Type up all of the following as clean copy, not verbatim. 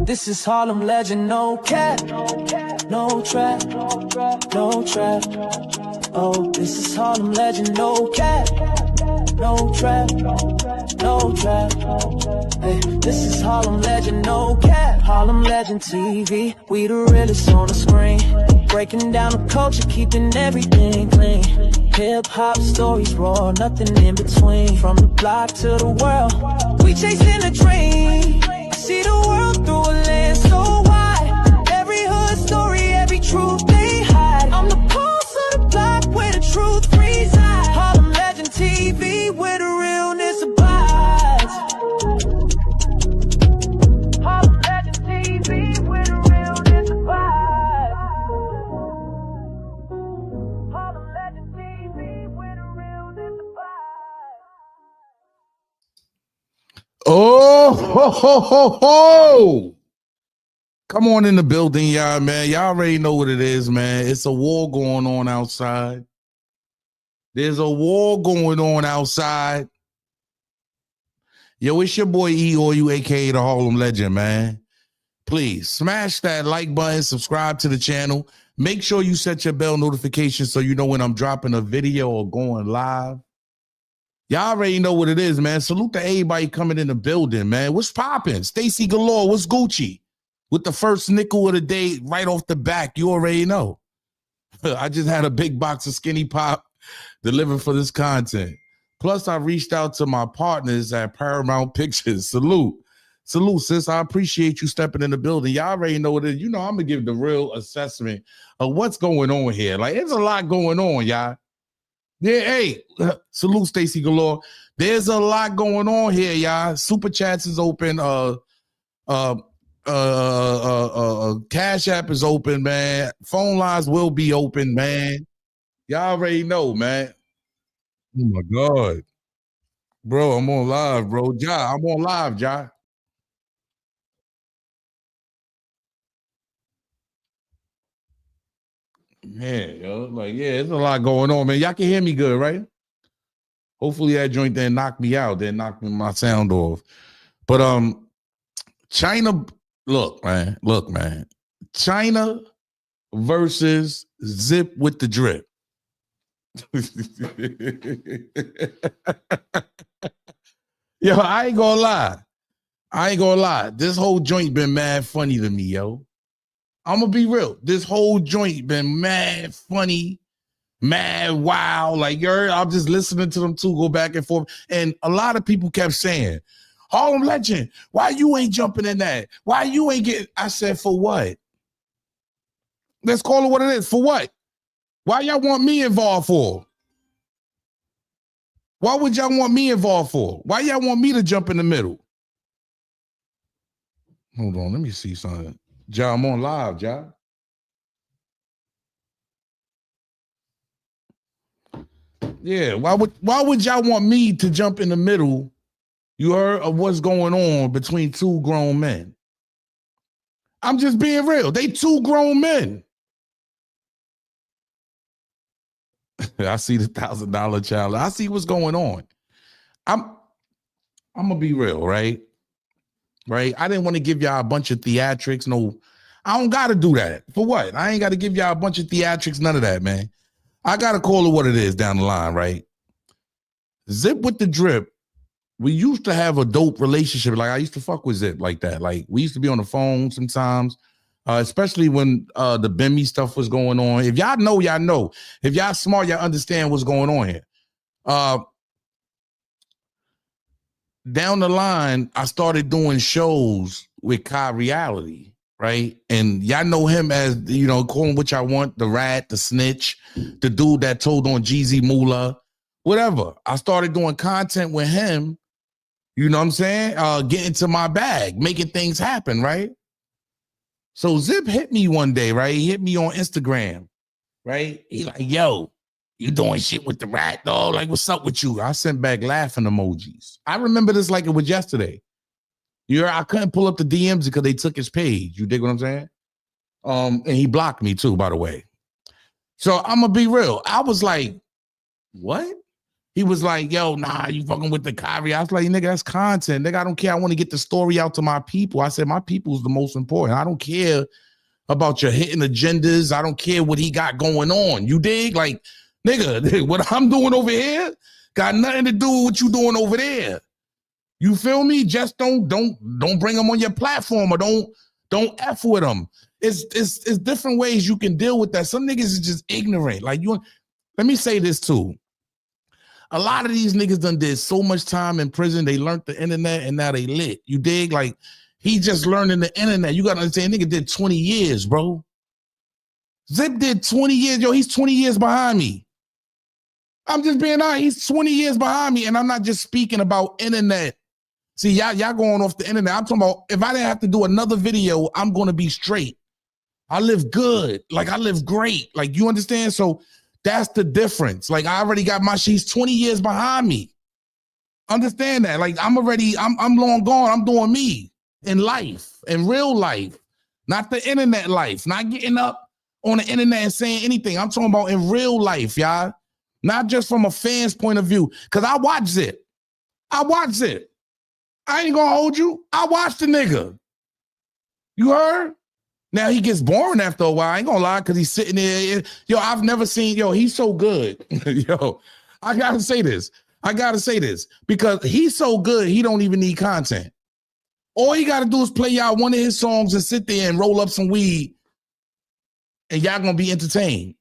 This is Harlem legend, no cap, no trap, no trap. Oh, this is Harlem legend, no cap, no trap, no trap. Hey, this is Harlem legend, no cap. Harlem legend TV, we the realest on the screen. Breaking down the culture, keeping everything clean. Hip hop stories raw, nothing in between. From the block to the world, we chasing a dream. I see the world through a lens so wide. Every hood story, every truth they hide. I'm the pulse of the block where the truth resides. Harlem legend TV, where the realness abides. Harlem legend TV, where the realness abides. Harlem legend TV, where the realness abides. Oh, ho, ho, ho, ho. Come on in the building, y'all, man. Y'all already know what it is, man. It's a war going on outside. There's a war going on outside. Yo, it's your boy E, or you, aka the Harlem Legend, man. Please smash that like button, subscribe to the channel. Make sure you set your bell notification so you know when I'm dropping a video or going live. Y'all already know what it is, man. Salute to everybody coming in the building, man. What's popping? Stacy Galore, what's Gucci? With the first nickel of the day right off the back, you already know. I just had a big box of Skinny Pop delivered for this content. Plus, I reached out to my partners at Paramount Pictures. Salute. Salute, sis. I appreciate you stepping in the building. Y'all already know what it is. You know, I'm going to give the real assessment of what's going on here. Like, there's a lot going on, y'all. Yeah, hey, salute Stacy Galore. There's a lot going on here, y'all. Super chats is open. Cash app is open, man. Phone lines will be open, man. Y'all already know, man. Oh my God, bro, I'm on live, bro. Ja, I'm on live, Ja. Yeah, yo, like, yeah, there's a lot going on, man. Y'all can hear me good, right? Hopefully that joint didn't knock me out, didn't knock my sound off. But Chyna, look, man. Chyna versus Zip with the Drip. Yo, I ain't gonna lie. This whole joint been mad funny to me, yo. I'm gonna be real. This whole joint been mad funny, mad wow. Like, I'm just listening to them two go back and forth. And a lot of people kept saying, Harlem Legend, why you ain't jumping in that? Why you ain't getting? I said, for what? Let's call it what it is. For what? Why y'all want me involved for? Why would y'all want me involved for? Why y'all want me to jump in the middle? Hold on, let me see something. Ja, I'm on live, Ja. Yeah, why would y'all want me to jump in the middle? You heard of what's going on between two grown men. I'm just being real. They two grown men. I see the $1,000 challenge. I see what's going on. I'm gonna be real, right? Right? I didn't want to give y'all a bunch of theatrics. No, I don't gotta do that. For what? I ain't gotta give y'all a bunch of theatrics, none of that, man. I gotta call it what it is down the line, right? Zip with the Drip. We used to have a dope relationship. Like, I used to fuck with Zip like that. Like, we used to be on the phone sometimes, especially when the Bimmy stuff was going on. If y'all know, y'all know. If y'all smart, y'all understand what's going on here. Down the line, I started doing shows with Kai Reality, right? And y'all know him as, you know, call him what y'all want, the rat, the snitch, the dude that told on Jeezy Moolah, whatever. I started doing content with him, you know what I'm saying? Getting to my bag, making things happen, right? So Zip hit me one day, right? He hit me on Instagram, right? He like, yo, you doing shit with the rat, dog? Like, what's up with you? I sent back laughing emojis. I remember this like it was yesterday. I couldn't pull up the DMs because they took his page. You dig what I'm saying? And he blocked me too, by the way. So I'm gonna be real. I was like, what? He was like, yo, nah, you fucking with the Kyrie. I was like, nigga, that's content. Nigga, I don't care. I want to get the story out to my people. I said, my people is the most important. I don't care about your hitting agendas. I don't care what he got going on. You dig? Like, nigga, what I'm doing over here got nothing to do with what you doing over there. You feel me? Just don't bring them on your platform, or don't F with them. It's different ways you can deal with that. Some niggas is just ignorant. Like, let me say this too. A lot of these niggas done did so much time in prison. They learned the internet and now they lit. You dig? Like, he just learning the internet. You got to understand, nigga did 20 years, bro. Zip did 20 years. Yo, he's 20 years behind me. I'm just being honest. He's 20 years behind me, and I'm not just speaking about internet. See, y'all going off the internet. I'm talking about, if I didn't have to do another video, I'm going to be straight. I live good. Like, I live great. Like, you understand? So that's the difference. Like, I already got my, she's 20 years behind me. Understand that? Like, I'm long gone. I'm doing me in life, in real life, not the internet life, not getting up on the internet and saying anything. I'm talking about in real life, y'all. Not just from a fan's point of view. Because I watch it. I ain't gonna hold you. I watched the nigga. You heard? Now he gets boring after a while. I ain't gonna lie, because he's sitting there. Yo, I've never seen, yo, he's so good. Yo, I gotta say this. Because he's so good, he don't even need content. All he gotta do is play y'all one of his songs and sit there and roll up some weed, and y'all gonna be entertained.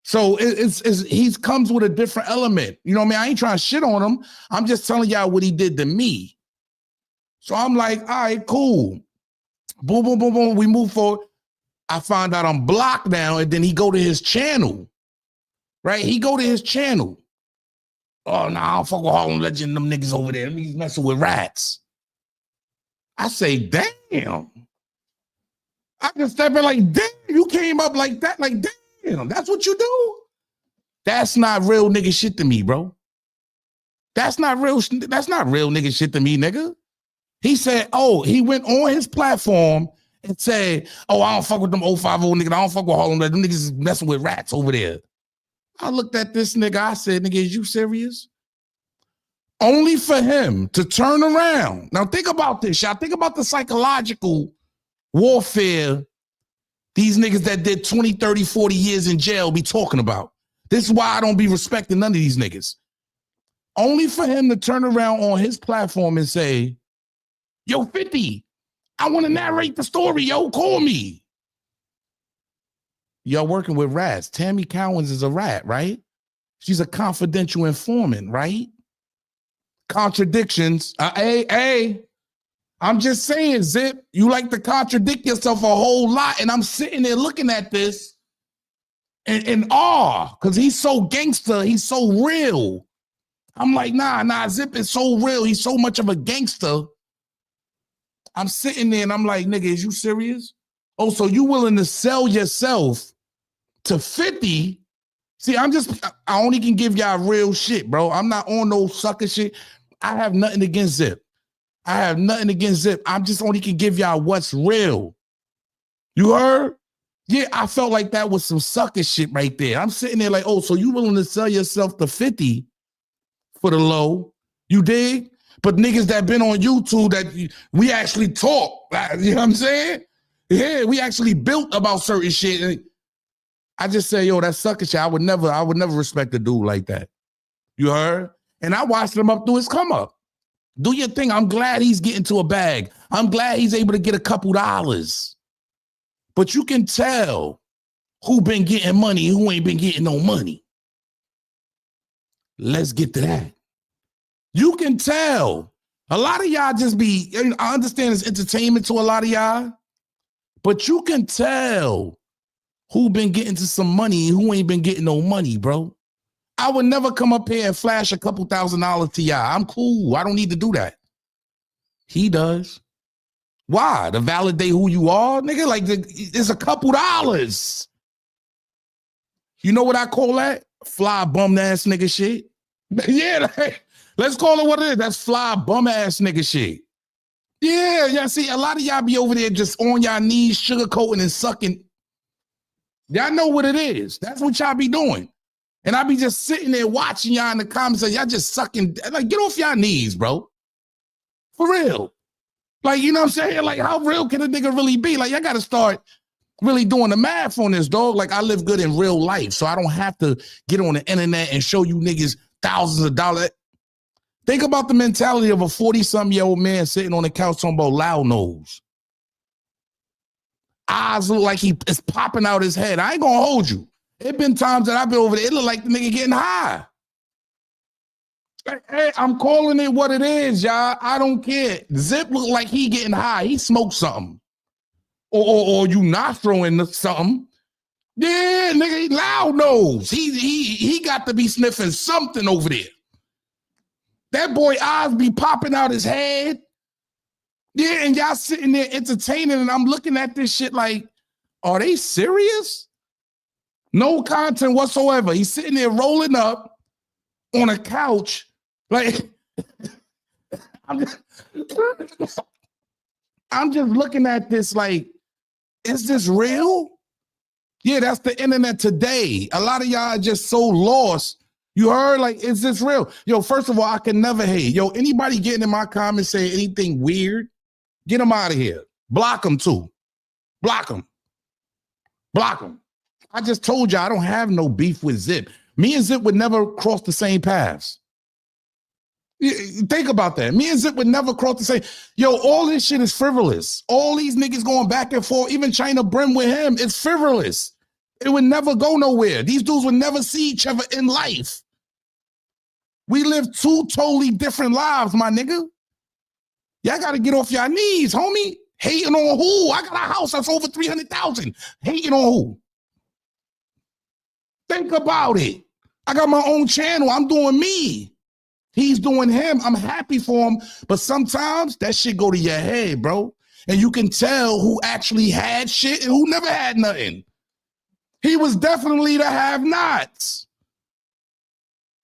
So he comes with a different element. You know what I mean? I ain't trying to shit on him. I'm just telling y'all what he did to me. So I'm like, all right, cool. Boom, boom, boom, boom. We move forward. I find out I'm blocked now, and then he go to his channel, right? He go to his channel. Oh, no, I don't fuck with Harlem Legend, them niggas over there. Them niggas messing with rats. I say, damn. I can step in like, damn, you came up like that. Like, damn, that's what you do? That's not real nigga shit to me, bro. That's not real nigga shit to me, nigga. He said, oh, he went on his platform and said, oh, I don't fuck with them 050 niggas. I don't fuck with Harlem. Them niggas is messing with rats over there. I looked at this nigga. I said, nigga, is you serious? Only for him to turn around. Now think about this, y'all. Think about the psychological warfare these niggas that did 20, 30, 40 years in jail be talking about. This is why I don't be respecting none of these niggas. Only for him to turn around on his platform and say, yo, 50, I want to narrate the story, yo, call me. Y'all working with rats. Tammy Cowens is a rat, right? She's a confidential informant, right? Contradictions. Hey, I'm just saying, Zip, you like to contradict yourself a whole lot, and I'm sitting there looking at this in awe, because he's so gangster, he's so real. I'm like, nah, Zip is so real, he's so much of a gangster. I'm sitting there and I'm like, nigga, is you serious? Oh, so you willing to sell yourself to 50? See, I only can give y'all real shit, bro. I'm not on no sucker shit. I have nothing against Zip. I'm just only can give y'all what's real. You heard? Yeah, I felt like that was some sucker shit right there. I'm sitting there like, oh, so you willing to sell yourself to 50 for the low? You dig? But niggas that been on YouTube that we actually talk, you know what I'm saying? Yeah, we actually built about certain shit. And I just say, yo, that sucker shit. I would never respect a dude like that. You heard? And I watched him up through his come up. Do your thing. I'm glad he's getting to a bag. I'm glad he's able to get a couple dollars. But you can tell who been getting money and who ain't been getting no money. Let's get to that. You can tell. A lot of y'all just be, I understand it's entertainment to a lot of y'all, but you can tell who been getting to some money and who ain't been getting no money, bro. I would never come up here and flash a couple $1,000s to y'all. I'm cool. I don't need to do that. He does. Why? To validate who you are? Nigga, like, it's a couple dollars. You know what I call that? Fly bum ass nigga shit. Yeah, like, let's call it what it is. That's fly bum ass nigga shit. Yeah, see, a lot of y'all be over there just on y'all knees, sugarcoating and sucking. Y'all know what it is. That's what y'all be doing. And I be just sitting there watching y'all in the comments, and y'all just sucking. Like, get off y'all knees, bro. For real. Like, you know what I'm saying? Like, how real can a nigga really be? Like, y'all got to start really doing the math on this, dog. Like, I live good in real life, so I don't have to get on the internet and show you niggas thousands of dollars. Think about the mentality of a 40-something-year-old man sitting on the couch talking about loud nose. Eyes look like he is popping out his head. I ain't gonna hold you. It been times that I've been over there, it look like the nigga getting high. Hey, I'm calling it what it is, y'all. I don't care. Zip look like he getting high. He smoked something. Or you nostroing something. Yeah, nigga, he loud nose. He got to be sniffing something over there. That boy eyes be popping out his head. Yeah, and y'all sitting there entertaining, and I'm looking at this shit like, are they serious? No content whatsoever. He's sitting there rolling up on a couch. Like, I'm just looking at this like, is this real? Yeah, that's the internet today. A lot of y'all are just so lost. You heard? Like, is this real? Yo, first of all, I can never hate. Yo, anybody getting in my comments saying anything weird, get them out of here. Block them too. Block them. Block them. I just told you I don't have no beef with Zip. Me and Zip would never cross the same paths. Think about that. Me and Zip would never cross the same. Yo, all this shit is frivolous. All these niggas going back and forth, even Chyna Brim with him, it's frivolous. It would never go nowhere. These dudes would never see each other in life. We live two totally different lives, my nigga. Y'all got to get off your knees, homie. Hating on who? I got a house that's over 300,000. Hating on who? Think about it. I got my own channel. I'm doing me. He's doing him. I'm happy for him. But sometimes that shit go to your head, bro. And you can tell who actually had shit and who never had nothing. He was definitely the have-nots.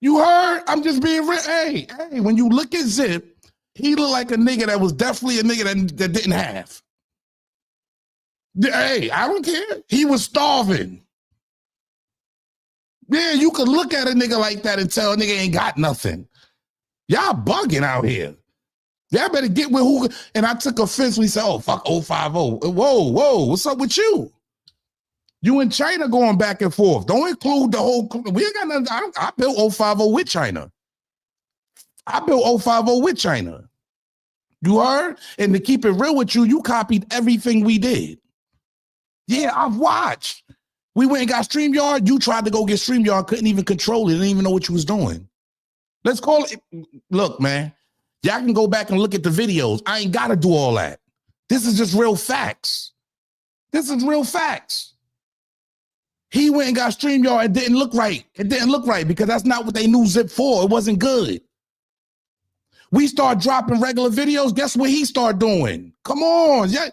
You heard? I'm just being real. Hey, when you look at Zip, he looked like a nigga that was definitely a nigga that didn't have. Hey, I don't care. He was starving. Yeah, you could look at a nigga like that and tell a nigga ain't got nothing. Y'all bugging out here. Y'all better get with who. And I took offense when he said, oh, fuck 050. Whoa, what's up with you? You and Chyna going back and forth. Don't include the whole. We ain't got nothing. I built 050 with Chyna. I built 050 with Chyna. You heard? And to keep it real with you, you copied everything we did. Yeah, I've watched. We went and got StreamYard. You tried to go get StreamYard, couldn't even control it, didn't even know what you was doing. Let's call it. Look, man, y'all can go back and look at the videos. I ain't got to do all that. This is just real facts. This is real facts. He went and got StreamYard. It didn't look right. It didn't look right because that's not what they knew Zip for. It wasn't good. We start dropping regular videos. Guess what he started doing? Come on. Yeah.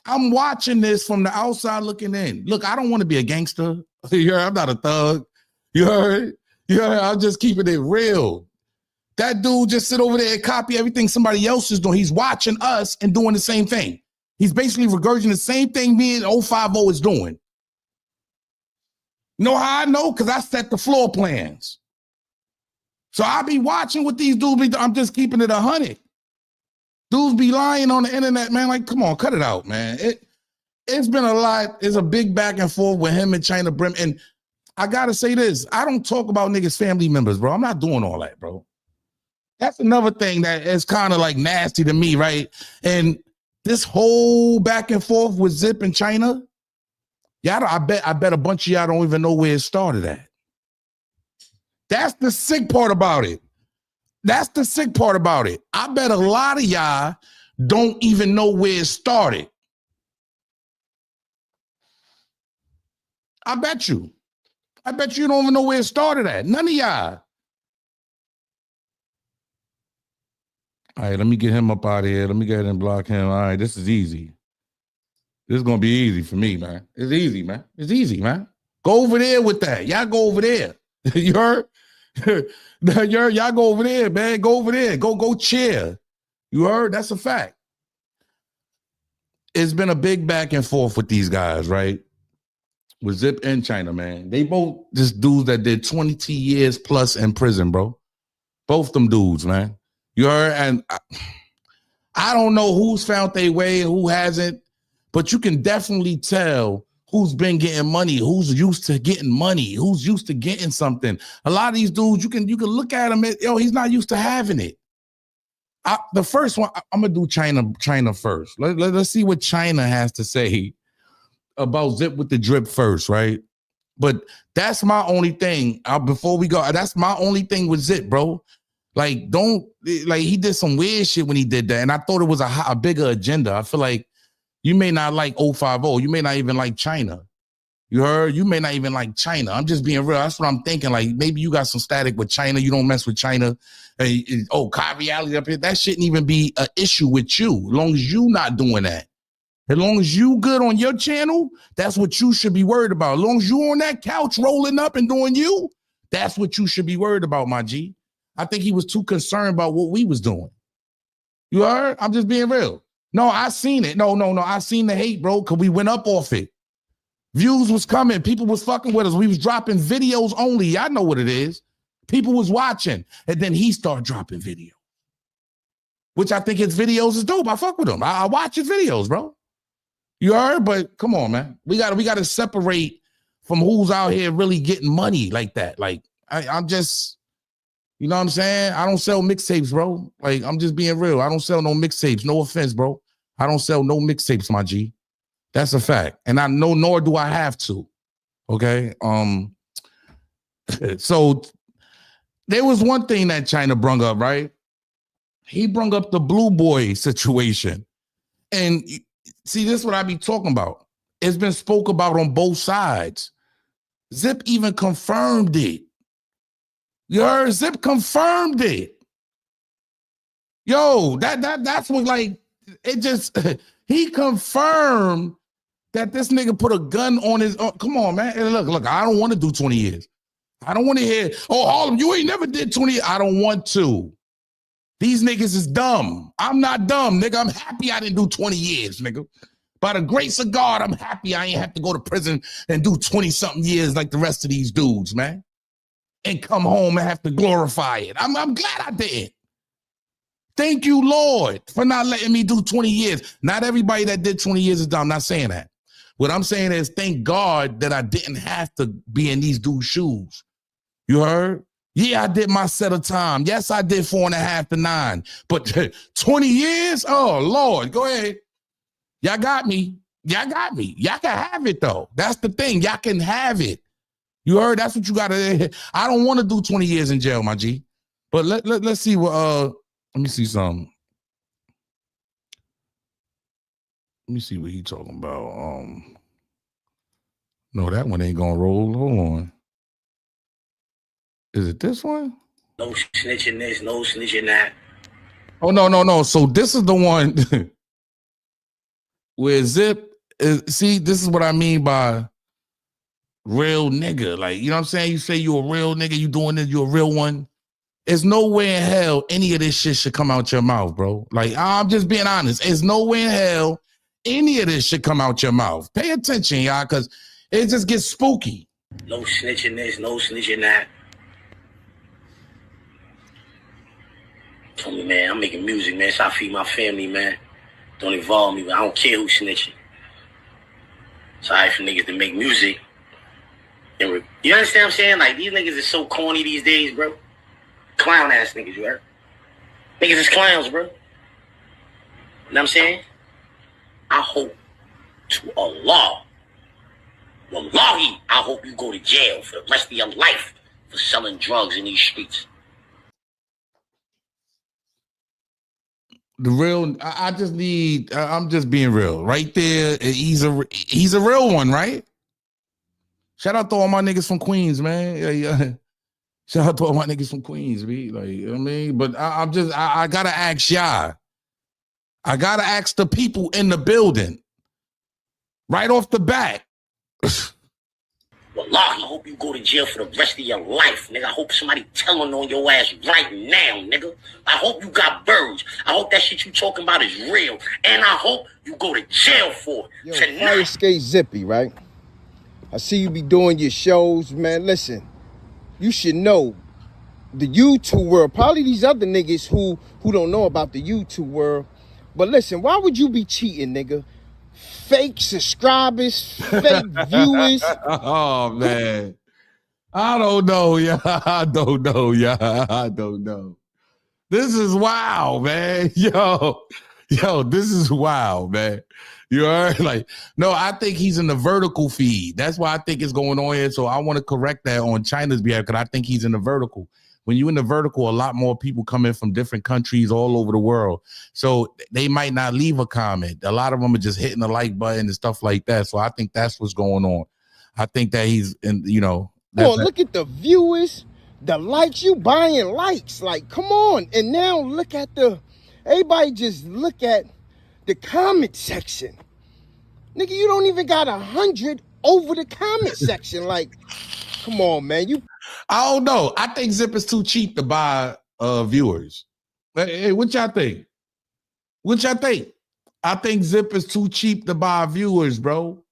I'm watching this from the outside looking in. Look, I don't want to be a gangster. You heard? I'm not a thug. You heard? You heard? I'm just keeping it real. That dude just sit over there and copy everything somebody else is doing. He's watching us and doing the same thing. He's basically regurgitating the same thing me and 050 is doing. You know how I know? Because I set the floor plans. So I be watching what these dudes be doing. I'm just keeping it 100. Dudes be lying on the internet, man. Like, come on, cut it out, man. It's been a lot. It's a big back and forth with him and Chyna Brim. And I got to say this. I don't talk about niggas' family members, bro. I'm not doing all that, bro. That's another thing that is kind of like nasty to me, right? And this whole back and forth with Zip and Chyna, y'all, I bet a bunch of y'all don't even know where it started at. That's the sick part about it. That's the sick part about it. I bet a lot of y'all don't even know where it started. I bet you. I bet you don't even know where it started at. None of y'all. All right, let me get him up out of here. Let me go ahead and block him. All right, this is easy. This is going to be easy for me, man. It's easy, man. It's easy, man. Go over there with that. Y'all go over there. You heard? Y'all go over there, man. Go over there. Go cheer. You heard? That's a fact. It's been a big back and forth with these guys, right? with Zip and Chyna, man. They both just dudes that did 20 years plus in prison, bro. Both them dudes, man. You heard? And I don't know who's found their way and who hasn't, but you can definitely tell who's been getting money, who's used to getting money, who's used to getting something. A lot of these dudes, you can look at him, yo, he's not used to having it. The first one, I'm gonna do Chyna first. Let's see what Chyna has to say about Zip with the Drip first, right? But that's my only thing. Before we go, that's my only thing with Zip, bro. Like, he did some weird shit when he did that, and I thought it was a bigger agenda. I feel like you may not like 050. You may not even like Chyna. You heard? You may not even like Chyna. I'm just being real. That's what I'm thinking. Like, maybe you got some static with Chyna. You don't mess with Chyna. Kai Reality up here. That shouldn't even be an issue with you, as long as you not doing that. As long as you good on your channel, that's what you should be worried about. As long as you on that couch rolling up and doing you, that's what you should be worried about, my G. I think he was too concerned about what we was doing. You heard? I'm just being real. No, I seen it. No. I seen the hate, bro, because we went up off it. Views was coming. People was fucking with us. We was dropping videos only. I know what it is. People was watching. And then he started dropping video, which I think his videos is dope. I fuck with him. I watch his videos, bro. You heard? But come on, man. We gotta separate from who's out here really getting money like that. Like, I'm just, you know what I'm saying? I don't sell mixtapes, bro. Like, I'm just being real. I don't sell no mixtapes. No offense, bro. I don't sell no mixtapes, my G. That's a fact. And I know, nor do I have to. Okay. So there was one thing that Chyna brung up, right? He brung up the Blue Boy situation. And see, this is what I be talking about. It's been spoke about on both sides. Zip even confirmed it. You heard? Zip confirmed it. Yo, that's what, like, it just, he confirmed that this nigga put a gun on his, come on, man. And look, I don't want to do 20 years. I don't want to hear, Harlem, you ain't never did 20 years. I don't want to. These niggas is dumb. I'm not dumb, nigga. I'm happy I didn't do 20 years, nigga. By the grace of God, I'm happy I ain't have to go to prison and do 20-something years like the rest of these dudes, man. And come home and have to glorify it. I'm glad I didn't. Thank you, Lord, for not letting me do 20 years. Not everybody that did 20 years is dumb. I'm not saying that. What I'm saying is thank God that I didn't have to be in these dudes' shoes. You heard? Yeah, I did my set of time. Yes, I did 4.5 to 9. But 20 years? Oh, Lord, go ahead. Y'all got me. Y'all got me. Y'all can have it, though. That's the thing. Y'all can have it. You heard? That's what you got to. I don't want to do 20 years in jail, my G. But let's see what, let me see something. Let me see what he talking about. No, that one ain't gonna roll. Hold on. Is it this one? No snitching this, no snitching that. Oh, no. So this is the one where Zip is, see, this is what I mean by real nigga. Like, you know what I'm saying? You say you a real nigga, you doing this, you a real one. There's no way in hell any of this shit should come out your mouth, bro. Like, I'm just being honest. There's no way in hell any of this should come out your mouth. Pay attention, y'all, because it just gets spooky. No snitching this, no snitching that. Tell me, man, I'm making music, man, so I feed my family, man. Don't involve me, but I don't care who's snitching. It's all right for niggas to make music. And you understand what I'm saying? Like, these niggas is so corny these days, bro. Clown ass niggas, you heard? Niggas is clowns, bro. You know what I'm saying? I hope to Allah, wallahi, I hope you go to jail for the rest of your life for selling drugs in these streets. The real, I just need, I'm just being real. Right there, he's a real one, right? Shout out to all my niggas from Queens, man. Yeah. Shout out to all my niggas from Queens, B. Like, you know what I mean? But I gotta ask y'all. I gotta ask the people in the building. Right off the bat. Wallahi, I hope you go to jail for the rest of your life, nigga. I hope somebody telling on your ass right now, nigga. I hope you got birds. I hope that shit you talking about is real. And I hope you go to jail for it. Yo, Fire Skate Zippy, right? I see you be doing your shows, man. Listen, you should know the YouTube world, probably these other niggas who don't know about the YouTube world. But listen, why would you be cheating, nigga? Fake subscribers, fake viewers. Oh man. I don't know, yeah. I don't know, yeah. I don't know. This is wild, man. Yo, this is wild, man. You heard? Like, no, I think he's in the vertical feed. That's why I think it's going on here. So I want to correct that on Chyna's behalf because I think he's in the vertical. When you're in the vertical, a lot more people come in from different countries all over the world. So they might not leave a comment. A lot of them are just hitting the like button and stuff like that. So I think that's what's going on. I think that he's in, you know. Look at the viewers, the likes. You buying likes. Like, come on. And now look at everybody just look at the comment section. Nigga, you don't even got 100 over the comment section. Like, come on, man. I don't know. I think Zip is too cheap to buy viewers. Hey, what y'all think? What y'all think? I think Zip is too cheap to buy viewers, bro.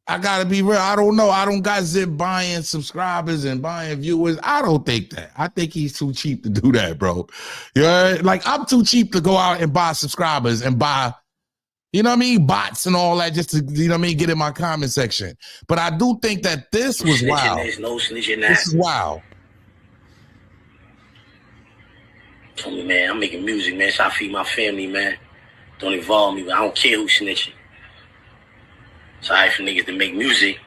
I gotta be real. I don't know. I don't got Zip buying subscribers and buying viewers. I don't think that. I think he's too cheap to do that, bro. Yeah, like I'm too cheap to go out and buy subscribers and buy, you know what I mean, bots and all that just to, you know what I mean, get in my comment section. But I do think that this was wild. There's no snitching that. This is wild. Tell me, man, I'm making music, man. So I feed my family, man. Don't involve me, but I don't care who's snitching. So I for niggas to make music.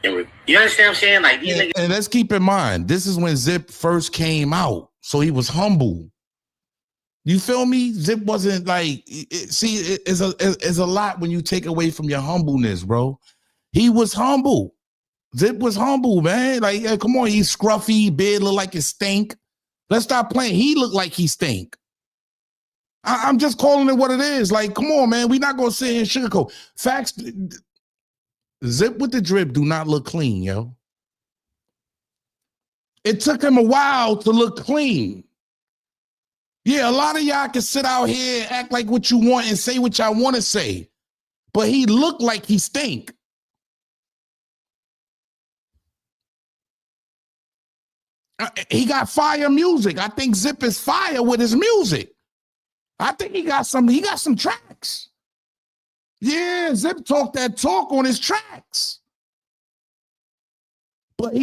And you understand what I'm saying? Like these niggas. And let's keep in mind, this is when Zip first came out. So he was humble. You feel me? Zip wasn't like, it's a lot when you take away from your humbleness, bro. He was humble. Zip was humble, man. Like, yeah, come on, he's scruffy, beard look like it stink. Let's stop playing. He looked like he stink. I'm just calling it what it is. Like, come on, man. We're not going to sit here and sugarcoat. Facts, Zip with the drip do not look clean, yo. It took him a while to look clean. Yeah, a lot of y'all can sit out here and act like what you want and say what y'all want to say. But he looked like he stink. He got fire music. I think Zip is fire with his music. I think he got some tracks. Yeah, Zip talk that talk on his tracks. But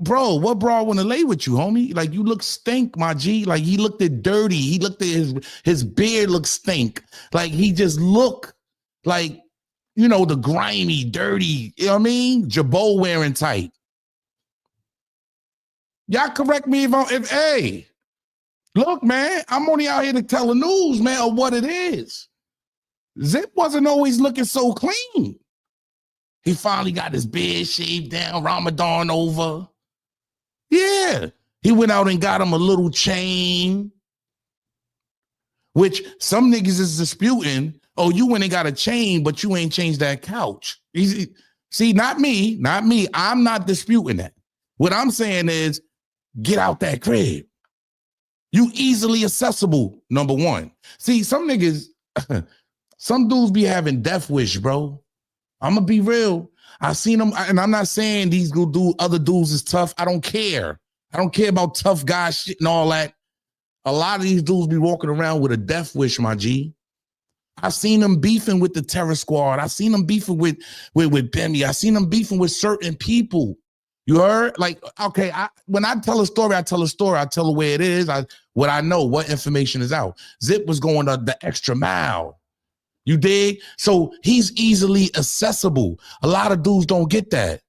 bro, what bro I want to lay with you, homie? Like, you look stink, my G. Like, he looked at dirty. He looked at his beard look stink. Like, he just look like, you know, the grimy, dirty, you know what I mean? Jabot wearing type. Y'all correct me if hey, look, man, I'm only out here to tell the news, man, of what it is. Zip wasn't always looking so clean. He finally got his beard shaved down, Ramadan over. Yeah, he went out and got him a little chain, which some niggas is disputing. Oh, you went and got a chain, but you ain't changed that couch. See, not me. I'm not disputing that. What I'm saying is, get out that crib. You easily accessible, number one. See, some niggas, some dudes be having death wish, bro. I'm gonna be real. I seen them, and I'm not saying these other dudes is tough. I don't care. I don't care about tough guy shit and all that. A lot of these dudes be walking around with a death wish, my G. I seen them beefing with the terror squad. I seen them beefing with Bimmy. I seen them beefing with certain people. You heard? Like, okay, when I tell a story, I tell a story. I tell the way it is. What I know, what information is out. Zip was going the extra mile. You dig? So he's easily accessible. A lot of dudes don't get that.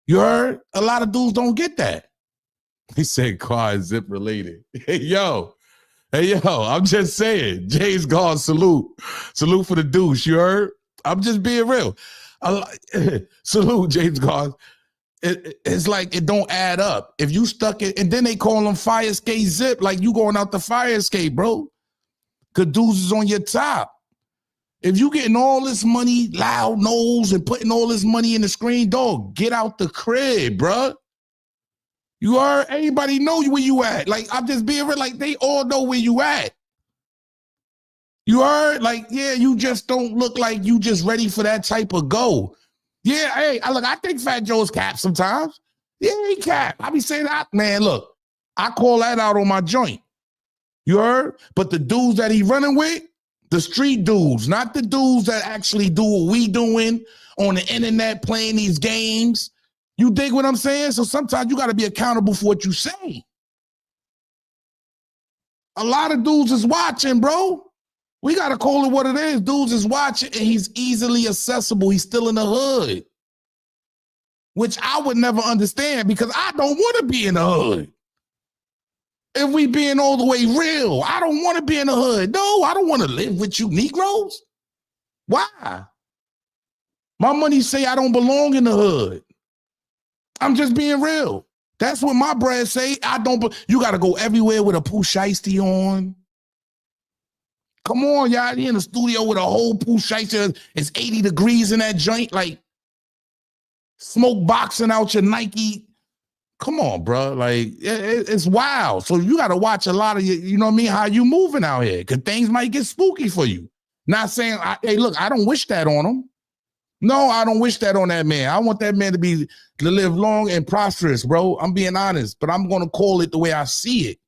You heard? A lot of dudes don't get that. He said car is Zip related. Hey, yo, I'm just saying. Jay's gone, salute. Salute for the douche, you heard? I'm just being real. Salute, James Gone. It's like it don't add up. If you stuck it, and then they call him fire escape Zip, like you going out the fire escape, bro. Cause dudes is on your top. If you getting all this money, loud nose, and putting all this money in the screen, dog, get out the crib, bro. You are, everybody know where you at. Like, I'm just being real, like they all know where you at. You are, like, yeah, you just don't look like you just ready for that type of go. Yeah, hey, I think Fat Joe's cap sometimes. Yeah, he cap. I be saying that, man, look, I call that out on my joint. You heard? But the dudes that he running with, the street dudes, not the dudes that actually do what we doing on the internet playing these games. You dig what I'm saying? So sometimes you got to be accountable for what you say. A lot of dudes is watching, bro. We got to call it what it is. Dudes is watching, and he's easily accessible. He's still in the hood, which I would never understand because I don't want to be in the hood. If we being all the way real, I don't want to be in the hood. No, I don't want to live with you Negroes. Why? My money say I don't belong in the hood. I'm just being real. That's what my bread say. I don't. You got to go everywhere with a Pooh Shiesty on. Come on, y'all. You in the studio with a whole Pooh Shiesty. It's 80 degrees in that joint. Like smoke boxing out your Nike. Come on, bro. Like, it's wild. So you got to watch a lot of, you know what I mean, how you moving out here, because things might get spooky for you. Not saying, hey, look, I don't wish that on him. No, I don't wish that on that man. I want that man to live long and prosperous, bro. I'm being honest, but I'm going to call it the way I see it.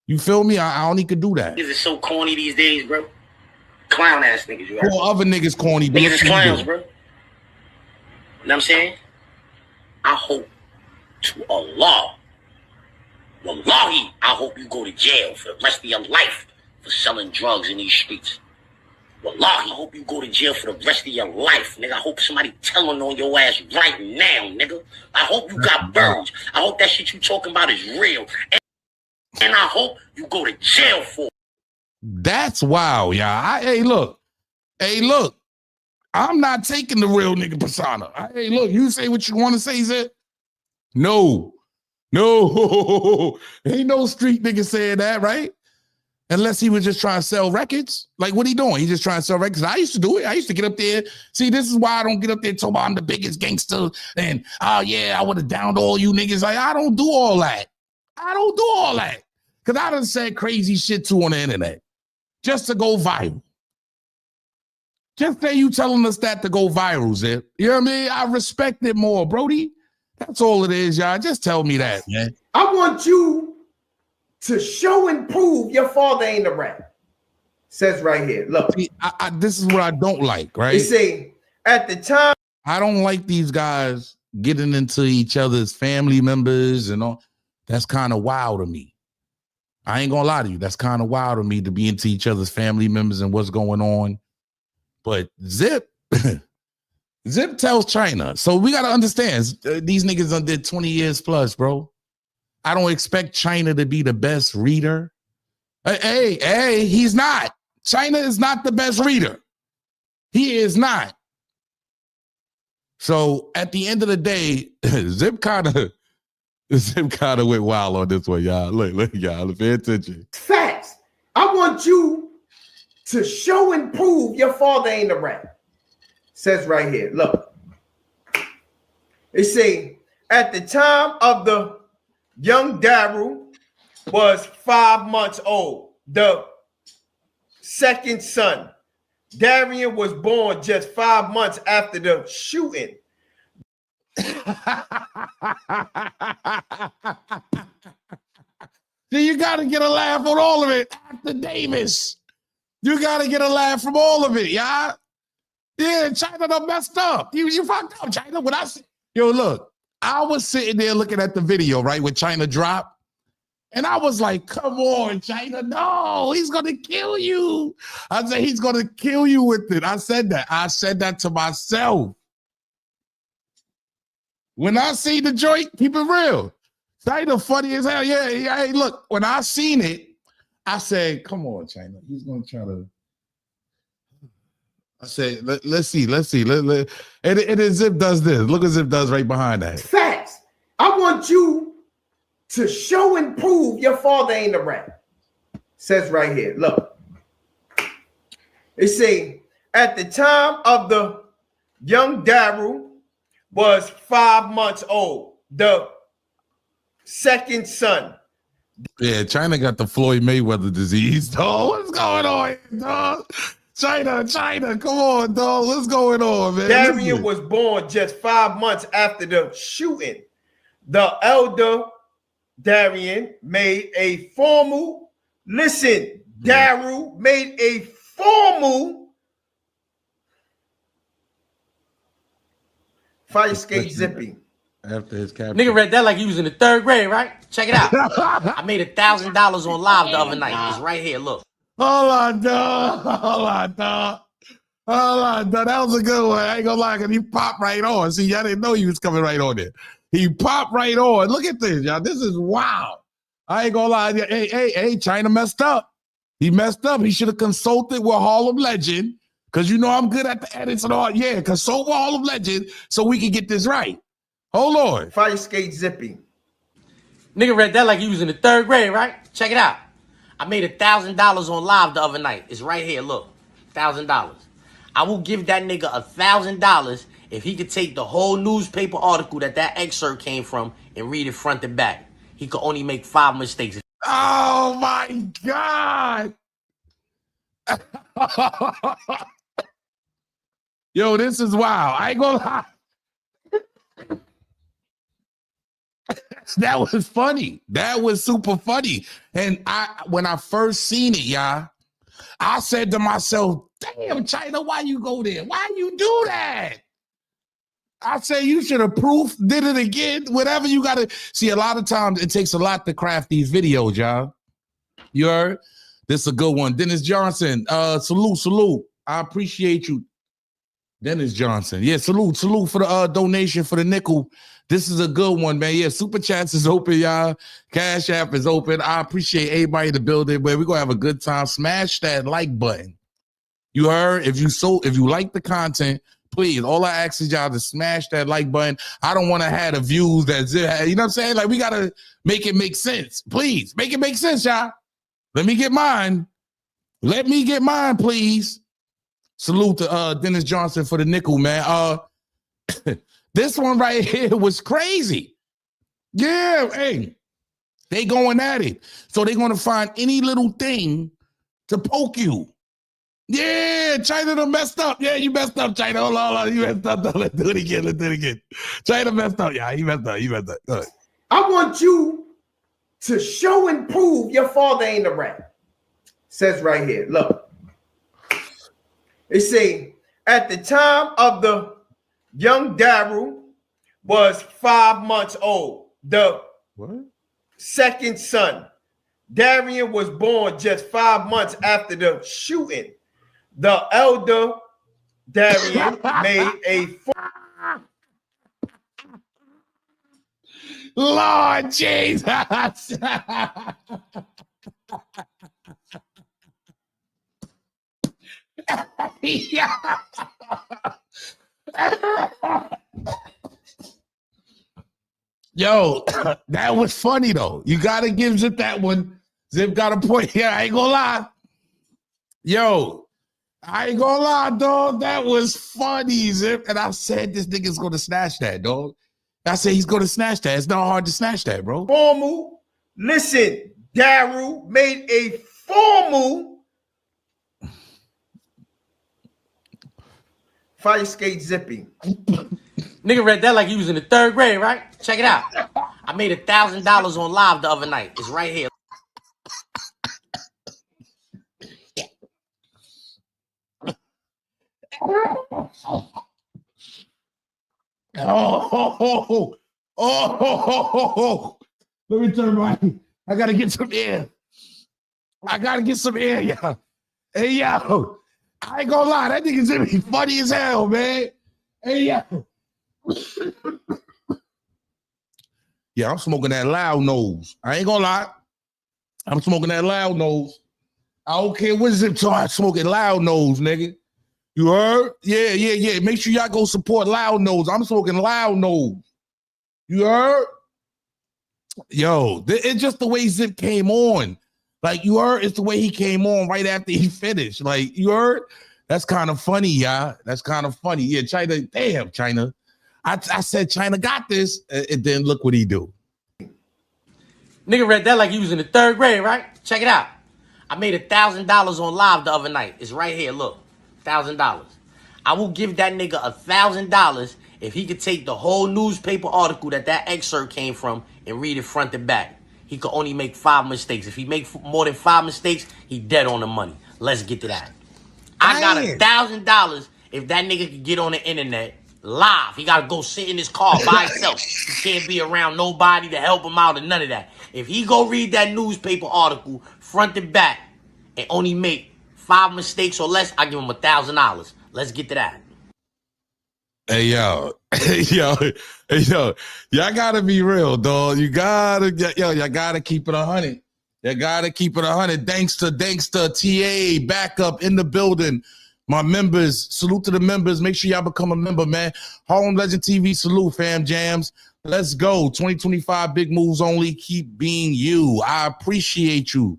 You feel me? I don't need to do that. Niggas is so corny these days, bro. Clown ass niggas, you Well, other niggas corny. Niggas is clowns, bro. You know what I'm saying? I hope to Allah, wallahi, I hope you go to jail for the rest of your life for selling drugs in these streets. Wallahi, I hope you go to jail for the rest of your life, nigga. I hope somebody telling on your ass right now, nigga. I hope you got birds. I hope that shit you talking about is real. And I hope you go to jail for it. That's wild, y'all. Hey, look. I'm not taking the real nigga persona. Hey, look, you say what you want to say, Zip. No. Ain't no street nigga saying that, right? Unless he was just trying to sell records. Like, what he doing? He just trying to sell records. I used to do it. I used to get up there. See, this is why I don't get up there talking about I'm the biggest gangster. And, oh, yeah, I would have downed all you niggas. Like, I don't do all that. Because I done said crazy shit too on the internet. Just to go viral. Just say you telling us that to go viral, Zip. You know what I mean? I respect it more, Brody. That's all it is, y'all. Just tell me that, man. I want you to show and prove your father ain't a rat. Says right here. Look. See, this is what I don't like, right? It say, at the time. I don't like these guys getting into each other's family members and all. That's kind of wild to me. I ain't gonna lie to you. That's kind of wild to me to be into each other's family members and what's going on. But Zip... Zip tells Chyna. So we got to understand, these niggas done did 20 years plus, bro. I don't expect Chyna to be the best reader. Hey, he's not. Chyna is not the best reader. He is not. So at the end of the day, Zip kind of went wild on this one, y'all. Look, y'all, pay attention. Facts. I want you to show and prove your father ain't a rat. Says right here, look. It say, at the time of the young Daryl was 5 months old, the second son. Darian was born just 5 months after the shooting. See, you got to get a laugh on all of it. After Davis, you got to get a laugh from all of it, y'all. Yeah, Chyna done messed up. You fucked up, Chyna. When look, I was sitting there looking at the video, right, with Chyna drop, and I was like, come on, Chyna, no, he's gonna kill you. I said, he's gonna kill you with it. I said that to myself. When I see the joint, keep it real. Chyna funny as hell. Yeah, hey, look, when I seen it, I said, come on, Chyna. He's gonna try to. I say, let's see. And Zip does this. Look what Zip does right behind that. Facts. I want you to show and prove your father ain't a rat. Says right here. Look. It say, at the time of the young Daryl was 5 months old, the second son. Yeah, Chyna got the Floyd Mayweather disease, dog. What's going on here, dog? Chyna, come on, dog. What's going on, man? Darian was born just 5 months after the shooting. The elder Darian made a formal, listen, Daryl made a formal fire skate zipping. After his capture. Nigga read that like he was in the 3rd grade, right? Check it out. I made $1,000 on live the other night. It's right here, look. Hold on, dog. Hold on, dog. That was a good one. I ain't gonna lie, because he popped right on. See, y'all didn't know he was coming right on there. He popped right on. Look at this, y'all. This is wow. I ain't gonna lie. Hey, Chyna messed up. He messed up. He should have consulted with Harlem Legend, because you know I'm good at the edits and all. Yeah, consult with Harlem Legend so we can get this right. Hold on. Fire skate zipping. Nigga read that like he was in the 3rd grade, right? Check it out. I made $1,000 on live the other night. It's right here, look. $1,000. I will give that nigga $1,000 if he could take the whole newspaper article that excerpt came from and read it front to back. He could only make 5 mistakes. Oh my God. Yo, this is wild. I ain't gonna lie. That was funny. That was super funny. And when I first seen it, y'all, I said to myself, damn, Chyna, why you go there? Why you do that? I say you should have did it again, whatever you got to. See, a lot of times it takes a lot to craft these videos, y'all. You heard? This is a good one. Dennis Johnson, salute. I appreciate you. Dennis Johnson. Yeah, salute for the donation for the nickel. This is a good one, man. Yeah, Super Chats is open, y'all. Cash App is open. I appreciate everybody in the building, but we're going to have a good time. Smash that like button. You heard? If you like the content, please, all I ask is y'all to smash that like button. I don't want to have the views that, you know what I'm saying? Like, we got to make it make sense. Please, make it make sense, y'all. Let me get mine. Please. Salute to Dennis Johnson for the nickel, man. This one right here was crazy. Yeah, hey, they going at it. So they're going to find any little thing to poke you. Yeah, Chyna done messed up. Yeah, you messed up, Chyna. Hold on. You messed up. Let's do it again. Chyna messed up. Yeah, he messed up. Go ahead. I want you to show and prove your father ain't a rat. Says right here, look. It say, at the time of the young Daryl was 5 months old. The second son. Darian was born just 5 months after the shooting. The elder Darian made a Lord Jesus. Yo, that was funny though. You gotta give Zip that one. Zip got a point here. I ain't gonna lie. Yo, I ain't gonna lie, dog. That was funny, Zip. And I said this nigga's gonna snatch that, dog. I said he's gonna snatch that. It's not hard to snatch that, bro. Formal. Listen, Daryl made a formal fire skate zipping. Nigga read that like he was in the 3rd grade, right? Check it out. I made $1,000 on live the other night. It's right here. Oh. Let me turn right. I gotta get some air. Yeah. Hey, yo. I ain't gonna lie. That nigga's gonna be funny as hell, man. Hey, yo. Yeah, I'm smoking that loud nose. I ain't gonna lie. I'm smoking that loud nose. I don't care what Zip I'm smoking loud nose, nigga. You heard? Yeah. Make sure y'all go support Loud Nose. I'm smoking Loud Nose. You heard? Yo, it's just the way Zip came on. Like, you heard? It's the way he came on right after he finished. Like, you heard? That's kind of funny, y'all. That's kind of funny. Yeah, Chyna, damn, Chyna. I said Chyna got this, and then look what he do. Nigga read that like he was in the 3rd grade, right? Check it out. I made $1,000 on live the other night. It's right here, look. $1,000. I will give that nigga $1,000 if he could take the whole newspaper article that excerpt came from and read it front to back. He could only make 5 mistakes. If he make more than 5 mistakes, he dead on the money. Let's get to that. I got $1,000 if that nigga could get on the internet live. He gotta go sit in his car by himself. He can't be around nobody to help him out or none of that. If he go read that newspaper article front to back and only make 5 mistakes or less, I give him $1,000. Let's get to that. Hey, yo, y'all gotta be real, dog. You gotta keep it 100. You gotta keep it 100. Thanks to TA backup in the building. My members, salute to the members. Make sure y'all become a member, man. Harlem Legend TV, salute, fam jams. Let's go. 2025 big moves only. Keep being you. I appreciate you.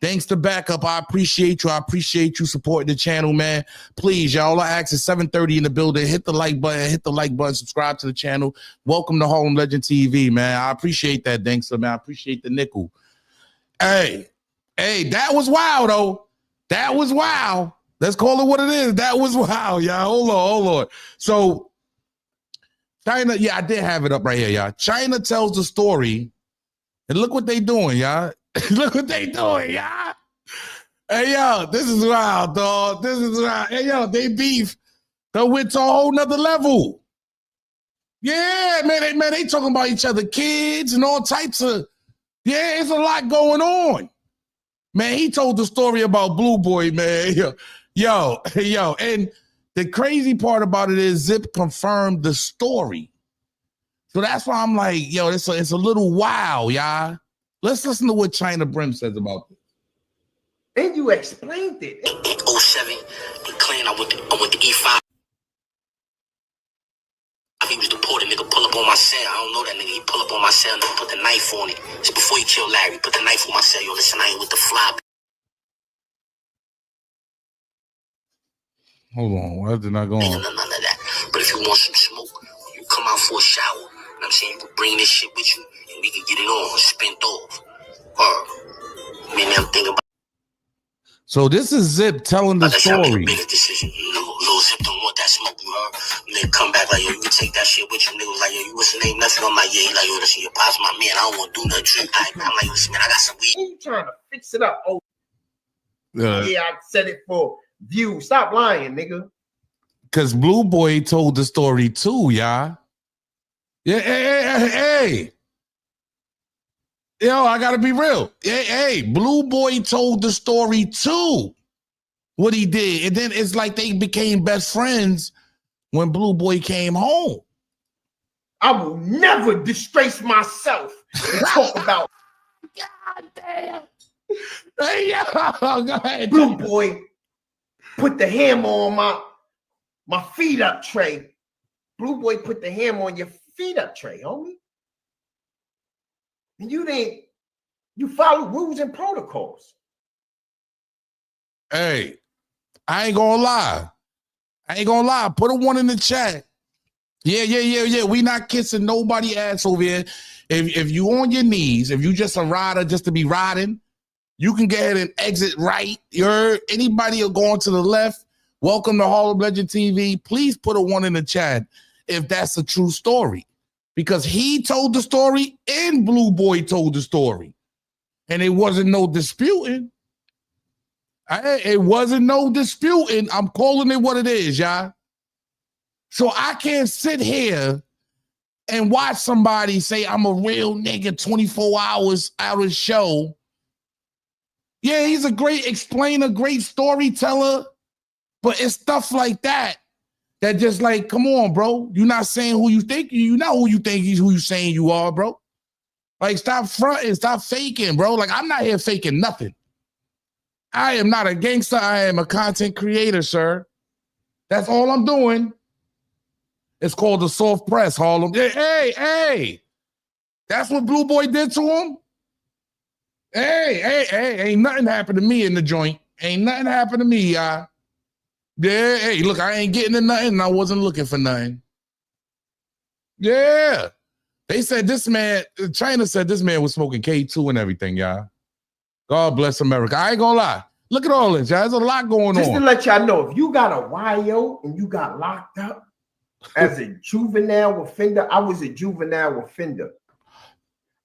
Thanks to backup. I appreciate you. I appreciate you supporting the channel, man. Please, y'all, I ask at 7:30 in the building. Hit the like button. Subscribe to the channel. Welcome to Harlem Legend TV, man. I appreciate that. Thanks, man. I appreciate the nickel. Hey, that was wild, though. That was wild. Let's call it what it is. That was wild, y'all. Hold on. So, Chyna, yeah, I did have it up right here, y'all. Chyna tells the story, and look what they doing, y'all. Look what they doing, y'all. Hey, yo, this is wild, dog. This is wild. Hey, yo, they beef. They went to a whole nother level. Yeah, man, they talking about each other, kids and all types of, yeah, it's a lot going on. Man, he told the story about Blue Boy, man. Yo, and the crazy part about it is Zip confirmed the story. So that's why I'm like, yo, it's a little wild, y'all. Let's listen to what Chyna Brim says about this. And you explained it. In 07, the clan, I went to E5. He was deported, nigga pull up on my cell. I don't know that nigga. He pull up on my cell and put the knife on it. It's before he killed Larry. Put the knife on my cell. Yo, listen, I ain't with the fly. Hold on, why is it not going? None of that. But if you want some smoke, you come out for a shower. You know what I'm saying? You can bring this shit with you and we can get it on, spent off. Man, I'm thinking about. So this is Zip telling the story. Bigger decision. Lil Zip don't want that smoke, you heard? Nigga come back like, yo, you can take that shit with you. Nigga was like, yo, you what's the name? Nothing. I'm like, yeah. He like, yo, listen, your pops my man. I don't want to do nothing. I'm like, listen, man, I got some weed. You trying to fix it up? Oh, yeah, I said it for view. Stop lying, nigga. Because Blue Boy told the story too, y'all. Yeah, hey. Yo, I gotta be real. Hey, Blue Boy told the story too. What he did. And then it's like they became best friends when Blue Boy came home. I will never disgrace myself and talk about. God damn. Hey, yo, go ahead. Blue Boy put the hammer on my feed up tray. Blue Boy put the hammer on your feed up tray, homie. And you follow rules and protocols. Hey, I ain't gonna lie. Put a 1 in the chat. Yeah. We not kissing nobody ass over here. If you on your knees, if you just a rider just to be riding, you can get ahead and exit right. Anybody going to the left, welcome to Harlem Legend TV. Please put a 1 in the chat if that's a true story. Because he told the story and Blue Boy told the story. And it wasn't no disputing. It wasn't no disputing. I'm calling it what it is, y'all. So I can't sit here and watch somebody say I'm a real nigga 24 hours out of the show. Yeah, he's a great explainer, great storyteller, but it's stuff like that just like, come on, bro. You're not saying who you think you know who you think he's who you saying you are, bro. Like, stop fronting, stop faking, bro. Like, I'm not here faking nothing. I am not a gangster. I am a content creator, sir. That's all I'm doing. It's called the soft press, Harlem. Hey. That's what Blue Boy did to him? Hey, ain't nothing happened to me in the joint. Ain't nothing happened to me, y'all. Yeah, hey, look, I ain't getting to nothing, and I wasn't looking for nothing. Yeah. They said this man, Chyna said this man was smoking K2 and everything, y'all. God bless America. I ain't gonna lie. Look at all this, y'all. There's a lot going Just to on. let y'all know, if you got a YO and you got locked up as a juvenile offender, I was a juvenile offender.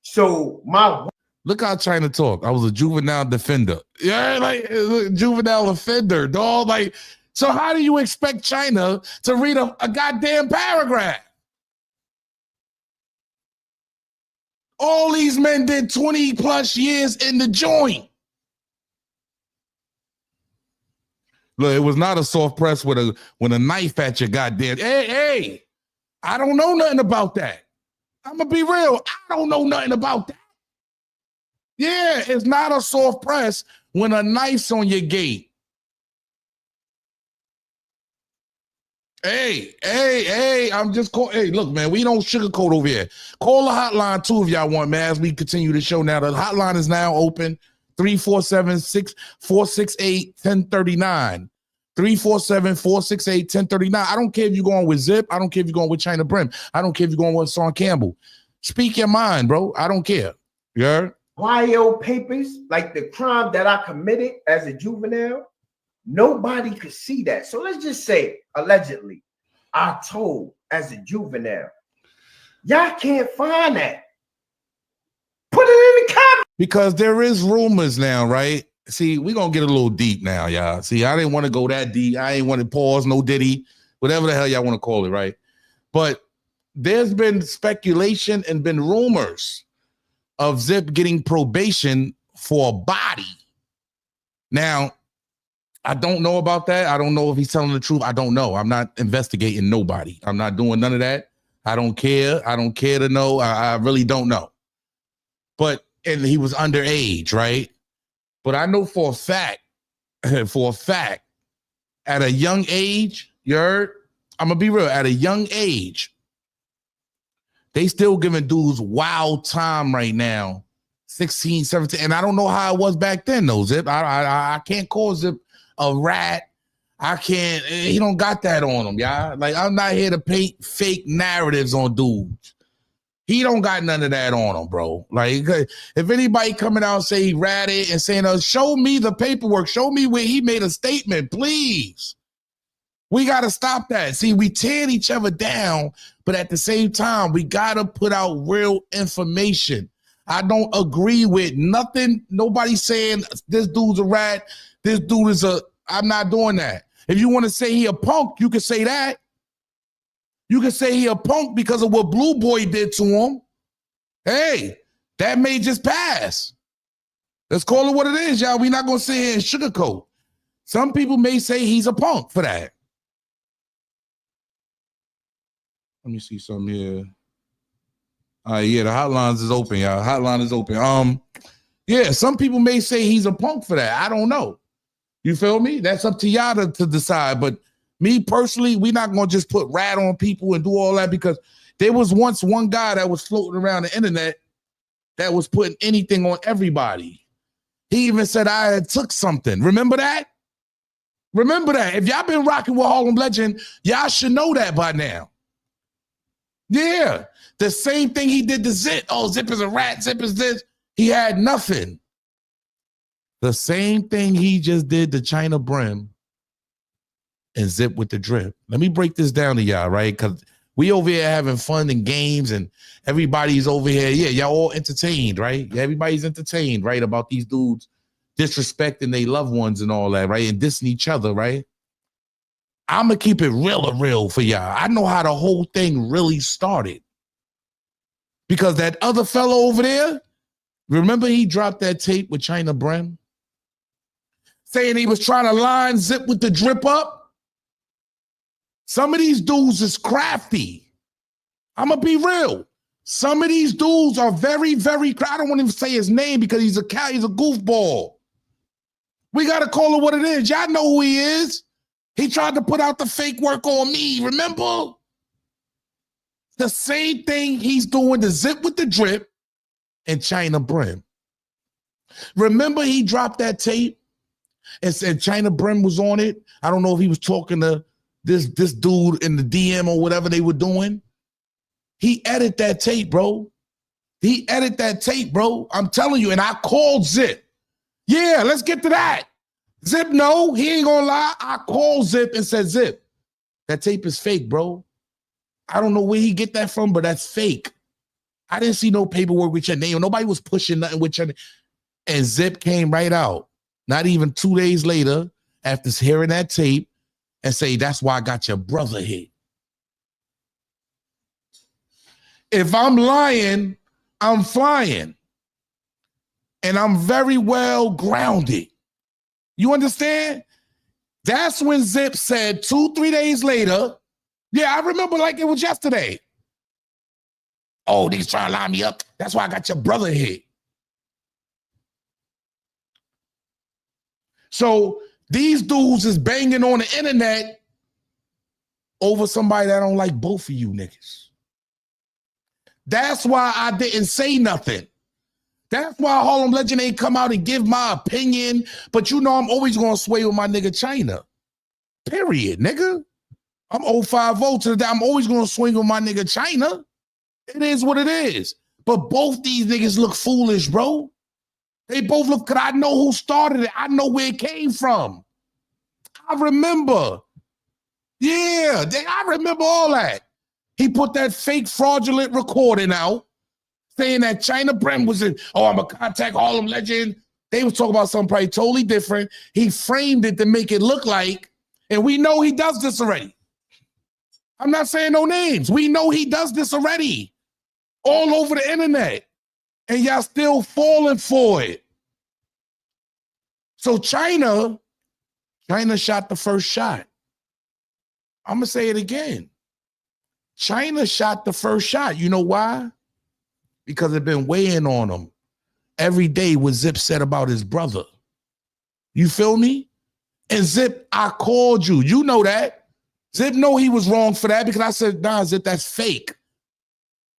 So my Look how Chyna talk. I was a juvenile defender. Yeah, like juvenile offender, dog. Like, so how do you expect Chyna to read a goddamn paragraph? All these men did 20 plus years in the joint. Look, it was not a soft press with a knife at your goddamn. Hey, I don't know nothing about that. I'm gonna be real. I don't know nothing about that. Yeah, it's not a soft press when a knife's on your gate. Hey, I'm just calling. Hey, look, man, we don't sugarcoat over here. Call the hotline too if y'all want, man, as we continue the show now. The hotline is now open, 347-468-1039. 347-468-1039. I don't care if you're going with Zip. I don't care if you're going with Chyna Brim. I don't care if you're going with Sean Campbell. Speak your mind, bro. I don't care. Yeah. YO papers, like the crime that I committed as a juvenile, nobody could see that. So let's just say, allegedly, I told as a juvenile. Y'all can't find that. Put it in the comments. Because there is rumors now, right? See, we're going to get a little deep now, y'all. See, I didn't want to go that deep. I ain't want to pause, no diddy, whatever the hell y'all want to call it, right? But there's been speculation and been rumors of Zip getting probation for a body. Now, I don't know about that. I don't know if he's telling the truth. I don't know. I'm not investigating nobody. I'm not doing none of that. I don't care. I don't care to know. I really don't know. But, and he was underage, right? But I know for a fact, at a young age, you heard? I'm going to be real. At a young age, they still giving dudes wild time right now, 16, 17. And I don't know how it was back then, though, Zip. I can't call Zip a rat. I can't. He don't got that on him, y'all. Like, I'm not here to paint fake narratives on dudes. He don't got none of that on him, bro. Like, if anybody coming out and say he ratted and saying, show me the paperwork, show me where he made a statement, please. We got to stop that. See, we tear each other down, but at the same time, we got to put out real information. I don't agree with nothing. Nobody saying this dude's a rat. This dude is I'm not doing that. If you want to say he a punk, you can say that. You can say he a punk because of what Blue Boy did to him. Hey, that may just pass. Let's call it what it is, y'all. We're not going to sit here and sugarcoat. Some people may say he's a punk for that. Let me see something here. Yeah, the hotlines is open, y'all. Hotline is open. Yeah, some people may say he's a punk for that. I don't know. You feel me? That's up to y'all to decide. But me personally, we're not going to just put rat on people and do all that, because there was once one guy that was floating around the internet that was putting anything on everybody. He even said I had took something. Remember that? Remember that. If y'all been rocking with Harlem Legend, y'all should know that by now. Yeah. The same thing he did to Zip. Oh, Zip is a rat. Zip is this. He had nothing. The same thing he just did to Chyna Brim and Zip with the Drip. Let me break this down to y'all, right? Because we over here having fun and games, and everybody's over here. Yeah, y'all all entertained, right? Everybody's entertained, right? About these dudes disrespecting their loved ones and all that, right? And dissing each other, right? I'm going to keep it real for y'all. I know how the whole thing really started. Because that other fellow over there, remember he dropped that tape with Chyna Brim? Saying he was trying to line Zip with the Drip up? Some of these dudes is crafty. I'm going to be real. Some of these dudes are very, very, I don't want to even say his name because he's a goofball. We got to call it what it is. Y'all know who he is. He tried to put out the fake work on me, remember? The same thing he's doing to Zip with the Drip and Chyna Brim. Remember he dropped that tape and said Chyna Brim was on it? I don't know if he was talking to this dude in the DM or whatever they were doing. He edited that tape, bro. He edited that tape, bro. I'm telling you, and I called Zip. Yeah, let's get to that. Zip, no, he ain't gonna lie. I called Zip and said, Zip, that tape is fake, bro. I don't know where he get that from, but that's fake. I didn't see no paperwork with your name. Nobody was pushing nothing with your name. And Zip came right out, not even 2 days later, after hearing that tape, and say, that's why I got your brother hit. If I'm lying, I'm flying. And I'm very well grounded. You understand? That's when Zip said 2-3 days later, yeah, I remember like it was yesterday. Oh, niggas trying to line me up. That's why I got your brother hit. So these dudes is banging on the internet over somebody that don't like both of you niggas. That's why I didn't say nothing. That's why Harlem Legend ain't come out and give my opinion. But you know I'm always going to sway with my nigga Chyna. Period, nigga. I'm 050 to the day. I'm always going to swing with my nigga Chyna. It is what it is. But both these niggas look foolish, bro. They both look, because I know who started it. I know where it came from. I remember. Yeah, I remember all that. He put that fake fraudulent recording out saying that Chyna Brim was in, oh, I'm a contact Harlem Legend. They was talking about something probably totally different. He framed it to make it look like, and we know he does this already. I'm not saying no names. We know he does this already. All over the internet. And y'all still falling for it. So Chyna shot the first shot. I'm going to say it again. Chyna shot the first shot. You know why? Because they've been weighing on him every day what Zip said about his brother. You feel me? And Zip, I called you. You know that. Zip know he was wrong for that because I said, nah, Zip, that's fake.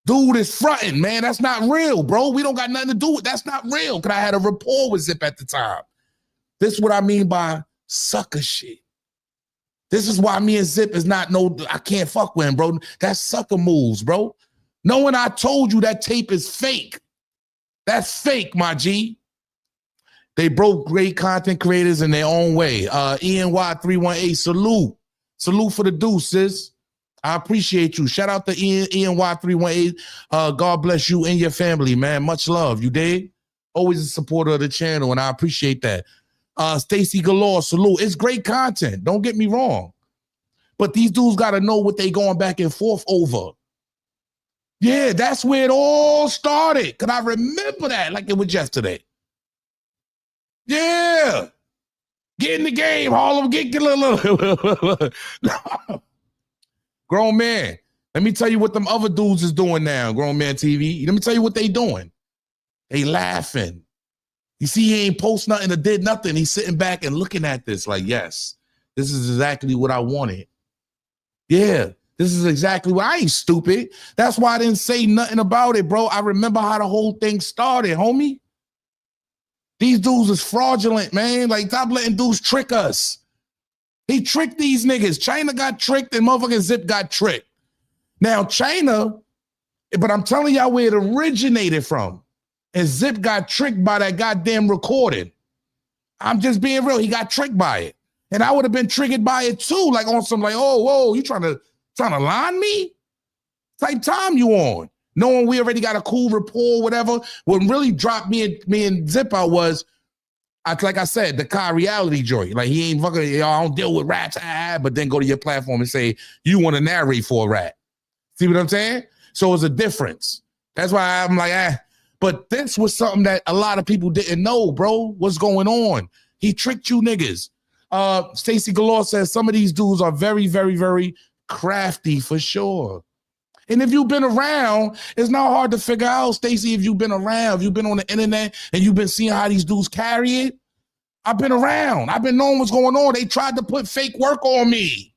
Dude is fronting, man. That's not real, bro. We don't got nothing to do with that's not real. Because I had a rapport with Zip at the time. This is what I mean by sucker shit. This is why me and Zip is not I can't fuck with him, bro. That's sucker moves, bro. Knowing I told you that tape is fake. That's fake, my G. They broke great content creators in their own way. ENY318, salute. Salute for the deuce, sis. I appreciate you. Shout out to ENY318. God bless you and your family, man. Much love. You dig? Always a supporter of the channel, and I appreciate that. Stacy Galore, salute. It's great content. Don't get me wrong. But these dudes got to know what they going back and forth over. Yeah, that's where it all started. Because I remember that like it was yesterday. Yeah. Get in the game, Harlem. Get a little. Grown man. Let me tell you what them other dudes is doing now, Grown Man TV. Let me tell you what they doing. They laughing. You see, he ain't post nothing or did nothing. He's sitting back and looking at this like, yes, this is exactly what I wanted. Yeah, this is exactly what I ain't stupid. That's why I didn't say nothing about it, bro. I remember how the whole thing started, homie. These dudes is fraudulent, man. Like, stop letting dudes trick us. He tricked these niggas. Chyna got tricked and motherfucking Zip got tricked. Now, Chyna, but I'm telling y'all where it originated from. And Zip got tricked by that goddamn recording. I'm just being real. He got tricked by it. And I would have been triggered by it too. Like on some like, oh, whoa, you trying to line me? Type time you on. Knowing we already got a cool rapport, whatever. What really dropped me and Zip out was, like I said, the Kai reality joint. Like he ain't fucking, I don't deal with rats, but then go to your platform and say, you want to narrate for a rat. See what I'm saying? So it's a difference. That's why I'm like, But this was something that a lot of people didn't know, bro. What's going on? He tricked you niggas. Stacy Galore says some of these dudes are very, very, very crafty for sure. And if you've been around, it's not hard to figure out, Stacy, if you've been around, if you've been on the internet and you've been seeing how these dudes carry it. I've been around. I've been knowing what's going on. They tried to put fake work on me.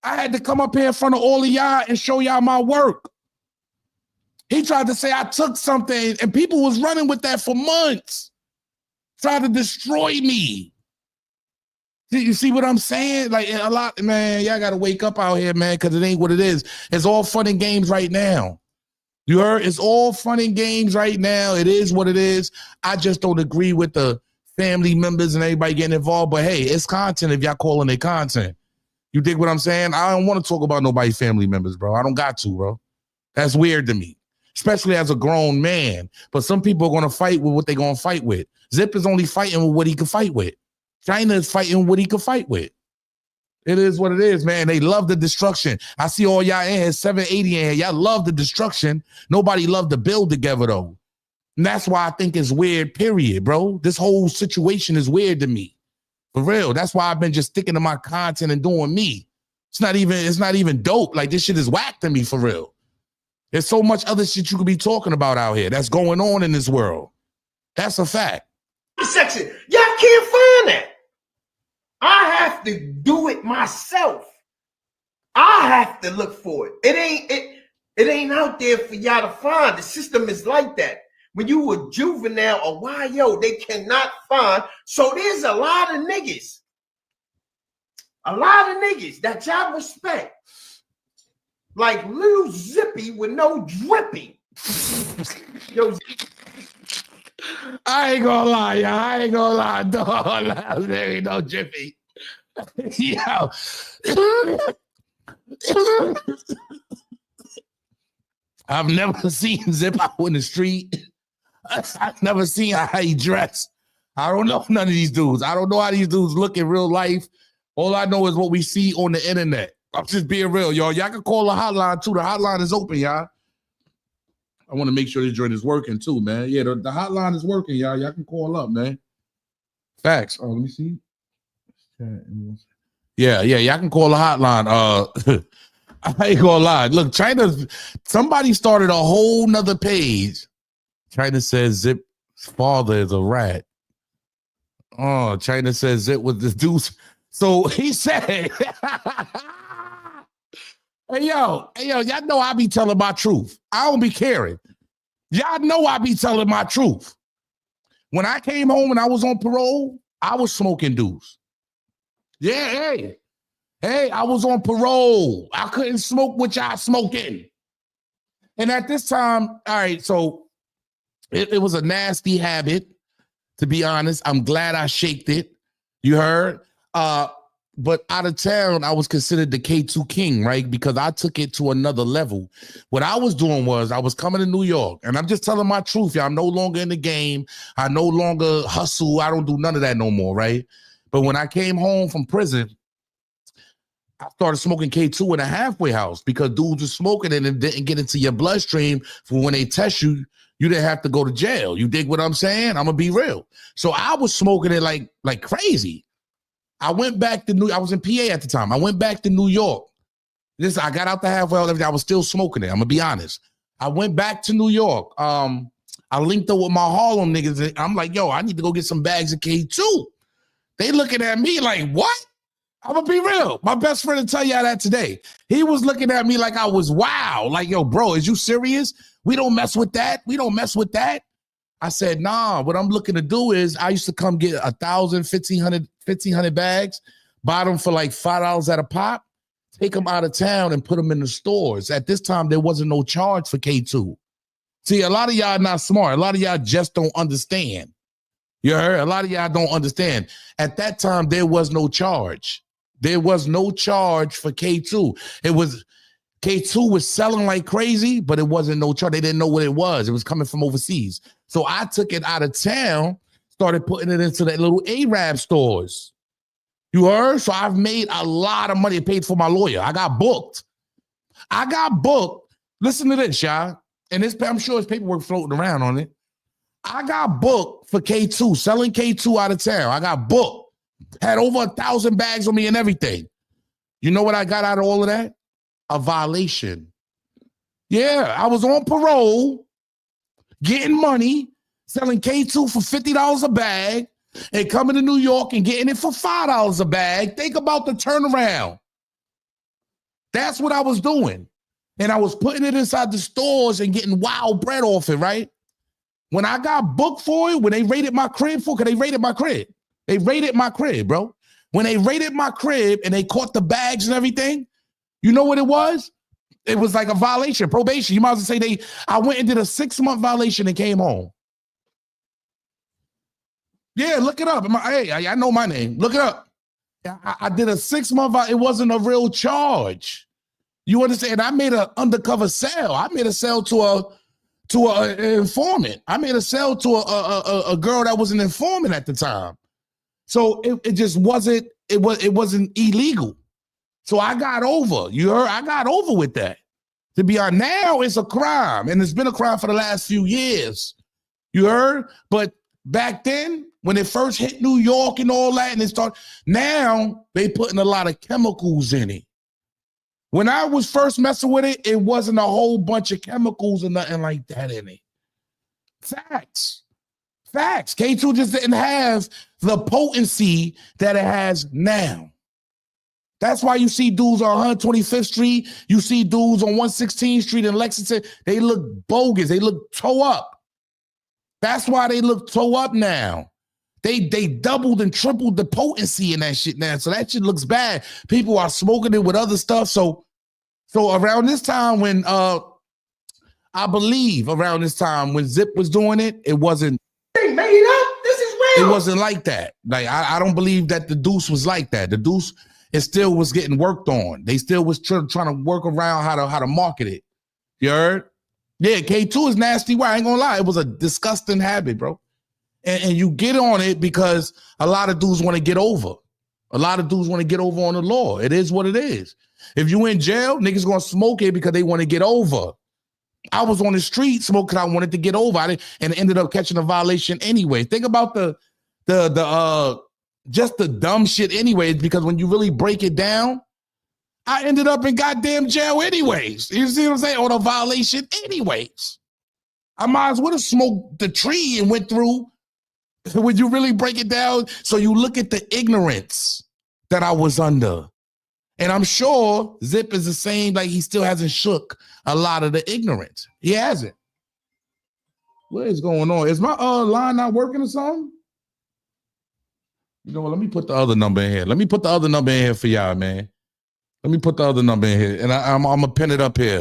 I had to come up here in front of all of y'all and show y'all my work. He tried to say I took something and people was running with that for months. Tried to destroy me. You see what I'm saying? Like a lot, man, y'all got to wake up out here, man, because it ain't what it is. It's all fun and games right now. You heard? It's all fun and games right now. It is what it is. I just don't agree with the family members and everybody getting involved. But hey, it's content if y'all calling it content. You dig what I'm saying? I don't want to talk about nobody's family members, bro. I don't got to, bro. That's weird to me, especially as a grown man. But some people are going to fight with what they're going to fight with. Zip is only fighting with what he can fight with. Chyna is fighting what he can fight with. It is what it is, man. They love the destruction. I see all y'all in here, 780 in here. Y'all love the destruction. Nobody loved to build together, though. And that's why I think it's weird, period, bro. This whole situation is weird to me. For real. That's why I've been just sticking to my content and doing me. It's not even dope. Like, this shit is whack to me, for real. There's so much other shit you could be talking about out here that's going on in this world. That's a fact. Section. Y'all can't find that. I have to do it myself. I have to look for it. It ain't out there for y'all to find. The system is like that. When you a juvenile or YO, they cannot find. So there's a lot of niggas. A lot of niggas that y'all respect. Like little Zippy with no drippy. Yo, I ain't gonna lie, y'all. I ain't gonna lie. No, there ain't no Jiffy. Yo. I've never seen Zip out in the street. I've never seen how he dressed. I don't know none of these dudes. I don't know how these dudes look in real life. All I know is what we see on the internet. I'm just being real, y'all. Y'all can call the hotline, too. The hotline is open, y'all. I want to make sure this joint is working, too, man. Yeah, the hotline is working, y'all. Y'all can call up, man. Facts. Oh, let me see. Yeah, y'all can call the hotline. I ain't gonna lie. Look, Chyna, somebody started a whole nother page. Chyna says Zip's father is a rat. Oh, Chyna says Zip with the deuce. So he said, hey, yo, y'all know I be telling my truth. I don't be caring. Y'all know I be telling my truth. When I came home and I was on parole, I was smoking deuce. Yeah, hey, I was on parole. I couldn't smoke what y'all smoking. And at this time, all right, so it was a nasty habit, to be honest. I'm glad I shaked it. You heard? But out of town, I was considered the K2 king, right? Because I took it to another level. What I was doing was I was coming to New York, and I'm just telling my truth, y'all. I'm no longer in the game. I no longer hustle. I don't do none of that no more, right? But when I came home from prison, I started smoking K2 in a halfway house because dudes were smoking it and didn't get into your bloodstream for when they test you, you didn't have to go to jail. You dig what I'm saying? I'm going to be real. So I was smoking it like crazy. I went back to I was in PA at the time. I went back to New York. I got out the halfway house. I was still smoking it. I'm going to be honest. I went back to New York. I linked up with my Harlem niggas. And I'm like, yo, I need to go get some bags of K2. They looking at me like, what? I'm gonna be real. My best friend will tell y'all that today. He was looking at me like I was wow. Like, yo, bro, is you serious? We don't mess with that. We don't mess with that. I said, nah, what I'm looking to do is I used to come get 1,000, 1,500 bags, buy them for like $5 at a pop, take them out of town and put them in the stores. At this time, there wasn't no charge for K2. See, a lot of y'all not smart. A lot of y'all just don't understand. You heard? A lot of y'all don't understand. At that time, there was no charge. There was no charge for K2. K2 was selling like crazy, but it wasn't no charge. They didn't know what it was. It was coming from overseas. So I took it out of town, started putting it into that little Arab stores. You heard? So I've made a lot of money. It paid for my lawyer. I got booked. Listen to this, y'all. And I'm sure there's paperwork floating around on it. I got booked for K2, selling K2 out of town. I got booked. Had over 1,000 bags on me and everything. You know what I got out of all of that? A violation. Yeah, I was on parole, getting money, selling K2 for $50 a bag, and coming to New York and getting it for $5 a bag. Think about the turnaround. That's what I was doing. And I was putting it inside the stores and getting wild bread off it, right? When I got booked for it, when they raided my crib because they raided my crib. They raided my crib, bro. When they raided my crib and they caught the bags and everything, you know what it was? It was like a violation, probation. You might as well say I went and did a 6-month violation and came home. Yeah, look it up. Hey, I know my name. Look it up. I did a 6 month. It wasn't a real charge. You understand? I made an undercover sale. I made a sale to an informant. I made a sale to a girl that was an informant at the time. So it just wasn't. It wasn't illegal. So I got over. You heard? I got over with that. To be honest, now it's a crime, and it's been a crime for the last few years. You heard? But back then, when it first hit New York and all that, and it started, now they putting a lot of chemicals in it. When I was first messing with it, it wasn't a whole bunch of chemicals and nothing like that in it. Facts. K2 just didn't have the potency that it has now. That's why you see dudes on 125th Street. You see dudes on 116th Street in Lexington. They look bogus. They look toe up. That's why they look toe up now. They doubled and tripled the potency in that shit now. So that shit looks bad. People are smoking it with other stuff. So around this time when I believe around this time when Zip was doing it, it wasn't. They made it up. This is real. It wasn't like that. Like I don't believe that the Deuce was like that. The Deuce, it still was getting worked on. They still was trying to work around how to market it. You heard? Yeah, K2 is nasty. Why? I ain't gonna lie. It was a disgusting habit, bro. And you get on it because a lot of dudes want to get over. A lot of dudes want to get over on the law. It is what it is. If you in jail, niggas gonna smoke it because they want to get over. I was on the street smoking because I wanted to get over. And ended up catching a violation anyway. Think about the just the dumb shit anyways, because when you really break it down, I ended up in goddamn jail anyways. You see what I'm saying? On a violation anyways. I might as well have smoked the tree and went through. When you really break it down, so you look at the ignorance that I was under. And I'm sure Zip is the same, like he still hasn't shook a lot of the ignorance. He hasn't. What is going on? Is my line not working or something? You know what? Let me put the other number in here. Let me put the other number in here for y'all, man. Let me put the other number in here. And I'm going to pin it up here.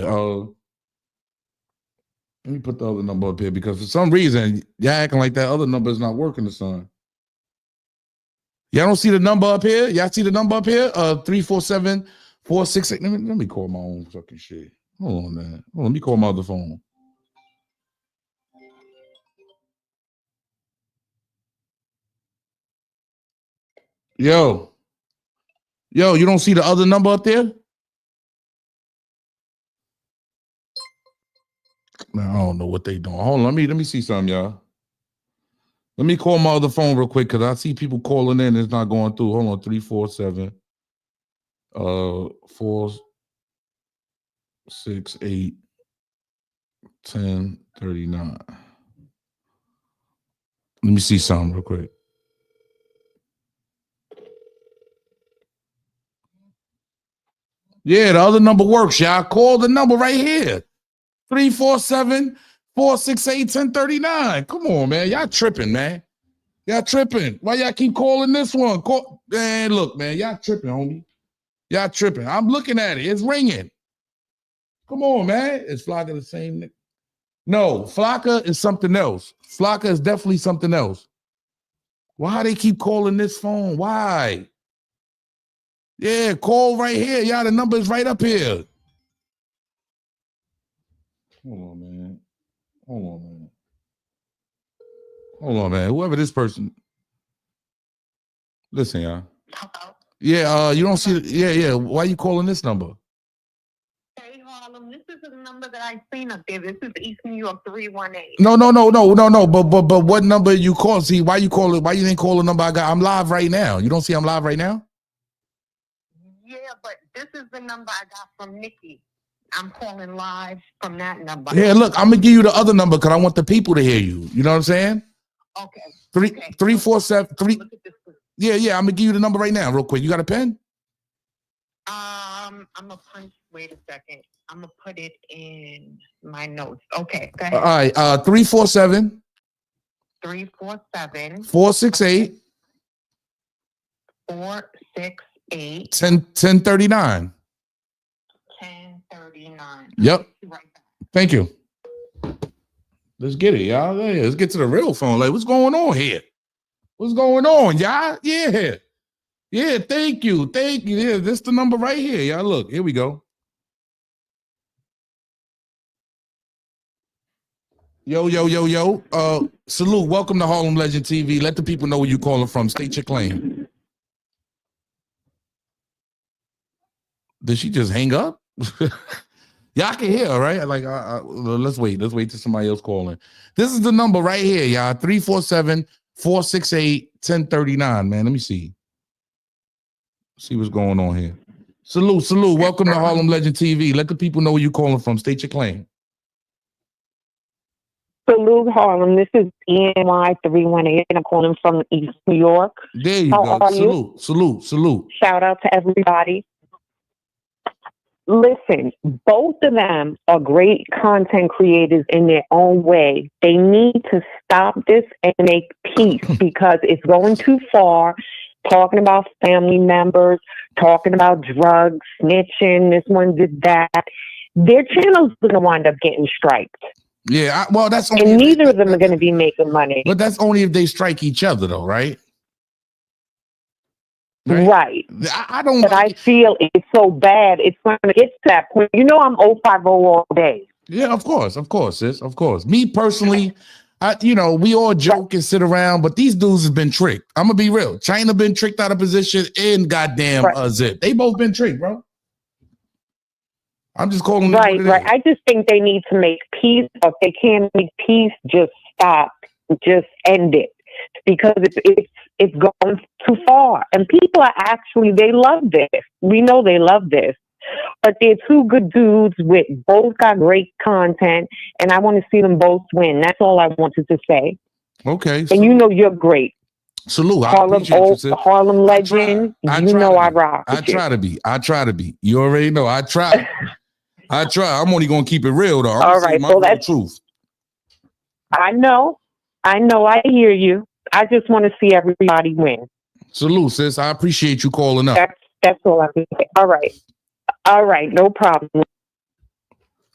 Let me put the other number up here because for some reason, y'all acting like that other number is not working or something. Y'all don't see the number up here? Y'all see the number up here? 347-468. Let me call my own fucking shit. Hold on, man. Hold on, let me call my other phone. Yo, you don't see the other number up there? Man, I don't know what they doing. Hold on, let me see something, y'all. Let me call my other phone real quick because I see people calling in and it's not going through. Hold on, 347 468 1039. Let me see something real quick. Yeah, the other number works, y'all. Call the number right here. 347-468-1039. Come on, man. Y'all tripping, man. Y'all tripping. Why y'all keep calling this one? Man, look, man. Y'all tripping, homie. Y'all tripping. I'm looking at it. It's ringing. Come on, man. Is Flocka the same? No, Flocka is something else. Flocka is definitely something else. Why they keep calling this phone? Why? Yeah, call right here. Y'all, the number is right up here. Hold on, man. Whoever this person. Listen, y'all. Yeah, you don't see it. Yeah. Why you calling this number? Hey, Harlem, this is the number that I seen up there. This is East New York 318. No. But what number you call? See, why you call it? Why you didn't call the number I got? I'm live right now. You don't see I'm live right now? Yeah, but this is the number I got from Nikki. I'm calling live from that number. Yeah, look, I'm gonna give you the other number because I want the people to hear you. You know what I'm saying? Okay. 347-3. Yeah. I'm gonna give you the number right now, real quick. You got a pen? I'm gonna punch. Wait a second. I'm gonna put it in my notes. Okay. Go ahead. All right. 347. 347. 468. 468. 1039. 1039. Yep. Right back. Thank you. Let's get it, y'all. Let's get to the real phone. Like, what's going on here? What's going on, y'all? Yeah. Yeah, thank you. Yeah, this is the number right here. Y'all look, here we go. Yo. Salute. Welcome to Harlem Legend TV. Let the people know where you calling from. State your claim. Did she just hang up? Y'all can hear her, right? Like, let's wait till somebody else calling. This is the number right here, y'all. 347-468-1039, man. Let me see. See what's going on here. Salute. Welcome to Harlem Legend TV. Let the people know where you calling from. State your claim. Salute Harlem. This is ENY318. I'm calling from East New York. There you How go. are you? Salute. Shout out to everybody. Listen, both of them are great content creators in their own way. They need to stop this and make peace because it's going too far. Talking about family members, talking about drugs, snitching, this one did that. Their channel's going to wind up getting striked. Yeah, well, that's only and neither of them are going to be making money. But that's only if they strike each other, though, right? Right. I don't. But I feel it's so bad. It's going to get to that point. You know, I'm 050 all day. Yeah, of course, sis. Of course. Me personally, we all joke and sit around, but these dudes have been tricked. I'm gonna be real. Chyna been tricked out of position, and goddamn Zip. They both been tricked, bro. I'm just calling. Right. I just think they need to make peace. Or if they can't make peace, just stop. Just end it. Because it's going too far. And people are they love this. We know they love this. But they're two good dudes with both got great content, and I want to see them both win. That's all I wanted to say. Okay. And you know you're great. Salute. Harlem legend. I rock. I try to be. You already know. I try. I'm only gonna keep it real though. All right. So that's truth. I know. I hear you. I just want to see everybody win. Salute, sis. I appreciate you calling up. That's all I can say. All right. No problem.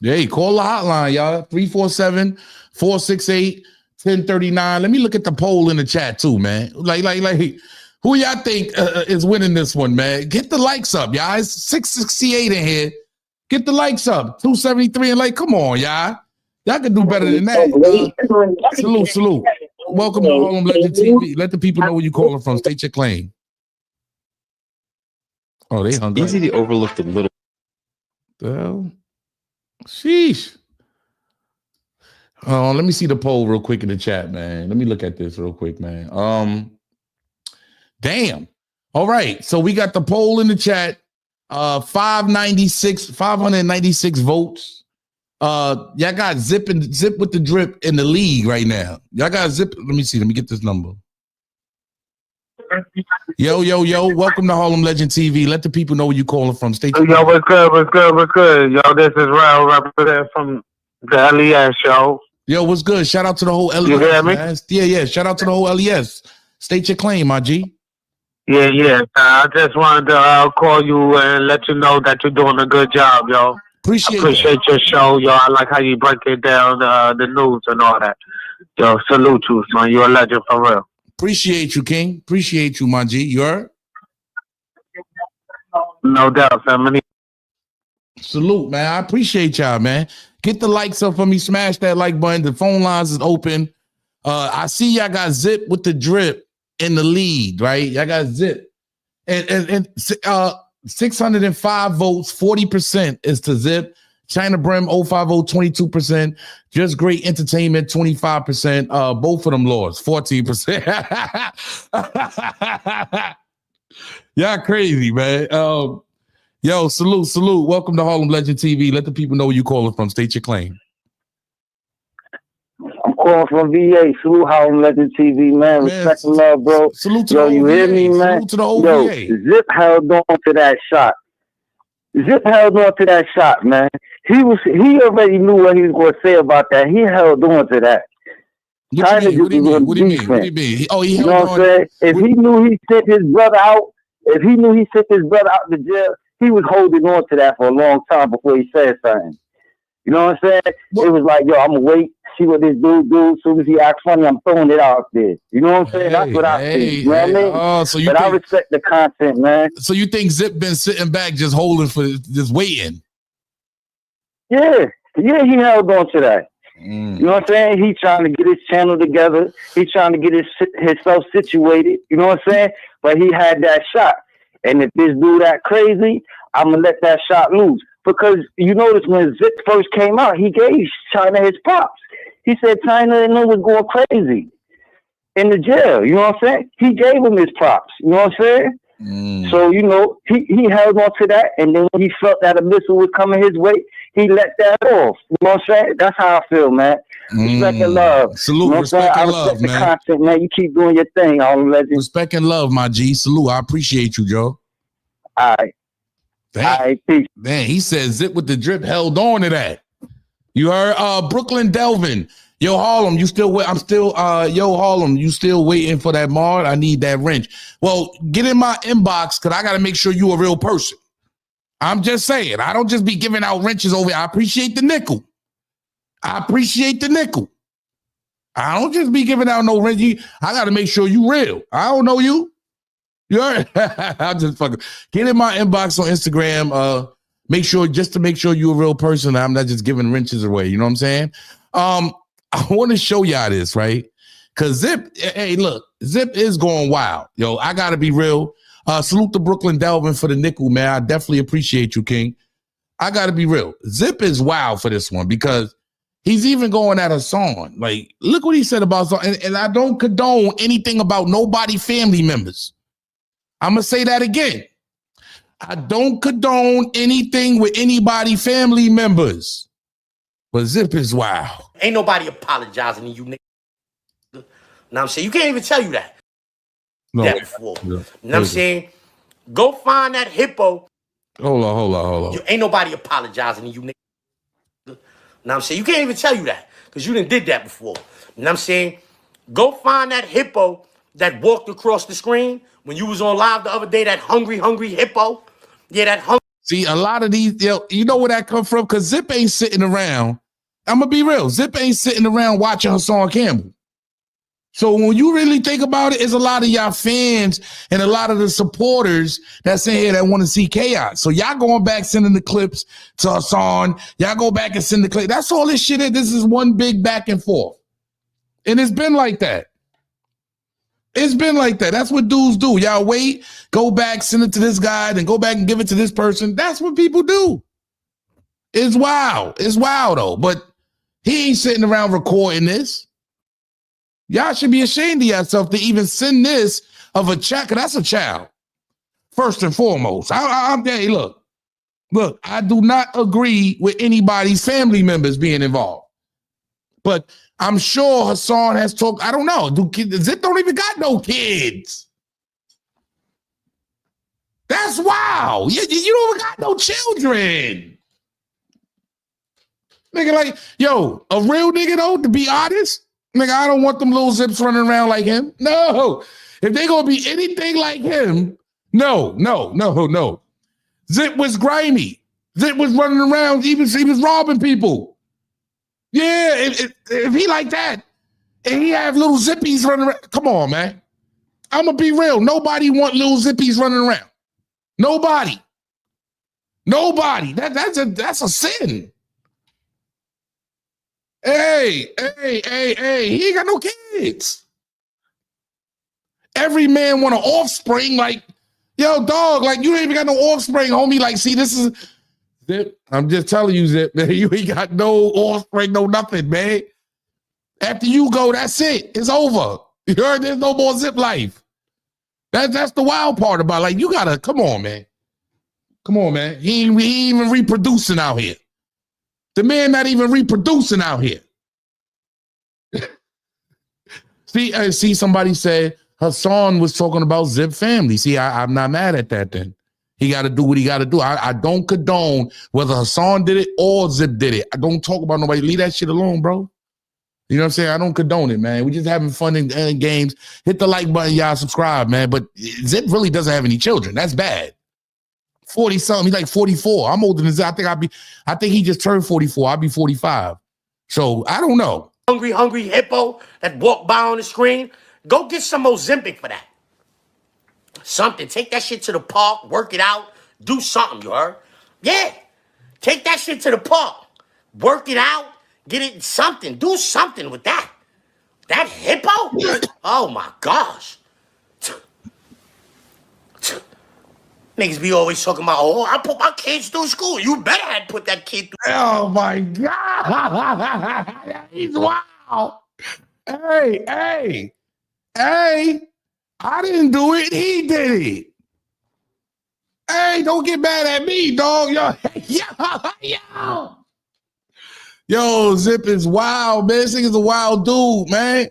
Hey, call the hotline, y'all. 347-468-1039. Let me look at the poll in the chat too, man. Like, who y'all think is winning this one, man? Get the likes up, y'all. It's 668 in here. Get the likes up. 273 and come on, y'all. Y'all can do better than that. Salute. Welcome to Harlem Legend TV. Let the people know where you calling from. State your claim. Oh, they hungry. Easy to overlook the little. The hell? Sheesh. Let me see the poll real quick in the chat, man. Let me look at this real quick, man. Damn. All right. So we got the poll in the chat. 596 votes. Y'all got Zip with the Drip in the league right now. Y'all got Zip. Let me see. Let me get this number. Yo. Welcome to Harlem Legend TV. Let the people know where you calling from. Stay tuned. Yo, what's good? Yo, this is Raul representing from the LES show. Yo, what's good? Shout out to the whole LES. You hear me? Man. Yeah. Shout out to the whole LES. State your claim, my G. Yeah. I just wanted to call you and let you know that you're doing a good job, yo. Appreciate your show, yo. I like how you break it down, the news and all that. Yo, salute you, man. You're a legend for real. Appreciate you, King. Appreciate you, my G. You heard? No doubt, family. Salute, man. I appreciate y'all, man. Get the likes up for me. Smash that like button. The phone lines is open. I see y'all got Zip with the Drip in the lead, right? Y'all got Zip. And 605 votes, 40% is to Zip. Chyna Brim 050, 22%. Just Great Entertainment, 25%. Both of them lost, 14%. Y'all crazy, man. Yo, salute. Welcome to Harlem Legend TV. Let the people know where you calling from. State your claim. I'm calling from VA. Salute Harlem Legend TV, man. Respect and love, bro. Salute to the whole you hear VA. me, man? Salute to the whole VA. Zip held on to that shot. Man. He already knew what he was going to say about that. He held on to that. What do you mean? Oh, he held on. You know what I'm saying? If he knew he sent his brother out the jail, he was holding on to that for a long time before he said something. You know what I'm saying? It was like, yo, I'm gonna wait, see what this dude do. As soon as he acts funny, I'm throwing it out there. You know what I'm saying? That's what I think. You know what I mean? Oh, so you but I respect the content, man. So you think Zip been sitting back just holding for just waiting? Yeah, he held on to that. You know what I'm saying? He trying to get his channel together. He trying to get himself situated. You know what I'm saying? But he had that shot. And if this dude that crazy, I'm gonna let that shot loose. Because you notice when Zip first came out, he gave Chyna his props. He said Chyna and them was going crazy in the jail. You know what I'm saying? He gave him his props. You know what I'm saying? So, you know, he held on to that. And then when he felt that a missile was coming his way, he let that off. You know what I'm saying? That's how I feel, man. Respect and love. Salute, you know respect and love, man. The content, man. You keep doing your thing. Respect and love, my G. Salute. I appreciate you, Joe. All right. Peace. Man, he said Zip with the drip held on to that. You heard Brooklyn Delvin. Yo, Harlem, you still wait. I'm still yo, Harlem, you still waiting for that mod? I need that wrench. Well, get in my inbox because I gotta make sure you a real person. I'm just saying, I don't just be giving out wrenches over here. I appreciate the nickel. I don't just be giving out no wrench. I gotta make sure you real. I don't know you. You heard? I'm just fucking get in my inbox on Instagram. Make sure you're a real person. I'm not just giving wrenches away. You know what I'm saying? I want to show y'all this, right? Because Zip, hey, look, Zip is going wild. Yo, I gotta be real. Salute to Brooklyn Delvin for the nickel, man. I definitely appreciate you, King. I gotta be real. Zip is wild for this one because he's even going at a song. Like, look what he said about song. And I don't condone anything about nobody family members. I'm going to say that again. I don't condone anything with anybody family members. But Zip is wild. Ain't nobody apologizing to you, nigga. Now I'm saying, you can't even tell you that. No. That before. Yeah. Now I'm saying, go find that hippo. Hold on. Ain't nobody apologizing to you, nigga. Now I'm saying, you can't even tell you that because you done did that before. Now I'm saying, go find that hippo that walked across the screen when you was on live the other day, that hungry hippo. Yeah, that hungry. See, a lot of these, you know where that come from? Because Zip ain't sitting around. I'm going to be real. Zip ain't sitting around watching Hassan Campbell. So when you really think about it, it's a lot of y'all fans and a lot of the supporters that's in here that want to see chaos. So y'all going back sending the clips to Hassan. Y'all go back and send the clips. That's all this shit is. This is one big back and forth. And it's been like that. That's what dudes do. Y'all wait, go back, send it to this guy, then go back and give it to this person. That's what people do. It's wild. It's wild, though. But he ain't sitting around recording this. Y'all should be ashamed of yourself to even send this of a child, because that's a child. First and foremost. Hey, look, I do not agree with anybody's family members being involved. But I'm sure Hassan has talked. I don't know. Zip don't even got no kids. That's wild. You don't even got no children. Nigga, like, yo, a real nigga though, to be honest, nigga, I don't want them little Zips running around like him. No. If they gonna be anything like him, no. Zip was grimy. Zip was running around, he was robbing people. Yeah, if he like that, and he have little zippies running around, come on, man. I'm going to be real. Nobody want little zippies running around. Nobody. That's a sin. Hey, he ain't got no kids. Every man want an offspring, like, yo, dog, like, you ain't even got no offspring, homie. Like, see, this is... Zip, I'm just telling you, Zip, man, you ain't got no offspring, no nothing, man. After you go, that's it. It's over. You heard? There's no more Zip life. That's the wild part about it. Like, you gotta, come on, man. He ain't even reproducing out here. The man not even reproducing out here. See, somebody said Hassan was talking about Zip family. See, I'm not mad at that then. He got to do what he got to do. I don't condone whether Hassan did it or Zip did it. I don't talk about nobody. Leave that shit alone, bro. You know what I'm saying? I don't condone it, man. We're just having fun in games. Hit the like button, y'all. Subscribe, man. But Zip really doesn't have any children. That's bad. 40 something. He's like 44. I'm older than Zip. I think he just turned 44. I'll be 45. So I don't know. Hungry hippo that walked by on the screen. Go get some Ozempic for that. Something. Take that shit to the park, work it out, do something, you heard? Yeah. Take that shit to the park, work it out, get it something. Do something with that. That hippo? Oh my gosh. Niggas be always talking about, oh, I put my kids through school. You better had put that kid through. Oh my God. He's wild. Hey. I didn't do it. He did it. Hey, don't get mad at me, dog. Yo, Zip is wild, man. This nigga's a wild dude, man.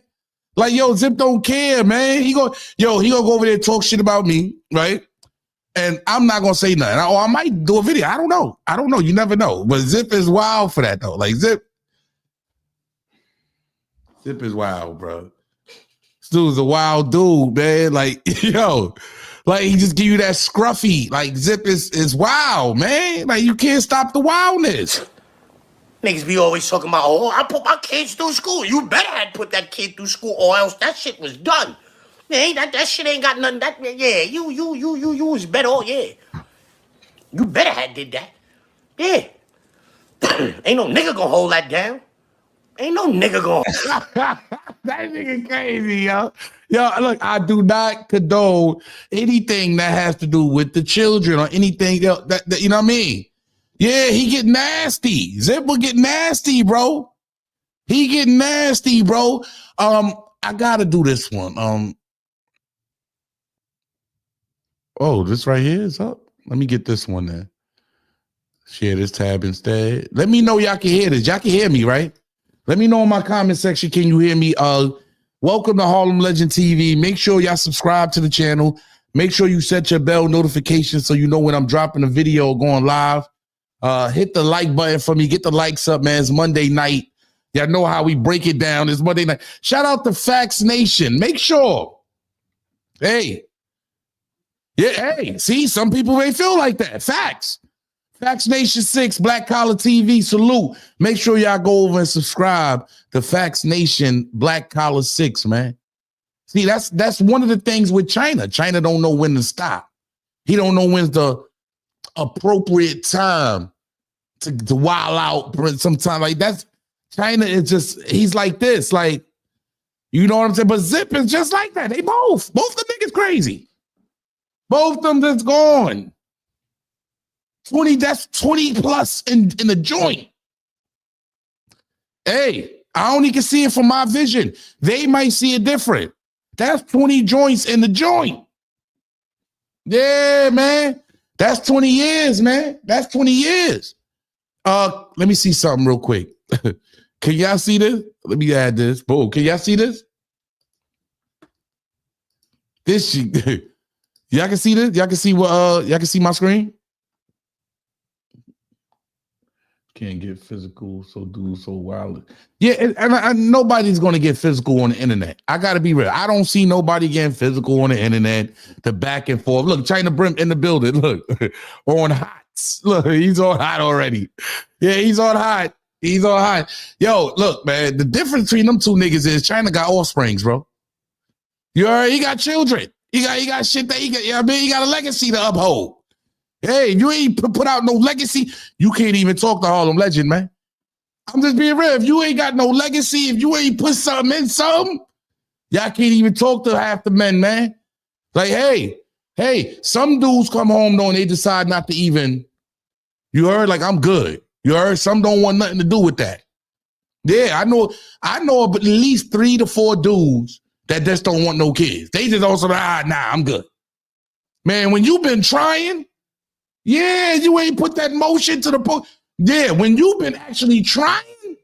Like, yo, Zip don't care, man. He gonna go over there and talk shit about me, right? And I'm not gonna say nothing. Or I might do a video. I don't know. You never know. But Zip is wild for that, though. Like, Zip is wild, bro. This dude's a wild dude, man. Like, yo, like he just give you that scruffy. Like, Zip is wild, man. Like, you can't stop the wildness. Niggas be always talking about, oh, I put my kids through school. You better had put that kid through school, or else that shit was done. Yeah, that shit ain't got nothing. That yeah, you was better off. Yeah, you better had did that. Yeah, ain't no nigga gonna hold that down. Ain't no nigga gonna. That nigga crazy, yo. Yo, look, I do not condone anything that has to do with the children or anything else. That you know what I mean? Yeah, he get nasty. Zip will get nasty, bro. He get nasty, bro. I gotta do this one. Oh, this right here is up. Let me get this one then. Share this tab instead. Let me know y'all can hear this. Y'all can hear me, right? Let me know in my comment section. Can you hear me? Welcome to Harlem Legend TV. Make sure y'all subscribe to the channel. Make sure you set your bell notification so you know when I'm dropping a video or going live. Hit the like button for me. Get the likes up, man. It's Monday night. Y'all know how we break it down. It's Monday night. Shout out to Facts Nation. Make sure. Hey. Yeah, hey. See, some people may feel like that. Facts. Facts Nation 6, Black Collar TV, salute. Make sure y'all go over and subscribe to Facts Nation Black Collar 6, man. See, that's one of the things with Chyna. Chyna don't know when to stop. He don't know when's the appropriate time to wild out sometimes. Like that's Chyna is just, he's like this, like, you know what I'm saying? But Zip is just like that. They both the niggas crazy. Both of them just gone. 20, that's 20 plus in the joint. Hey, I only can see it from my vision. They might see it different. That's 20 joints in the joint. Yeah, man. That's 20 years, man. That's 20 years. Let me see something real quick. Can y'all see this? Let me add this. Boom. Can y'all see this? This shit. Y'all can see this? Y'all can see what y'all can see my screen? Can't get physical, so dude, so wild. Yeah, and nobody's gonna get physical on the internet. I gotta be real. I don't see nobody getting physical on the internet. The back and forth. Look, Chyna Brim in the building. Look, on hot. Look, he's on hot already. Yeah, he's on hot. He's on hot. Yo, look, man. The difference between them two niggas is Chyna got offsprings, bro. You heard? He got children. He got shit that he got. You know what I mean? He got a legacy to uphold. Hey, you ain't put out no legacy, you can't even talk to Harlem Legend, man. I'm just being real. If you ain't got no legacy, if you ain't put something in something, y'all can't even talk to half the men, man. Like, hey, some dudes come home though and they decide not to even, you heard? Like, I'm good. You heard? Some don't want nothing to do with that. Yeah, I know at least 3 to 4 dudes that just don't want no kids. They just also, nah, I'm good. Man, when you've been trying, yeah, you ain't put that motion to the post. Yeah, when you've been actually trying,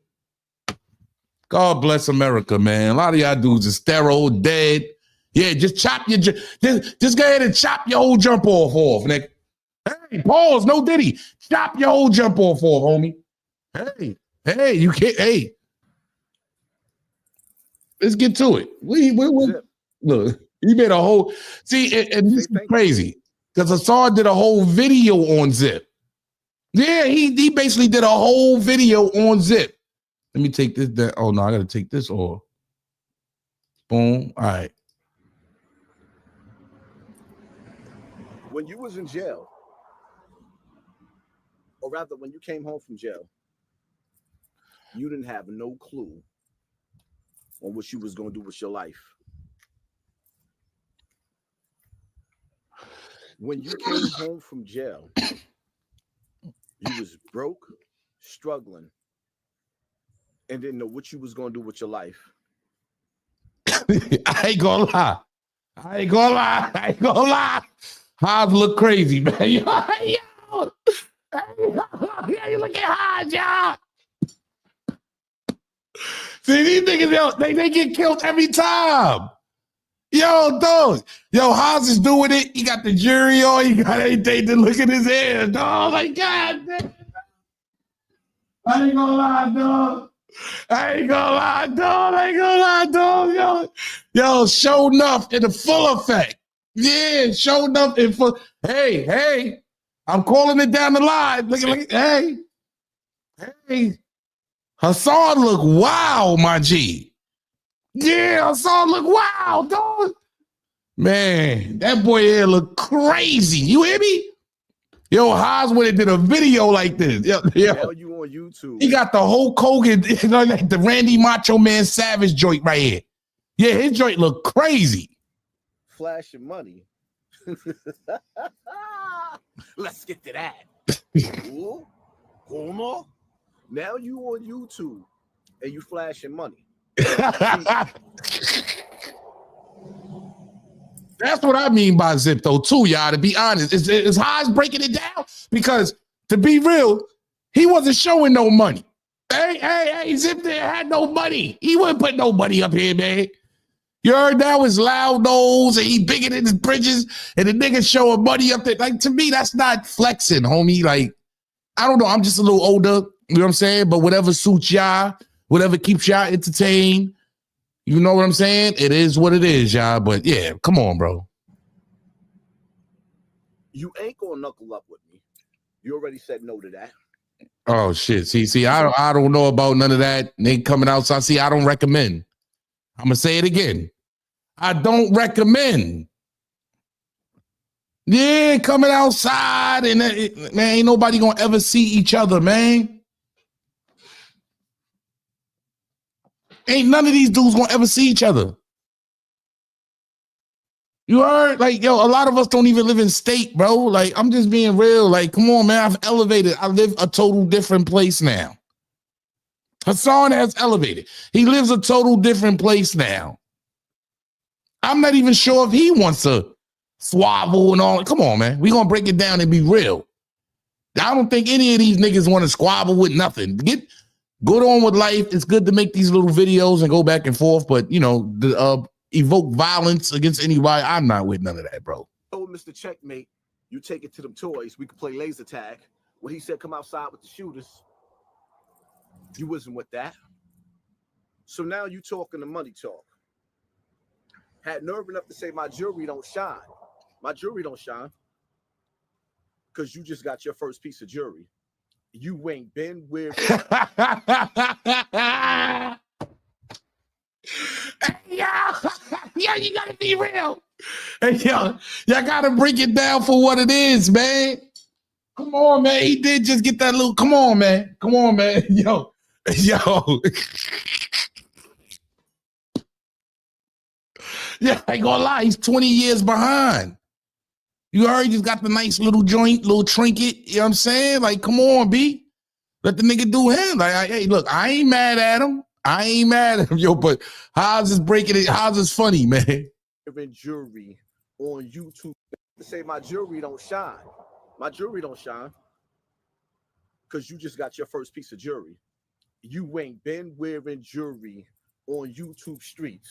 God bless America, man. A lot of y'all dudes are sterile, dead. Yeah, just chop your, just go ahead and chop your whole jump off, nigga. Hey, pause, no diddy. Chop your whole jump off, homie. Hey, you can't, hey. Let's get to it. We look, you made a whole, see, and this is crazy. Because Hassan did a whole video on Zip. Yeah, he basically did a whole video on Zip. Let me take this down. Oh, no, I got to take this off. Boom. All right. When you was in jail, or rather when you came home from jail, you didn't have no clue on what you was going to do with your life. When you came home from jail, you was broke, struggling, and didn't know what you was going to do with your life. I ain't gonna lie. Hodge look crazy, man. Yo, you look at Hodge, y'all. See, these niggas, yo, they get killed every time. Yo, dog. Yo, Hodge is doing it. He got the jury on. He got everything to look at his hands, dog. Like, God damn. I ain't gonna lie, dog. Yo, show enough in the full effect. Yeah, show enough in full. Hey, I'm calling it down the line. Look, hey. Hassan look wild, my G. Yeah, Hassan look wild, dog. Man, that boy here look crazy. You hear me? Yo, Haas when it did a video like this. Yo. Now you on YouTube. He got the whole Hogan, you know, like the Randy Macho Man Savage joint right here. Yeah, his joint look crazy. Flashing money. Let's get to that. Como? Now you on YouTube and you flashing money. That's what I mean by Zip, though, too, y'all, to be honest. Is Haas breaking it down? Because, to be real, he wasn't showing no money. Hey, Zip there had no money. He wouldn't put no money up here, man. You heard that was loud nose and he bigger than his bridges and the nigga showing money up there. Like, to me, that's not flexing, homie. Like, I don't know. I'm just a little older, you know what I'm saying? But whatever suits y'all, whatever keeps y'all entertained, you know what I'm saying? It is what it is, y'all. But yeah, come on, bro. You ain't gonna knuckle up with me. You already said no to that. Oh shit. See, I don't know about none of that. They coming outside. See, I don't recommend. I'm gonna say it again. I don't recommend. Yeah, coming outside and man, ain't nobody gonna ever see each other, man. Ain't none of these dudes gonna ever see each other. You heard? Like, yo, a lot of us don't even live in state, bro. Like, I'm just being real. Like, come on, man. I've elevated. I live a total different place now. Hassan has elevated. He lives a total different place now. I'm not even sure if he wants to squabble and all. Come on, man. We're going to break it down and be real. I don't think any of these niggas want to squabble with nothing. Go on with life. It's good to make these little videos and go back and forth, but, you know, evoke violence against anybody. I'm not with none of that, bro. Oh, Mr. Checkmate, you take it to them toys. We could play laser tag. When he said come outside with the shooters, you wasn't with that. So now you talking the money talk. Had nerve enough to say my jewelry don't shine. My jewelry don't shine because you just got your first piece of jewelry. You ain't been where. Yo, you gotta be real. Hey, yo, y'all gotta break it down for what it is, man. Come on, man. He did just get that little. Come on, man. Yo. Yeah, I ain't gonna lie. He's 20 years behind. You heard he just got the nice little joint, little trinket. You know what I'm saying? Like, come on, B. Let the nigga do him. Like, hey, look, I ain't mad at him. Yo, but Haas is breaking it. Haas is funny, man. Jewelry on YouTube to say my jewelry don't shine. My jewelry don't shine because you just got your first piece of jewelry. You ain't been wearing jewelry on YouTube streets.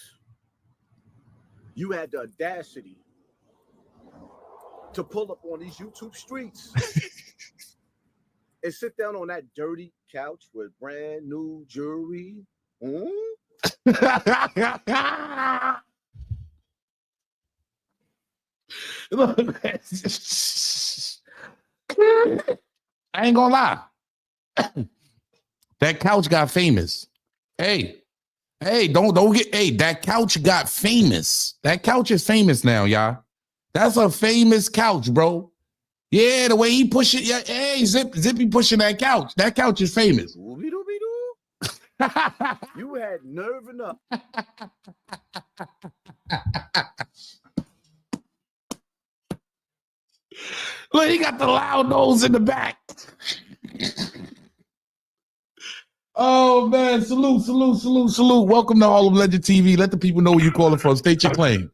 You had the audacity to pull up on these YouTube streets and sit down on that dirty couch with brand new jewelry. Look, I ain't gonna lie. That couch got famous. Hey, don't get. Hey, that couch got famous. That couch is famous now, y'all. That's a famous couch, bro. Yeah, the way he push it. Yeah, hey, Zippy pushing that couch. That couch is famous. You had nerve enough. Look, he got the loud nose in the back. Oh man, salute. Welcome to Harlem Legend TV. Let the people know where you calling from. State your claim.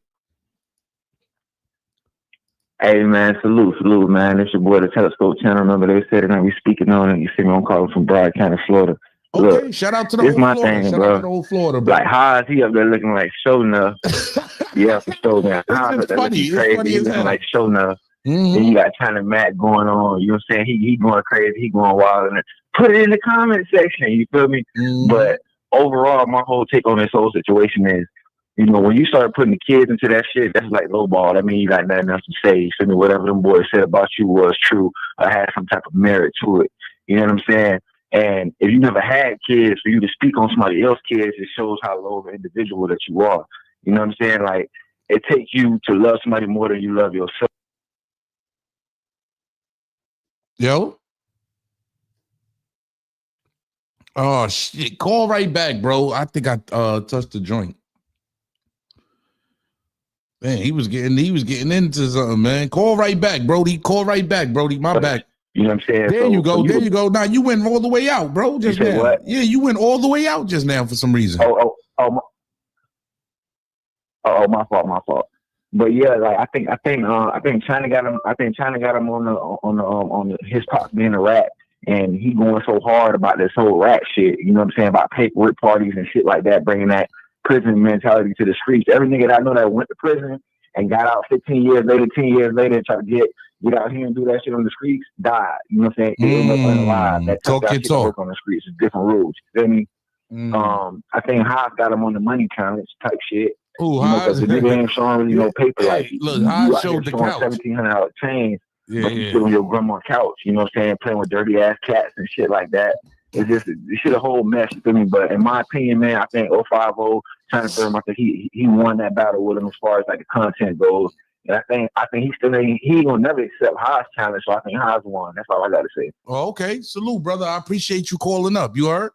Hey man, salute, man. It's your boy, the Telescope Channel. Remember they said it, and we speaking on it. You see me, I'm calling from Broward County, Florida. Okay, Look, shout out to the this whole my Florida. thing, Shout bro. out to the whole Florida, bro. Like, how is he up there looking like show enough? Yeah, for sure, man. How It's funny. It's funny he as looking hell. like show enough. Mm-hmm. Then you got Chyna Matt going on. You know what I'm saying? He going crazy. He going wild. And put it in the comment section. You feel me? Mm-hmm. But overall, my whole take on this whole situation is, you know, when you start putting the kids into that shit, that's like lowball. That means you got nothing else to say. You feel me? Whatever them boys said about you was true or had some type of merit to it. You know what I'm saying? And if you never had kids, for you to speak on somebody else's kids, it shows how low of an individual that you are. You know what I'm saying? Like, it takes you to love somebody more than you love yourself. Yo. Oh shit! Call right back, bro. I think I touched the joint. Man, he was getting into something, man. Call right back, Brody. Call right back, Brody. My back. You know what I'm saying? There you go. There you go. Now you went all the way out, bro. Just now. What? Yeah, you went all the way out just now for some reason. My fault. But yeah, like I think Chyna got him. I think Chyna got him on his pops being a rat, and he going so hard about this whole rat shit. You know what I'm saying, about paperwork parties and shit like that, bringing that prison mentality to the streets. Every nigga that I know that went to prison and got out 10 years later, and tried to get out here and do that shit on the streets, died. You know what I'm saying? They end up unalive. That tough shit to work on the streets is different rules. You feel me? I think Haas got him on the money challenge type shit. Ooh, because the nigga ain't showing really no paper. Hey, like, look, you Haas out showed here the showing couch. $1,700 chains, but you Yeah. sit on your grandma's couch. You know what I'm saying? Playing with dirty ass cats and shit like that. It's just this shit a whole mess. You feel me? But in my opinion, man, I think 050 Chyna Brim, I think he won that battle with him as far as like the content goes. And I think he gonna never accept Haas challenge. So I think Haas won. That's all I gotta say. Oh, okay, salute, brother. I appreciate you calling up. You heard?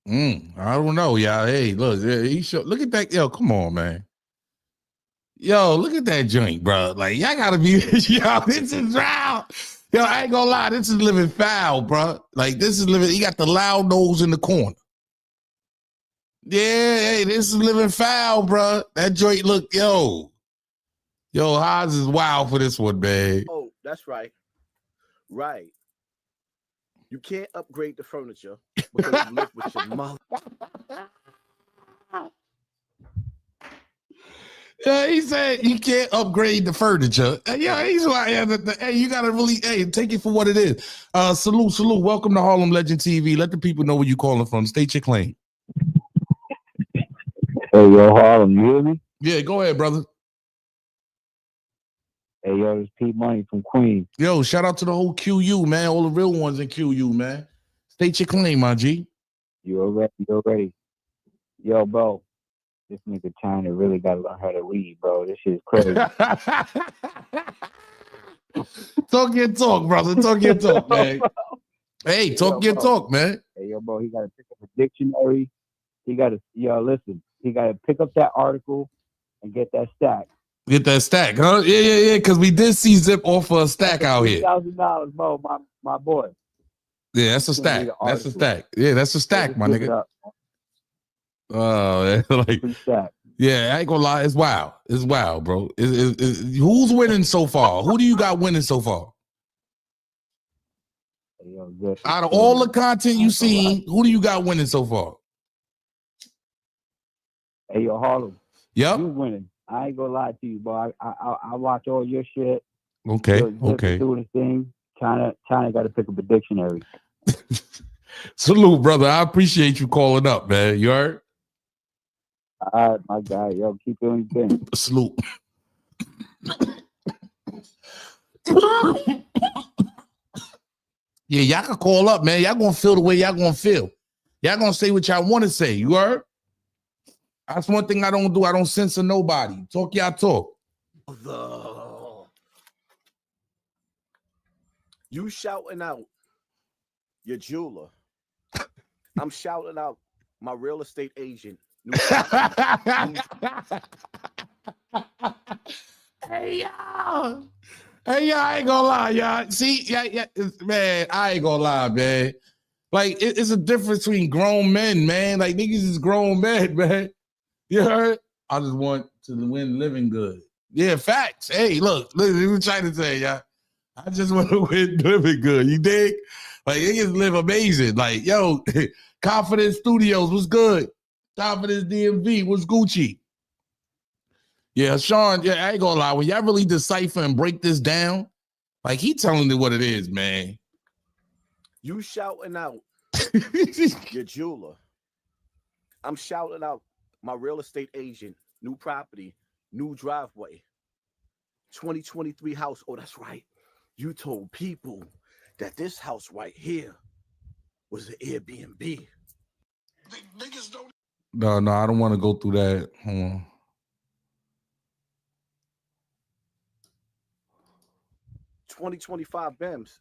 I don't know, y'all. Hey, look, look at that. Yo, come on, man. Yo, look at that joint, bro. Like, y'all gotta be, yo, this is loud. Yo, I ain't gonna lie, this is living foul, bro. Like, this is living, he got the loud nose in the corner. Yeah, hey, this is living foul, bro. That joint, look, yo, Haas is wild for this one, man. Oh, that's right. Right. You can't upgrade the furniture because you live with your mother. Yeah, he said you can't upgrade the furniture. Yeah, he's like, hey, you gotta really, take it for what it is. Salute. Welcome to Harlem Legend TV. Let the people know where you calling from. State your claim. Hey, yo, Harlem, you hear me? Yeah, go ahead, brother. Hey, yo, it's Pete Money from Queens. Yo, shout out to the whole QU, man. All the real ones in QU, man. State your claim, my G. You already. Yo, bro, this nigga Chyna really got to learn how to lead, bro. This shit is crazy. Talk your talk, brother. Talk your talk, man. Hey, talk your talk, man. Hey, yo, bro, he got to pick up a dictionary. He got to, listen. He got to pick up that article and get that stack. Get that stack, huh? Yeah. Because we did see Zip offer a stack out here. $1,000, bro, my boy. Yeah, that's a stack. That's a stack. Yeah, that's a stack, my nigga. Oh, like, yeah, I ain't gonna lie. It's wild. It's wild, bro. Who's winning so far? Who do you got winning so far? Out of all the content you seen, who do you got winning so far? Hey, yo, Harlem. Yep. You winning. I ain't gonna lie to you, boy. I watch all your shit. Okay. Doing his thing. Chyna got to pick up a dictionary. Salute, brother. I appreciate you calling up, man. You heard? All right, my guy. Yo, keep doing your thing. Salute. Yeah, y'all can call up, man. Y'all gonna feel the way y'all gonna feel. Y'all gonna say what y'all want to say. You heard? That's one thing I don't do. I don't censor nobody. Talk y'all talk. You shouting out your jeweler. I'm shouting out my real estate agent. Hey, y'all. Hey, y'all, I ain't gonna lie, y'all. See, yeah, man, I ain't gonna lie, man. Like, it's a difference between grown men, man. Like, niggas is grown men, man. You heard? I just want to win living good. Yeah, facts. Hey, look, what I'm trying to say, y'all. I just want to win living good. You dig? Like, niggas live amazing. Like, yo, Confidence Studios was good. Confidence DMV was Gucci. Yeah, Sean, yeah, I ain't gonna lie. When y'all really decipher and break this down, like, he telling you what it is, man. You shouting out your jeweler. I'm shouting out my real estate agent, new property, new driveway, 2023 house. Oh, that's right. You told people that this house right here was an Airbnb. No, I don't want to go through that. Hold on. $2025 Bims.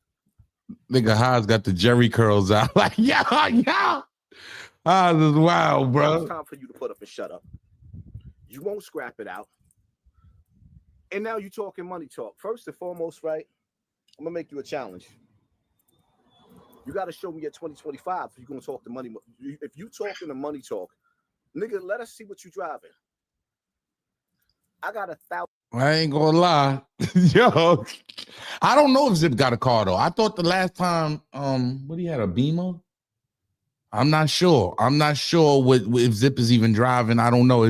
Nigga Haas got the Jerry curls out. Like, yo. Haas is wild, bro. Now it's time for you to put up and shut up. You won't scrap it out. And now you talking money talk. First and foremost, right? I'm gonna make you a challenge. You got to show me your 2025 if you're gonna talk the money. If you talking the money talk, nigga, let us see what you driving. I got 1,000. I ain't gonna lie. Yo, I don't know if Zip got a car though. I thought the last time, what he had, a Beamer? I'm not sure. What if Zip is even driving. I don't know.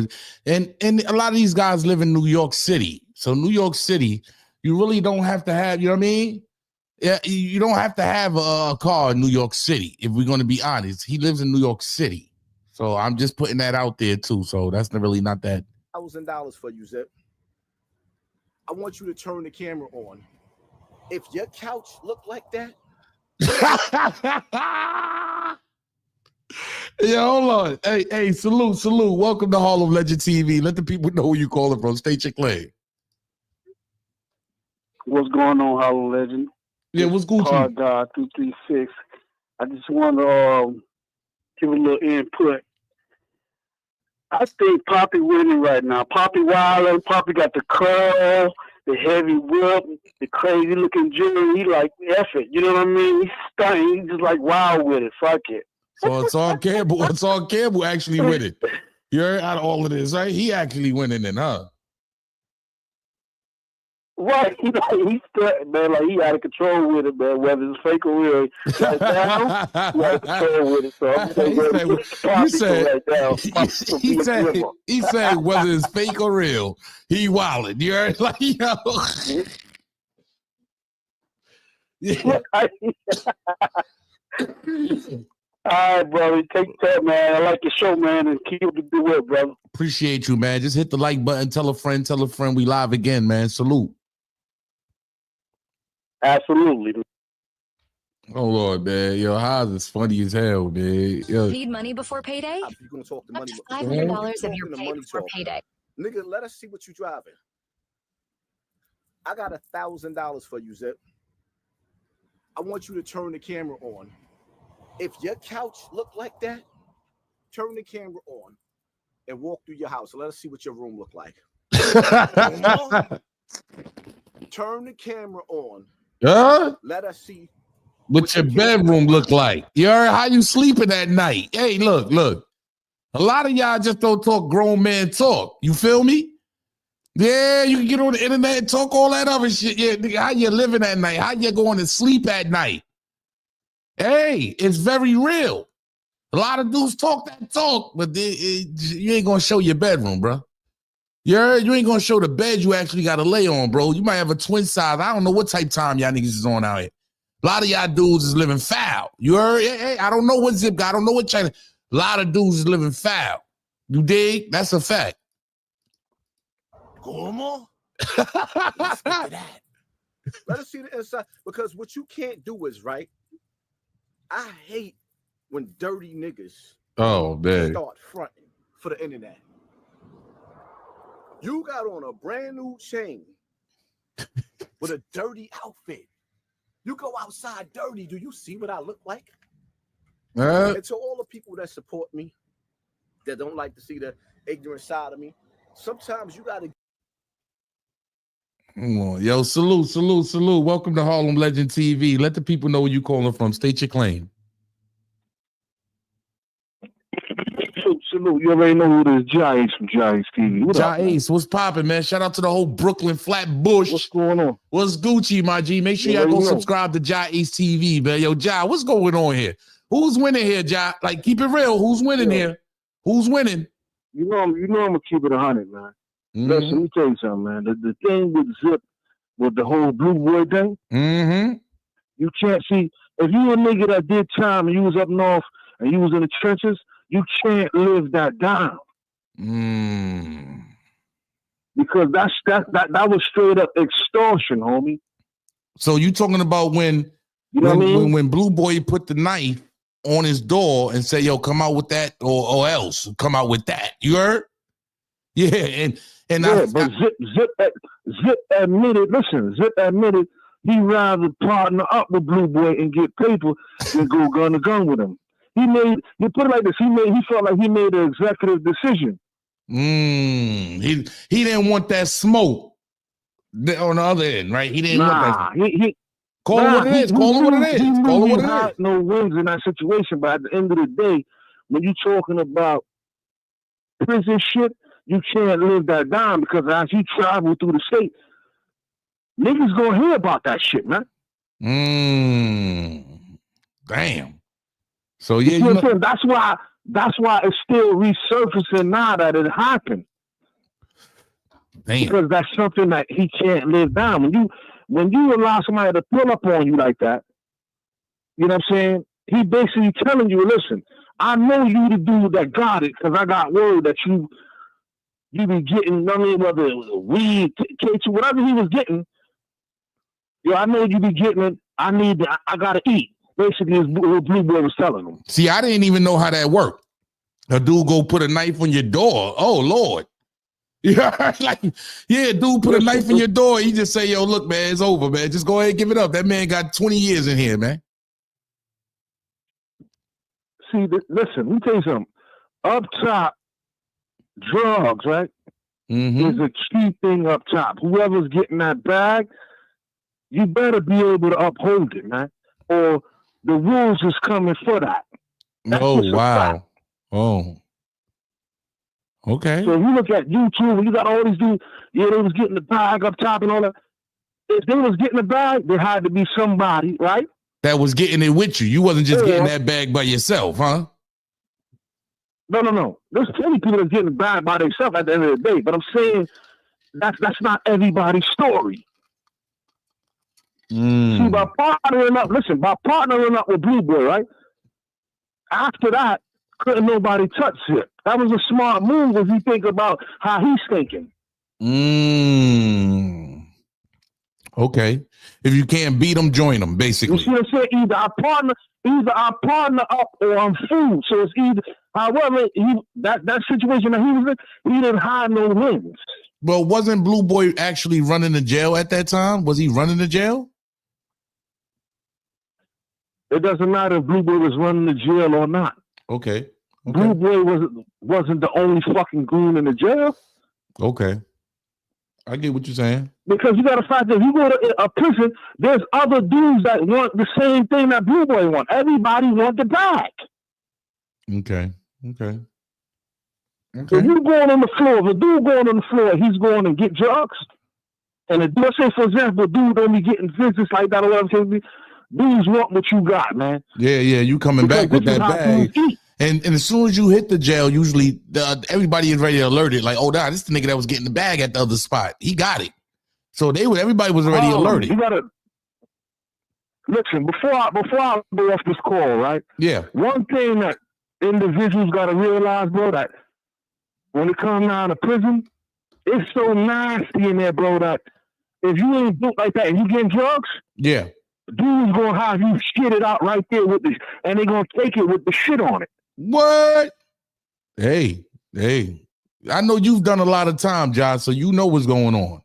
And a lot of these guys live in New York City. So New York City, you really don't have to have, you know what I mean? Yeah, you don't have to have a car in New York City, if we're gonna be honest. He lives in New York City. So I'm just putting that out there too. So that's really not that. $1,000 for you, Zip. I want you to turn the camera on. If your couch looked like that. Yeah, hold on. Hey, salute. Welcome to Hall of Legend TV. Let the people know who you calling from. State your claim. What's going on, Hall of Legend? Yeah, what's Gucci? Hard God 236. I just want to give a little input. I think Poppy winning right now. Poppy wilding. Poppy got the curl, the heavy whip, the crazy looking jewelry. He like, F it. You know what I mean? He's stunning. He's just like wild with it. Fuck it. So it's all Campbell. It's all Campbell actually winning. You heard out of all of this, right? He actually winning then, huh? Right, he's man, like he out of control with it, man. Whether it's fake or real, right now, he out of control with it. So I'm he said whether it's fake or real, he wildin'. You heard, like, yo. Yeah. All right, brother. Take that, man. I like your show, man, and keep it the way, brother. Appreciate you, man. Just hit the like button. Tell a friend. We live again, man. Salute. Absolutely. Oh Lord, man. Yo, Haas is funny as hell, man. Yo. Need money before payday? You're gonna talk the money. Up to $500 of your pay before payday. Nigga, let us see what you driving. I got $1,000 for you, Zip. I want you to turn the camera on. If your couch looked like that, turn the camera on and walk through your house. Let us see what your room look like. Turn the camera on. Let us see what your bedroom look like. You heard how you sleeping at night. Hey, look. A lot of y'all just don't talk grown man talk. You feel me? Yeah, you can get on the internet and talk all that other shit. Yeah, how you living at night? How you going to sleep at night? Hey, it's very real. A lot of dudes talk that talk, but you ain't gonna show your bedroom, bro. You ain't gonna show the bed you actually got to lay on, bro. You might have a twin size. I don't know what type time y'all niggas is on out here. A lot of y'all dudes is living foul. You heard? Hey, I don't know what Zip got. I don't know what Chyna. A lot of dudes is living foul. You dig? That's a fact. ¿Cómo? Let's get to that. Let us see the inside. Because what you can't do is, right, I hate when dirty niggas start fronting for the internet. You got on a brand new chain with a dirty outfit. You go outside dirty. Do you see what I look like? And to all the people that support me, that don't like to see the ignorant side of me, sometimes you got to. Yo, salute. Welcome to Harlem Legend TV. Let the people know where you calling from. State your claim. Salute. You already know who this Jai Ace from Jai Ace TV. What up, Ace, what's popping, man? Shout out to the whole Brooklyn Flatbush. What's going on? What's Gucci, my G? Make sure y'all go subscribe to Jai Ace TV, man. Yo, Jai, what's going on here? Who's winning here, Jai? Like, keep it real. Who's winning here? Who's winning? You know I'm gonna keep it 100, man. Listen, let me tell you something, man. The thing with Zip, with the whole Blue Boy thing, you can't see, if you a nigga that did time and you was up north and you was in the trenches, you can't live that down. Because that was straight up extortion, homie. So you talking about when when Blue Boy put the knife on his door and say, yo, come out with that or else come out with that. You heard? Yeah, but Zip admitted, Zip admitted he rather partner up with Blue Boy and get paper than go gun to gun with him. He put it like this, he felt like he made an executive decision. He didn't want that smoke on the other end, right? He didn't want that. Call it what it is. Call it what it is. Call it what it is. No wins in that situation, but at the end of the day, when you're talking about prison shit, you can't live that down because as you travel through the state, niggas gonna hear about that shit, man. Damn. So yeah, you know what I'm saying? That's why it's still resurfacing now that it happened. Damn. Because that's something that he can't live down. When you allow somebody to pull up on you like that, you know what I'm saying? He basically telling you, listen, I know you the dude that got it because I got word that you be getting, I mean, whether it was weed, K2, whatever he was getting, I know you be getting it. I gotta eat. Basically, what Blue Boy was telling him. See, I didn't even know how that worked. A dude go put a knife on your door. Oh, Lord. Yeah, dude put a knife in your door. He just say, yo, look, man, it's over, man. Just go ahead and give it up. That man got 20 years in here, man. See, listen, let me tell you something. Up top, drugs, right? Is a key thing up top. Whoever's getting that bag, you better be able to uphold it, man. Or the rules is coming for that. Oh, wow. Oh. Okay. So if you look at YouTube, you got all these dudes, they was getting the bag up top and all that. If they was getting the bag, there had to be somebody, right? That was getting it with you. You wasn't just getting that bag by yourself, huh? No. There's plenty of people that's getting the bag by themselves at the end of the day. But I'm saying that's not everybody's story. See, by partnering up with Blue Boy, right? After that, couldn't nobody touch it. That was a smart move if you think about how he's thinking. Okay. If you can't beat them, join them, basically. You see what I'm saying? Either I partner up or I'm food. So it's either, however, that situation that he was in, he didn't have no wins. Well, wasn't Blue Boy actually running the jail at that time? Was he running the jail? It doesn't matter if Blue Boy was running the jail or not. Okay. Blue Boy wasn't the only fucking goon in the jail. Okay. I get what you're saying. Because you got to fact that if you go to a prison, there's other dudes that want the same thing that Blue Boy want. Everybody want the bag. Okay. So you going on the floor, if a dude going on the floor, he's going to get drugs. And let's say, for example, a dude don't be getting visits like that or whatever. Dudes want what you got, man. Yeah, you coming back with that bag. And as soon as you hit the jail, usually everybody is ready to alert it. Like, oh, nah, this is the nigga that was getting the bag at the other spot. He got it. So everybody was already alerted. You gotta listen before I go off this call, right? Yeah. One thing that individuals gotta realize, bro, that when it comes down to prison, it's so nasty in there, bro, that if you ain't built like that and you getting drugs, yeah, dude's gonna have you shit it out right there with the, and they're gonna take it with the shit on it. What? Hey, I know you've done a lot of time, Josh, so you know what's going on.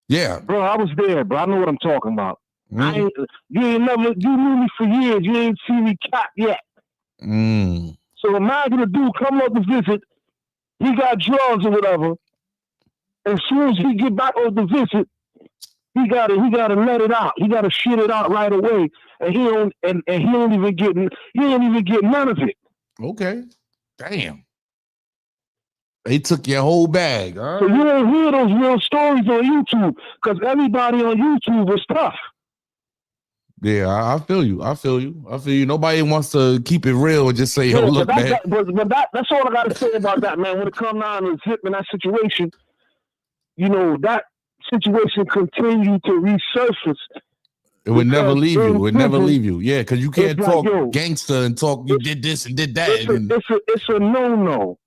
Yeah, bro, I was there, bro. I know what I'm talking about. Mm. You knew me for years. You ain't seen me cop yet. Mm. So imagine a dude come up to visit. He got drugs or whatever. As soon as he get back on the visit, he gotta let it out. He gotta shit it out right away, and he don't even get none of it. Okay, damn. They took your whole bag. All So right. you don't hear those real stories on YouTube because everybody on YouTube was tough. Yeah, I feel you. I feel you. Nobody wants to keep it real and just say, "Yo, look, man." That's all I got to say about that, man. When it comes down to Zip in that situation, you know, that situation continued to resurface. It would never leave you. It would never prison, leave you. Yeah, because you can't like, talk yo, gangster and talk. You did this and did that. It's a no-no.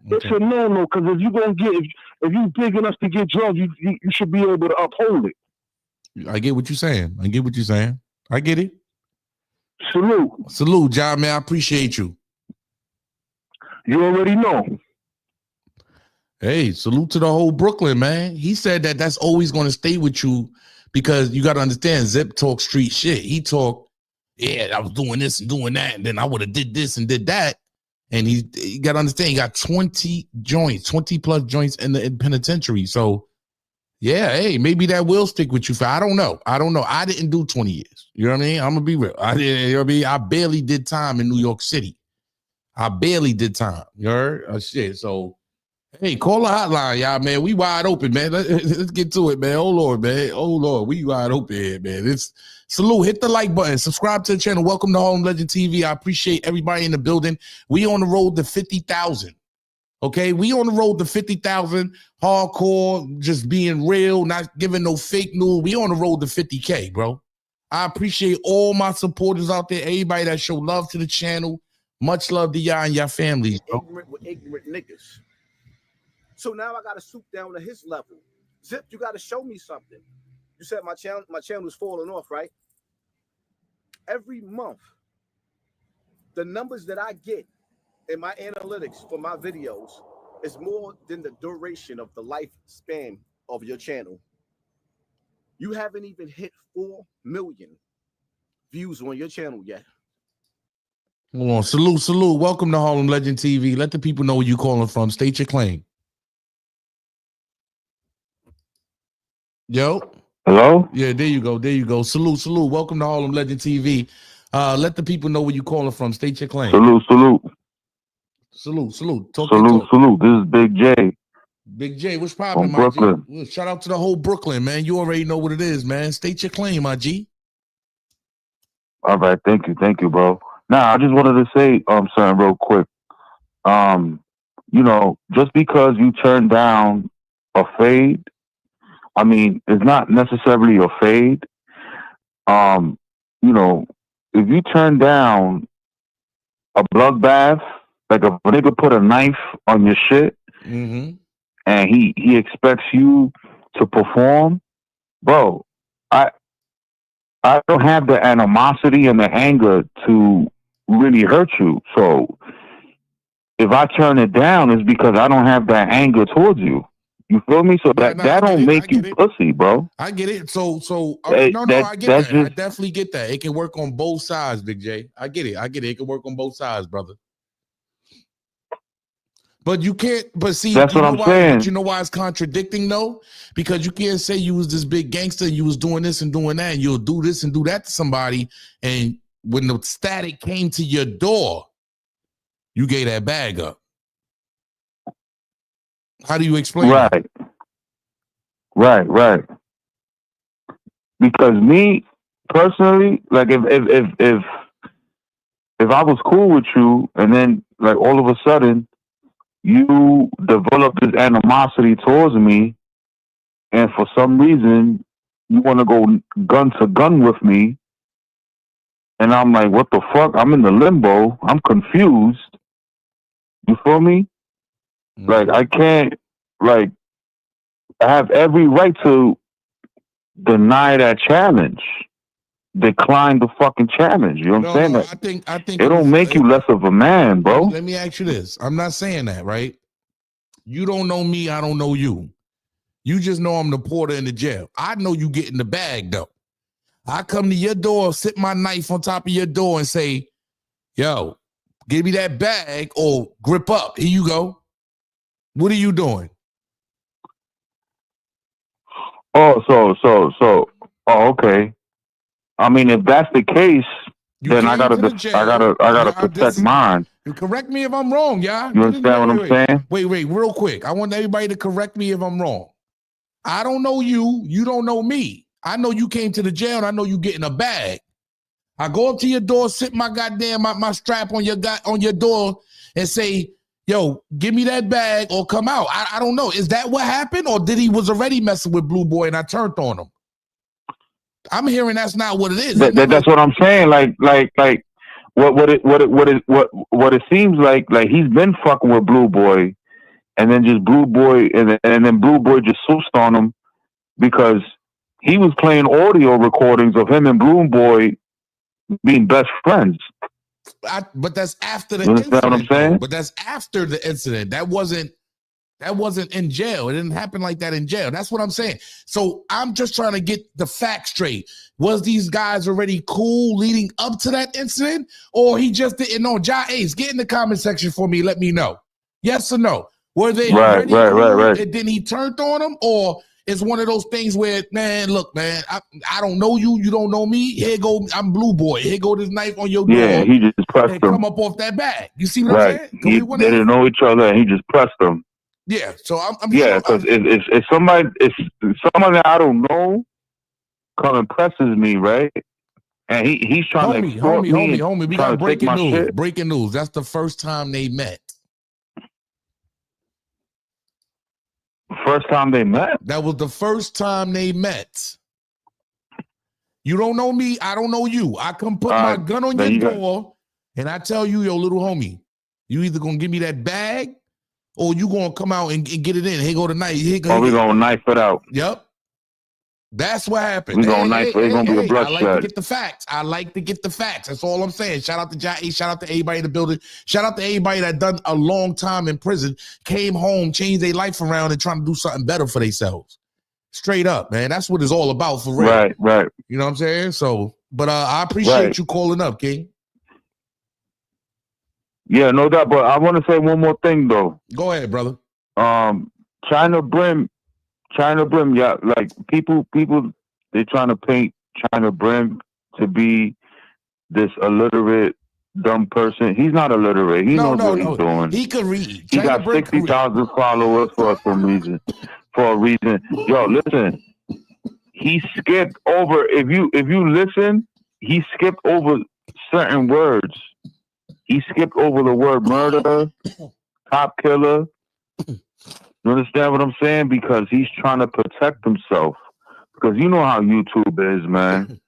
Okay. It's a no-no because if you gonna get if you big enough to get drugs, you should be able to uphold it. I get what you're saying. I get it. Salute, John, man. I appreciate you. You already know. Hey, salute to the whole Brooklyn, man. He said that that's always going to stay with you because you got to understand Zip talk street shit. He talk, yeah, I was doing this and doing that, and then I would have did this and did that. And he got to understand, he got 20 plus joints in the penitentiary. So, yeah, hey, maybe that will stick with you. I don't know. I didn't do 20 years. You know what I mean? I'm going to be real. I barely did time in New York City. I barely did time. You heard? Shit. So, hey, call the hotline, y'all, man. We wide open, man. Let's get to it, man. Oh, Lord, man. Oh, Lord. We wide open here, man. Salute. Hit the like button. Subscribe to the channel. Welcome to Harlem Legend TV. I appreciate everybody in the building. We on the road to 50,000. Okay? We on the road to 50,000. Hardcore, just being real, not giving no fake news. We on the road to 50K, bro. I appreciate all my supporters out there. Everybody that show love to the channel. Much love to y'all and your families, bro. Ignorant with ignorant niggas. So now I got to stoop down to his level. Zip, you got to show me something. You said my channel's falling off, right? Every month, the numbers that I get in my analytics for my videos is more than the duration of the lifespan of your channel. You haven't even hit 4 million views on your channel yet. Hold on. Salute. Welcome to Harlem Legend TV. Let the people know where you calling from. State your claim. Yo. Hello? Yeah, there you go. Salute. Welcome to Harlem Legend TV. Let the people know where you calling from. State your claim. Salute. Talk. This is Big J. Big J, what's poppin', my Brooklyn. G? Shout out to the whole Brooklyn, man. You already know what it is, man. State your claim, my G. All right, thank you, bro. Now, I just wanted to say something real quick. You know, just because you turn down a fade, I mean, it's not necessarily a fade. You know, if you turn down a bloodbath, like if a nigga put a knife on your shit, and he expects you to perform, bro, I don't have the animosity and the anger to really hurt you. So if I turn it down, it's because I don't have that anger towards you. You feel me? So that don't make you pussy, bro. I get it. So I get that. I definitely get that. It can work on both sides, Big J. I get it. It can work on both sides, brother. But you can't, but see, that's what I'm saying. But you know why it's contradicting though? Because you can't say you was this big gangster and you was doing this and doing that, and you'll do this and do that to somebody. And when the static came to your door, you gave that bag up. How do you explain that? Right. Because me personally, like if I was cool with you and then like all of a sudden you develop this animosity towards me, and for some reason you want to go gun to gun with me, and I'm like, what the fuck? I'm in the limbo. I'm confused. You feel me? Like, I can't, like, I have every right to deny that challenge. Decline the fucking challenge. You know what I'm saying? I think it don't make you less of a man, bro. Let me ask you this. I'm not saying that, right? You don't know me, I don't know you. You just know I'm the porter in the jail. I know you get in the bag, though. I come to your door, sit my knife on top of your door and say, yo, give me that bag or grip up. Here you go. What are you doing? Oh, okay. I mean, if that's the case, then I gotta protect mine. Correct me if I'm wrong, y'all. You understand what I'm saying? Wait, real quick. I want everybody to correct me if I'm wrong. I don't know you. You don't know me. I know you came to the jail and I know you get in a bag. I go up to your door, sit my goddamn my strap on your door and say, yo, give me that bag or come out. I don't know. Is that what happened, or did he was already messing with Blue Boy and I turned on him? I'm hearing that's not what it is. That's what I'm saying. Like what it seems like he's been fucking with Blue Boy, and then just Blue Boy and then Blue Boy just switched on him because he was playing audio recordings of him and Blue Boy being best friends. But that's after the incident. What I'm saying? But that's after the incident. That wasn't in jail. It didn't happen like that in jail. That's what I'm saying. So I'm just trying to get the facts straight. Was these guys already cool leading up to that incident, or he just didn't know? Ja Ace, get in the comment section for me. Let me know. Yes or no? Were they right? And then he turned on them, or it's one of those things where, man, look, man, I don't know you. You don't know me. Here go, I'm Blue Boy. Here go this knife on your door. Yeah, he just pressed him. Come up off that bag. You see what I'm saying? They didn't know each other, and he just pressed them. Yeah, so I'm because if somebody that I don't know come and presses me, right, and he's trying to extort me, homie, we got breaking news. Shit. Breaking news. That's the first time they met. First time they met? That was the first time they met. You don't know me, I don't know you. I come put my gun on your door, and I tell you, yo, little homie, you either gonna give me that bag, or you gonna come out and get it in. Here go the knife. We gonna knife it out. Yep. That's what happened. We gonna knife it. It's gonna be a bloodshed. I like to get the facts. I like to get the facts. That's all I'm saying. Shout out to Ja Ace. Shout out to everybody in the building. Shout out to everybody that done a long time in prison, came home, changed their life around, and trying to do something better for themselves. Straight up, man. That's what it's all about for real. Right. You know what I'm saying? So, but I appreciate you calling up, King. Yeah, no doubt. But I want to say one more thing, though. Go ahead, brother. Chyna Brim, yeah, like people, they're trying to paint Chyna Brim to be this illiterate, dumb person. He's not illiterate. He knows what he's doing. He could read. He got 60,000 followers for a reason. Yo, listen. He skipped over. If you listen, he skipped over certain words. He skipped over the word murder, cop killer. You understand what I'm saying? Because he's trying to protect himself. Because you know how YouTube is, man.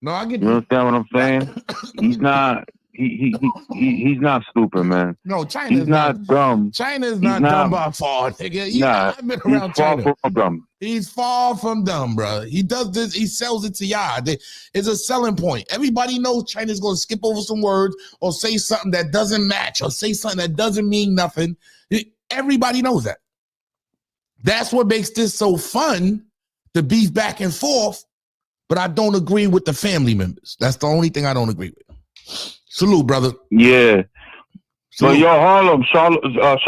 No, I get. You understand what I'm saying? He's not. He's not stupid, man. No, Chyna he's not dumb. Chyna is not dumb by far, nigga. I've been around Chyna. Far from dumb. He's far from dumb, bro. He does this. He sells it to y'all. It's a selling point. Everybody knows Chyna's going to skip over some words or say something that doesn't match or say something that doesn't mean nothing. Everybody knows that. That's what makes this so fun, the beef back and forth. But I don't agree with the family members. That's the only thing I don't agree with. Salute, brother. Yeah. So yo, Harlem, shout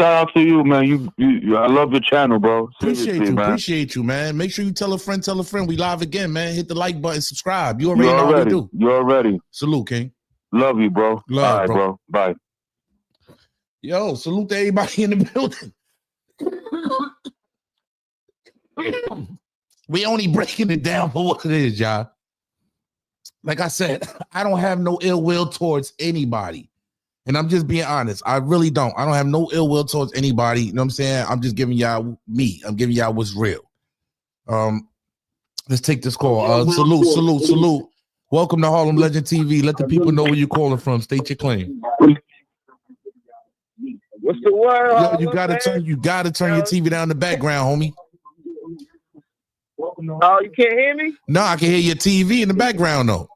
out to you, man. You I love your channel, bro. Appreciate you, man. Make sure you tell a friend. We live again, man. Hit the like button, subscribe. You already know what we do. You already. Salute, King. Love you, bro. Love, bye, bro. Bye. Yo, salute to everybody in the building. We only breaking it down for what it is, y'all. Like I said, I don't have no ill will towards anybody. And I'm just being honest. I really don't. I don't have no ill will towards anybody. You know what I'm saying? I'm just giving y'all me. I'm giving y'all what's real. Let's take this call. Salute. Welcome to Harlem Legend TV. Let the people know where you're calling from. State your claim. What's the word? Yo, you gotta turn your TV down in the background, homie. Oh, you can't hear me? No, I can hear your TV in the background though.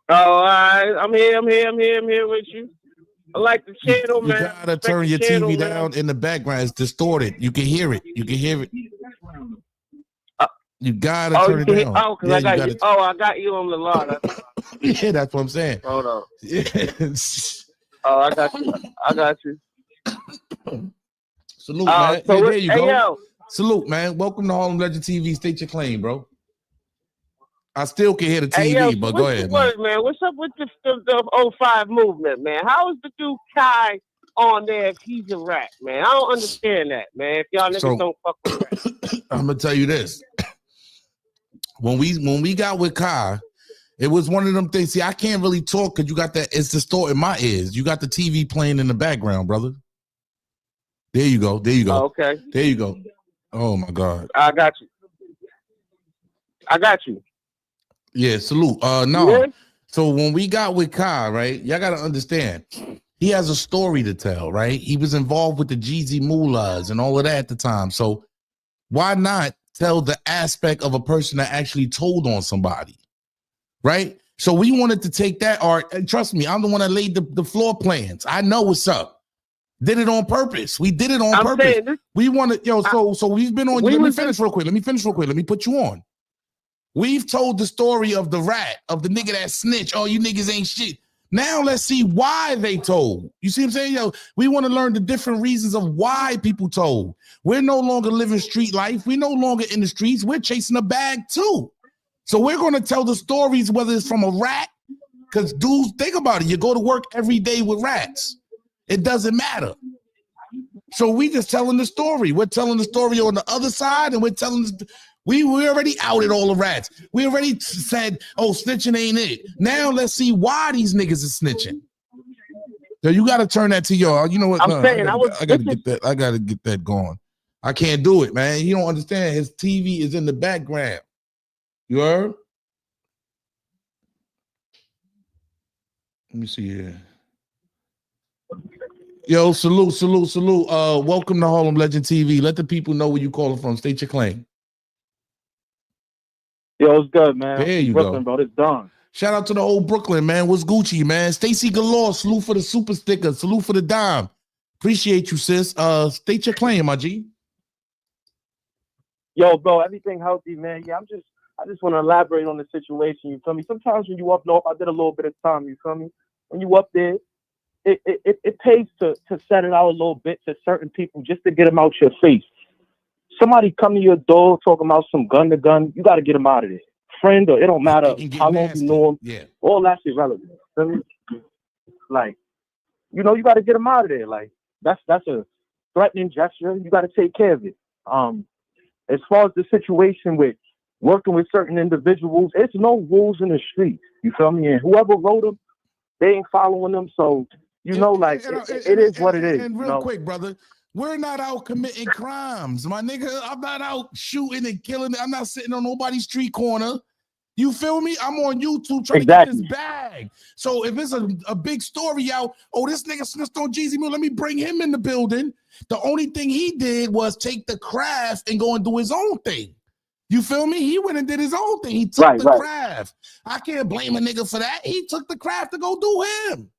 Oh, all right. I'm here with you. I like the channel, man. You gotta turn your TV down in the background. It's distorted. You can hear it. You gotta turn it down. Oh, because I got you. Oh, I got you on the line. Yeah, that's what I'm saying. Hold on. Yes. Oh, I got you. Salute, man. So there you go. Yo. Salute, man. Welcome to Harlem Legend TV. State your claim, bro. I still can hear the TV, but go ahead, man. What's up with the 05 movement, man? How is the dude Kai on there if he's a rat, man? I don't understand that, man. If y'all niggas don't fuck with rats. I'm gonna tell you this. When we got with Kai, it was one of them things. See, I can't really talk because you got that. It's distorted in my ears. You got the TV playing in the background, brother. There you go. Oh, okay. There you go. Oh my God. I got you. Yeah, salute. No. Yeah. So when we got with Kai, right? Y'all gotta understand. He has a story to tell, right? He was involved with the Jeezy Moolahs and all of that at the time. So why not tell the aspect of a person that actually told on somebody, right? So we wanted to take that art, and trust me, I'm the one that laid the floor plans. I know what's up. Did it on purpose. We did it on purpose. We wanted, so we've been on. Let me finish real quick. Let me put you on. We've told the story of the rat, of the nigga that snitch. Oh, you niggas ain't shit. Now let's see why they told. You see what I'm saying? Yo, we want to learn the different reasons of why people told. We're no longer living street life. We're no longer in the streets. We're chasing a bag too. So we're going to tell the stories, whether it's from a rat, because dudes, think about it. You go to work every day with rats. It doesn't matter. So we just telling the story. We're telling the story on the other side, and we're telling we already outed all the rats. We already said, oh, snitching ain't it. Now let's see why these niggas are snitching. So you got to turn that to your, you know what? I got to get that going. I can't do it, man. You don't understand. His TV is in the background. You heard? Let me see here. Yo, salute. Welcome to Harlem Legend TV. Let the people know where you calling from. State your claim. Yo, it's good, man. There you Brooklyn, go. Bro, it's done. Shout out to the whole Brooklyn, man. What's Gucci, man? Stacy Galore, salute for the super sticker. Salute for the dime. Appreciate you, sis. State your claim, my G. Yo, bro, everything healthy, man. Yeah, I just want to elaborate on the situation, you feel me? Sometimes when you up north, I did a little bit of time, you feel me? When you up there, it pays to set it out a little bit to certain people just to get them out your face. Somebody come to your door talking about some gun to gun, you got to get them out of there. Friend, or it don't matter how long you know them. Yeah. All that's irrelevant. Feel me? Like, you know, you got to get them out of there. Like, that's a threatening gesture. You got to take care of it. As far as the situation with working with certain individuals, it's no rules in the street. You feel me? And whoever wrote them, they ain't following them. So, you know, like, it is what it is. And real quick, brother, we're not out committing crimes, my nigga. I'm not out shooting and killing. I'm not sitting on nobody's street corner. You feel me? I'm on YouTube trying to get this bag. So if it's a big story out, oh, this nigga snitched on Jeezy Mill, let me bring him in the building. The only thing he did was take the craft and go and do his own thing. You feel me? He went and did his own thing. He took the craft. I can't blame a nigga for that. He took the craft to go do him.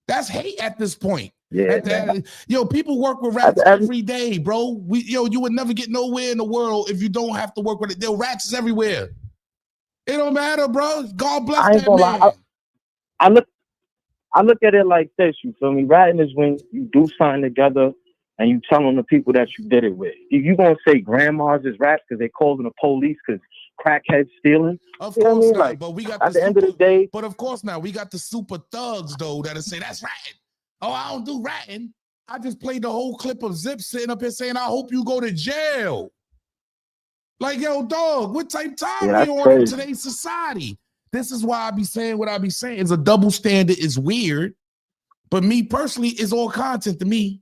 That's hate at this point. Yeah. Yo, people work with rats every day, bro. You would never get nowhere in the world if you don't have to work with it. There are rats everywhere. It don't matter, bro. God bless that man. I look at it like this, you feel me? Ratting is when you do something together and you telling the people that you did it with. If you gonna say grandmas is rats because they calling the police because crackheads stealing. Of course not, like, but we got at the end of the day. But of course now we got the super thugs though that'll say that's ratting. Oh, I don't do ratting. I just played the whole clip of Zip sitting up here saying, I hope you go to jail. Like, yo, dog, what type of time are you on in today's society? This is why I be saying what I be saying. It's a double standard. It's weird. But me personally, it's all content to me.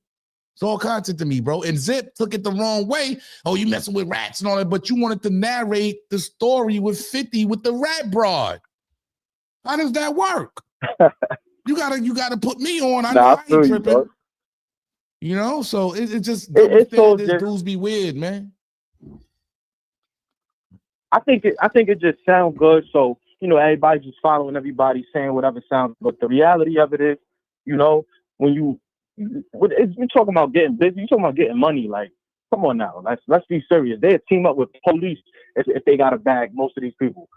It's all content to me, bro. And Zip took it the wrong way. Oh, you messing with rats and all that, but you wanted to narrate the story with 50 with the rat broad. How does that work? You gotta put me on. I know I ain't tripping. You know, so it just It's so this just. dudes be weird, man. I think it just sounds good. So everybody's just following everybody, saying whatever sounds. But the reality of it is, when you're talking about getting busy, you're talking about getting money. Like, come on now, let's be serious. They'll team up with police if they got to bag most of these people.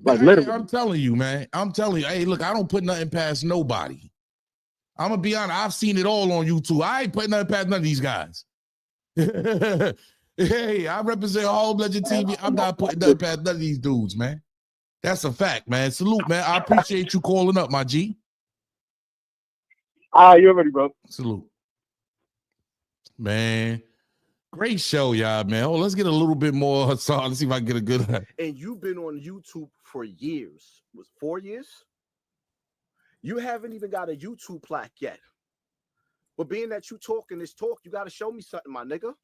Like, literally. I'm telling you, man. I'm telling you. Hey, look, I don't put nothing past nobody. I'm gonna be honest. I've seen it all on YouTube. I ain't putting nothing past none of these guys. Hey, I represent Home Legend TV. I'm not putting nothing past none of these dudes, man. That's a fact, man. Salute, man. I appreciate you calling up, my G. You're ready, bro. Salute. Man. Great show, y'all, man. Oh, let's get a little bit more Hassan. Let's see if I can get a good one. And you've been on YouTube for years. Was 4 years? You haven't even got a YouTube plaque yet. But being that you talking this talk, you got to show me something, my nigga.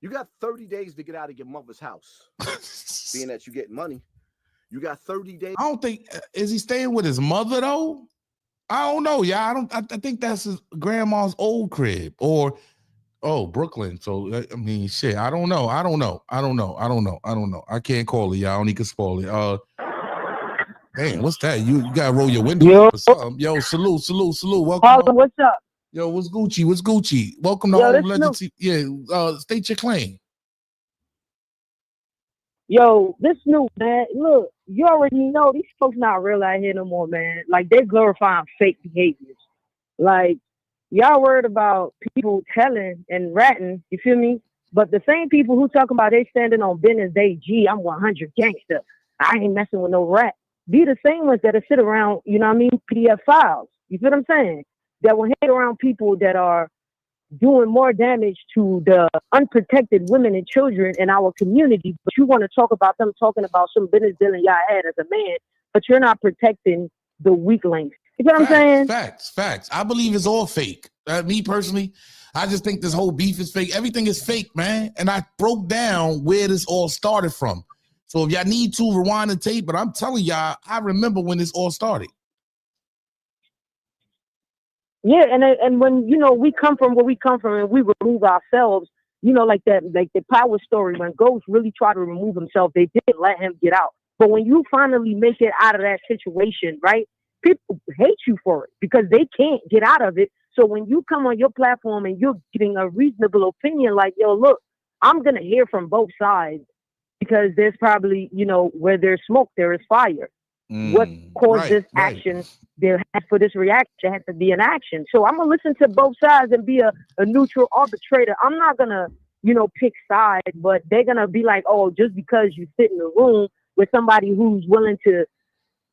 You got 30 days to get out of your mother's house. Being that you get money, you got 30 days. I don't think, is he staying with his mother though? I don't know, y'all. I think that's his grandma's old crib or Brooklyn. So I mean, shit. I don't know. I can't call it, y'all. I only can spoil it. Damn, what's that? You gotta roll your window up or something. Yo, salute. Welcome. What's up? Yo, what's Gucci? Welcome to Home Legend TV. Yeah, state your claim. Yo, this Snoop, man. Look, you already know these folks not real out here no more, man. Like, they're glorifying fake behaviors. Like, y'all worried about people telling and ratting, you feel me? But the same people who talking about they standing on business day, gee, I'm 100 gangster. I ain't messing with no rat. Be the same ones that sit around, you know what I mean, PDF files. You feel what I'm saying? That will hang around people that are doing more damage to the unprotected women and children in our community. But you want to talk about them talking about some business dealing y'all had as a man, but you're not protecting the weaklings. You know what I'm saying? Facts. I believe it's all fake. Me personally, I just think this whole beef is fake. Everything is fake, man. And I broke down where this all started from. So if y'all need to rewind the tape, but I'm telling y'all, I remember when this all started. Yeah, and when we come from where we come from and we remove ourselves, like the Power story, when Ghost really tried to remove himself, they didn't let him get out. But when you finally make it out of that situation, right, people hate you for it because they can't get out of it. So when you come on your platform and you're getting a reasonable opinion, like, yo, look, I'm gonna hear from both sides because there's probably, where there's smoke, there is fire. What caused this action? There has for this reaction has to be an action. So I'm gonna listen to both sides and be a neutral arbitrator. I'm not gonna, pick sides, but they're gonna be like, oh, just because you sit in a room with somebody who's willing to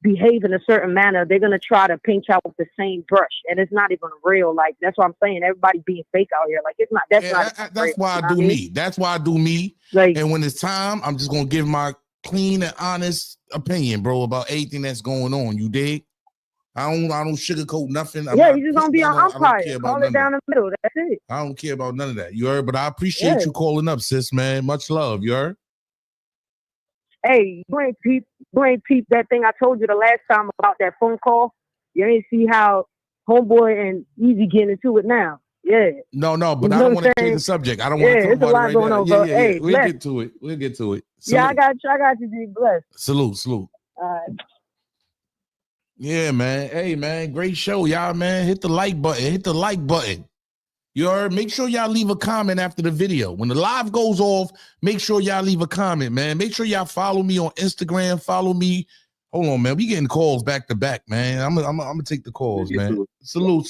behave in a certain manner, they're gonna try to paint out with the same brush, and it's not even real. Like, that's what I'm saying. Everybody being fake out here. Like, it's not. That's why I do me. That's why I do me. Like, and when it's time, I'm just gonna give my clean and honest opinion, bro, about everything that's going on. You dig? I don't sugarcoat nothing. You're just gonna be an umpire. Call it down the middle. That's it. I don't care about none of that. You heard? But I appreciate you calling up, sis, man. Much love. You heard? Hey, you ain't peep that thing I told you the last time about that phone call. You ain't see how Homeboy and Easy getting into it now. Yeah. No, but I don't want to change the subject. I don't want to talk about it right going now. On, yeah. Hey, we'll get to it. Salute. Yeah, I got you. Be blessed. Salute. All right. Yeah, man. Hey, man, great show, y'all, man. Hit the like button. You heard? Make sure y'all leave a comment after the video. When the live goes off, make sure y'all leave a comment, man. Make sure y'all follow me on Instagram. Follow me. Hold on, man. We getting calls back to back, man. I'm gonna take the calls, man. Salute.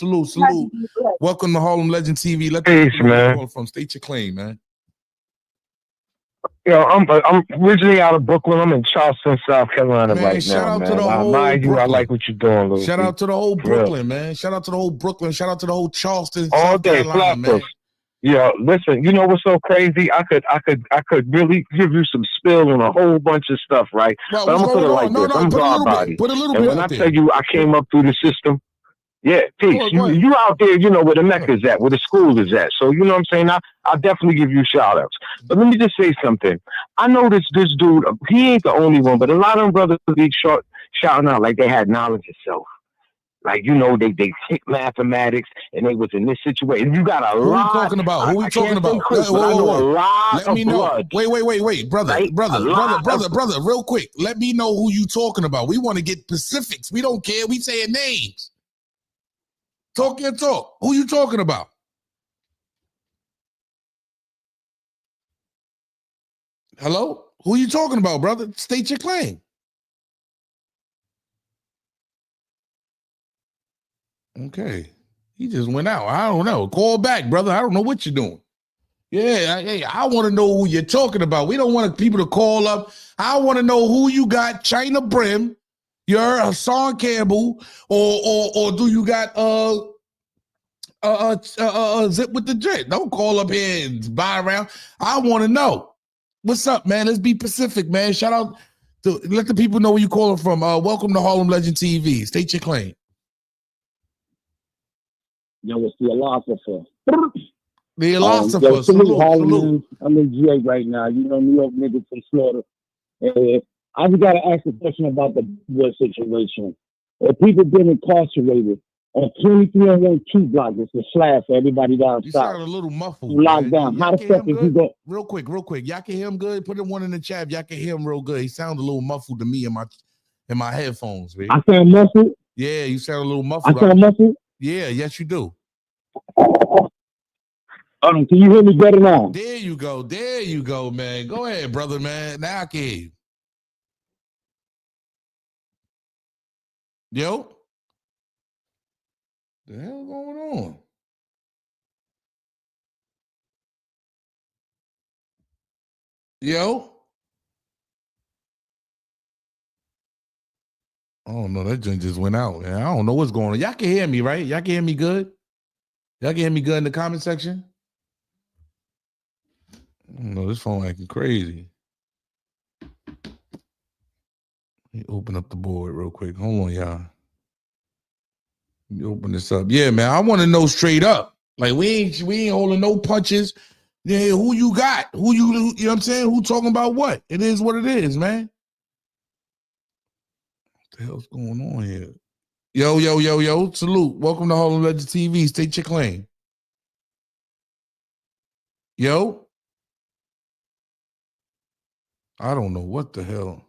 Welcome to Harlem Legend TV. Let Peace, man. Call from. State your claim, man. I'm originally out of Brooklyn. I'm in Charleston, South Carolina right now, man. I like what you're doing, Lil. Shout out to the whole Brooklyn, man. Shout out to the whole Brooklyn. Shout out to the whole Charleston, all South day, Carolina, man. Yeah, listen. You know what's so crazy? I could really give you some spill on a whole bunch of stuff, right? Well, but I'm gonna put it like this. I'm guard-bodied. Put a little bit. And when I tell you, I came up through the system. Yeah, peace. You out there, where the Mecca is at, where the school is at. So, you know what I'm saying? I'll definitely give you shout outs. But let me just say something. I know this dude, he ain't the only one, but a lot of them brothers be shouting out like they had knowledge of self. Like, you know, they took mathematics and they was in this situation. You got a Who lot. we talking about? Who we talking about? Chris, but I know a lot Let me know. blood. Wait, brother, Right? brother, real quick. Let me know who you talking about. We want to get specifics. We don't care. We saying names. Talk your talk. Who you talking about? Hello? Who you talking about, brother? State your claim. Okay. He just went out. I don't know. Call back, brother. I don't know what you're doing. Yeah, I want to know who you're talking about. We don't want people to call up. I want to know who you got, Chyna Brim, you're Hassan Campbell, or do you got Zip with the Drip? Don't call up here and buy around. I want to know. What's up, man? Let's be Pacific, man. Shout out to let the people know where you calling from. Welcome to Harlem Legend TV. State your claim. Yo, it's the philosopher. The philosopher. Salute. I'm in GA right now. You know, New York niggas from Florida. I just got to ask a question about the war situation. If people been incarcerated on 2301 block, it's a slash for everybody down south. You sound a little muffled. Locked down. How the fuck is he going? Real quick. Y'all can hear him good? Put one in the chat. Y'all can hear him real good. He sounds a little muffled to me in my headphones, man. I sound muffled? Yeah, you sound a little muffled. I sound muffled? Yeah, yes, you do. Can you hear me better now? There you go, man. Go ahead, brother, man. Now I can hear you. Yo? The hell going on? Yo? Oh no, that joint just went out. Man. I don't know what's going on. Y'all can hear me, right? Y'all can hear me good? Y'all can hear me good in the comment section? I don't know, this phone acting crazy. Let me open up the board real quick. Hold on, y'all. Let me open this up. Yeah, man, I want to know straight up. Like, we ain't holding no punches. Yeah, who you got? You know what I'm saying? Who talking about what? It is what it is, man. What the hell's going on here? Yo. Salute. Welcome to Harlem Legend TV. State your claim. Yo. I don't know what the hell.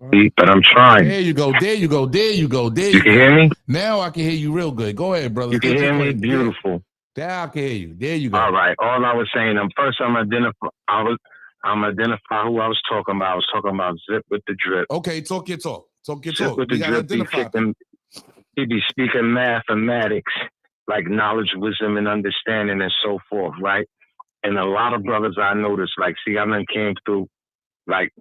But I'm trying. There you go. You can hear me? Now I can hear you real good. Go ahead, brother. You can hear me? Beautiful. Now I can hear you. There you go. All right. All I was saying, I'm identify who I was talking about. I was talking about Zip with the Drip. Okay, talk your talk. Zip with the Drip. He be speaking mathematics, like knowledge, wisdom, and understanding, and so forth, right? And a lot of brothers I noticed, like, see, I done came through, like,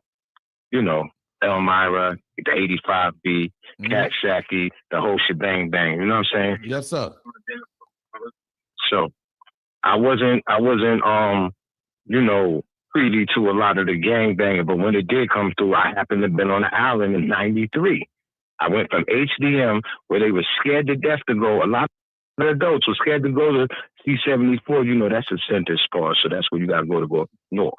you know, Elmira, the 85B, Cat Shacky, the whole shebang bang. You know what I'm saying? Yes, sir. So I wasn't, you know, privy to a lot of the gang banging, but when it did come through, I happened to have been on the island in '93. I went from HDM, where they were scared to death to go. A lot of adults were scared to go to C-74. You know, that's a center spot, so that's where you got to go north.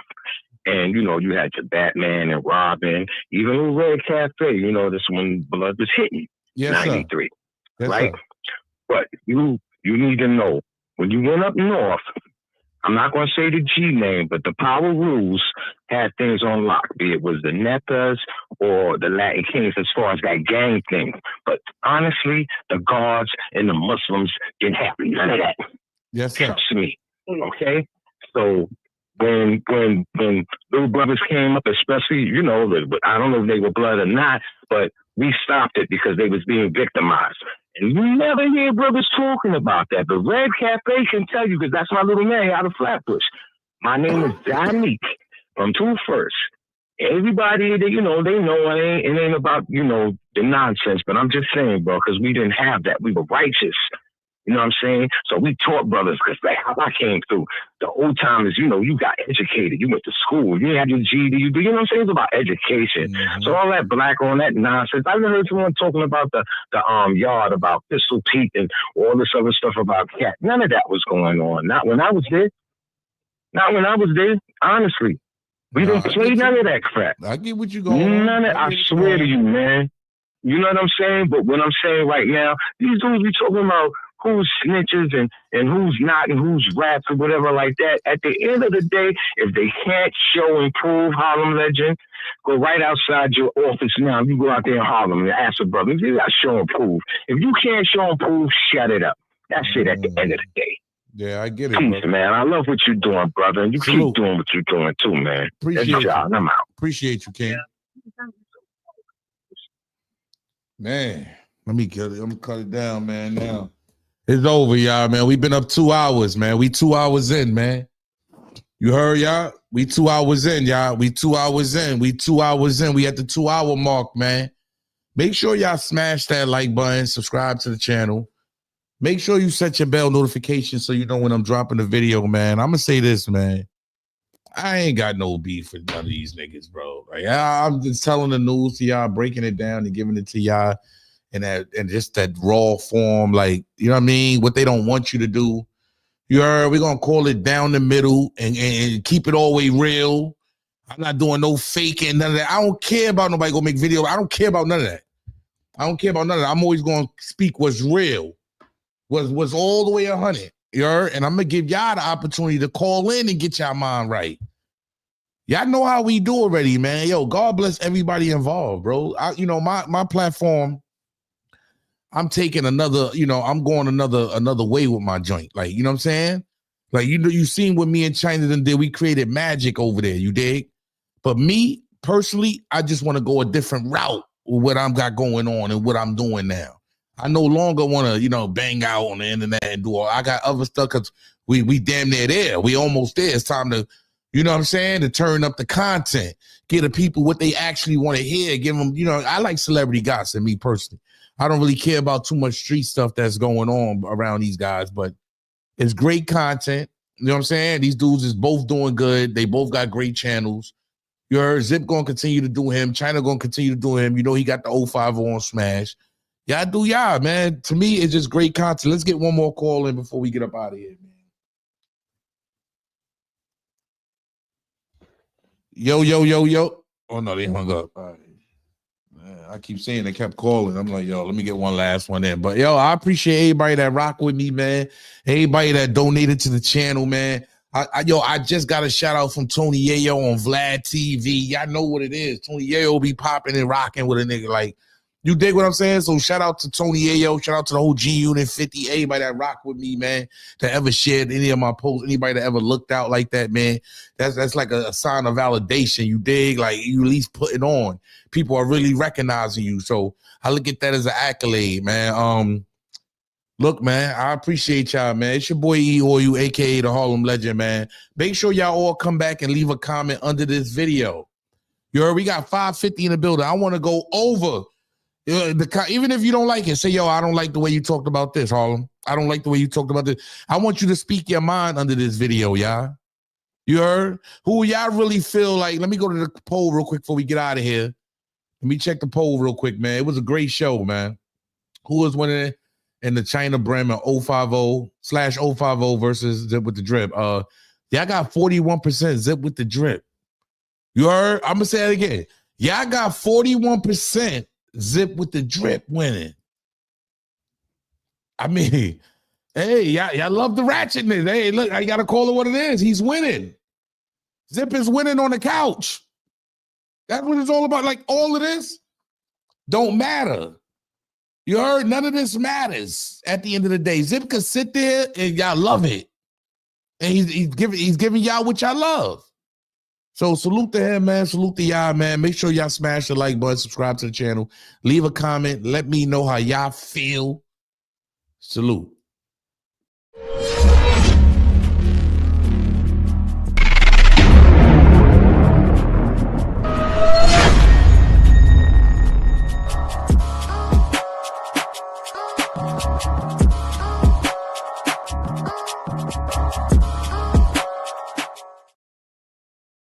And, you know, you had your Batman and Robin, even a Red Cafe, you know, this when blood was hitting, yes, 93, yes, right? Sir. But you need to know, when you went up north, I'm not going to say the G name, but the Power Rules had things on lock, be it was the Netas or the Latin Kings as far as that gang thing. But honestly, the Guards and the Muslims didn't have none of that. Yes, sir. Trust me, okay? So when little brothers came up, especially, you know, I don't know if they were blood or not, but we stopped it because they was being victimized. And you never hear brothers talking about that. But Red Cafe can tell you, because that's my little man out of Flatbush. My name is Dominique from 2 First. Everybody, you know, they know it ain't about, you know, the nonsense. But I'm just saying, bro, because we didn't have that. We were righteous. You know what I'm saying? So we taught brothers, because like how I came through. The old timers, you know, you got educated. You went to school. You had your GED. You know what I'm saying? It's about education. Mm-hmm. So all that black on that nonsense. I've never heard someone talking about the yard, about Pistol Pete and all this other stuff about cat. None of that was going on. Not when I was there. Honestly. We didn't play none of that crap. I get what you going on. I swear to you, man. You know what I'm saying? But what I'm saying right now, these dudes be talking about who's snitches and who's not and who's raps or whatever like that. At the end of the day, if they can't show and prove Harlem Legend, go right outside your office now. You go out there in Harlem and ask a brother, you got to show and prove. If you can't show and prove, shut it up. That's it at the end of the day. Yeah, I get it, peace, man. I love what you're doing, brother. And you keep doing what you're doing too, man. Appreciate you. I'm out. Appreciate you, King. Man, let me get it. I'm gonna cut it down, man. Now it's over, y'all, man. We've been up 2 hours, man. We 2 hours in, man. You heard, y'all? We 2 hours in, y'all. We 2 hours in. We 2 hours in. We at the 2 hour mark, man. Make sure y'all smash that like button, subscribe to the channel. Make sure you set your bell notification so you know when I'm dropping the video, man. I'm gonna say this, man. I ain't got no beef with none of these niggas, bro. Like, I'm just telling the news to y'all, breaking it down and giving it to y'all in that and just that raw form, like, you know what I mean? What they don't want you to do. You heard? We're gonna call it down the middle and keep it all the way real. I'm not doing no faking, none of that. I don't care about nobody gonna make video. I don't care about none of that. I don't care about none of that. I'm always gonna speak what's real. Was all the way 100. You heard? And I'm gonna give y'all the opportunity to call in and get y'all mind right. Y'all know how we do already, man. Yo, God bless everybody involved, bro. My platform, I'm taking another, I'm going another way with my joint. Like, you know what I'm saying? Like, you seen what me and Chyna done did. We created magic over there, you dig? But me, personally, I just want to go a different route with what I've got going on and what I'm doing now. I no longer want to, bang out on the internet and do all. I got other stuff because we damn near there. We almost there. It's time to, you know what I'm saying, to turn up the content, get the people what they actually want to hear, give them, I like celebrity gossip, me personally. I don't really care about too much street stuff that's going on around these guys, but it's great content. You know what I'm saying? These dudes is both doing good. They both got great channels. You heard Zip going to continue to do him. Chyna going to continue to do him. He got the 050 on Smash. Y'all do y'all, man. To me, it's just great content. Let's get one more call in before we get up out of here, man. Yo. Oh, no, they hung up. All right. Man, I keep saying they kept calling. I'm like, yo, let me get one last one in. But, yo, I appreciate everybody that rock with me, man. Everybody that donated to the channel, man. I just got a shout out from Tony Yayo on Vlad TV. Y'all know what it is. Tony Yayo be popping and rocking with a nigga like, you dig what I'm saying? So shout out to Tony Ayo, shout out to the whole G Unit 50, everybody that rock with me, man, that ever shared any of my posts, anybody that ever looked out like that, man. That's like a sign of validation. You dig? Like, you at least put it on. People are really recognizing you. So I look at that as an accolade, man. Look, man, I appreciate y'all, man. It's your boy E or you, aka the Harlem Legend, man. Make sure y'all all come back and leave a comment under this video. You heard? We got 550 in the building. I want to go over. Even if you don't like it, say, yo, I don't like the way you talked about this, Harlem. I don't like the way you talked about this. I want you to speak your mind under this video, y'all. You heard? Who y'all really feel like? Let me go to the poll real quick before we get out of here. Let me check the poll real quick, man. It was a great show, man. Who was winning in the Chyna Brim and 050/050 versus Zip with the Drip? Y'all got 41% Zip with the Drip. You heard? I'm going to say it again. Y'all got 41% Zip with the Drip winning. I mean, hey, y'all love the ratchetness. Hey, look, I got to call it what it is. He's winning. Zip is winning on the couch. That's what it's all about. Like, all of this don't matter. You heard? None of this matters at the end of the day. Zip could sit there and y'all love it. And he's giving y'all what y'all love. So salute to him, man. Salute to y'all, man. Make sure y'all smash the like button, subscribe to the channel, leave a comment, let me know how y'all feel. Salute.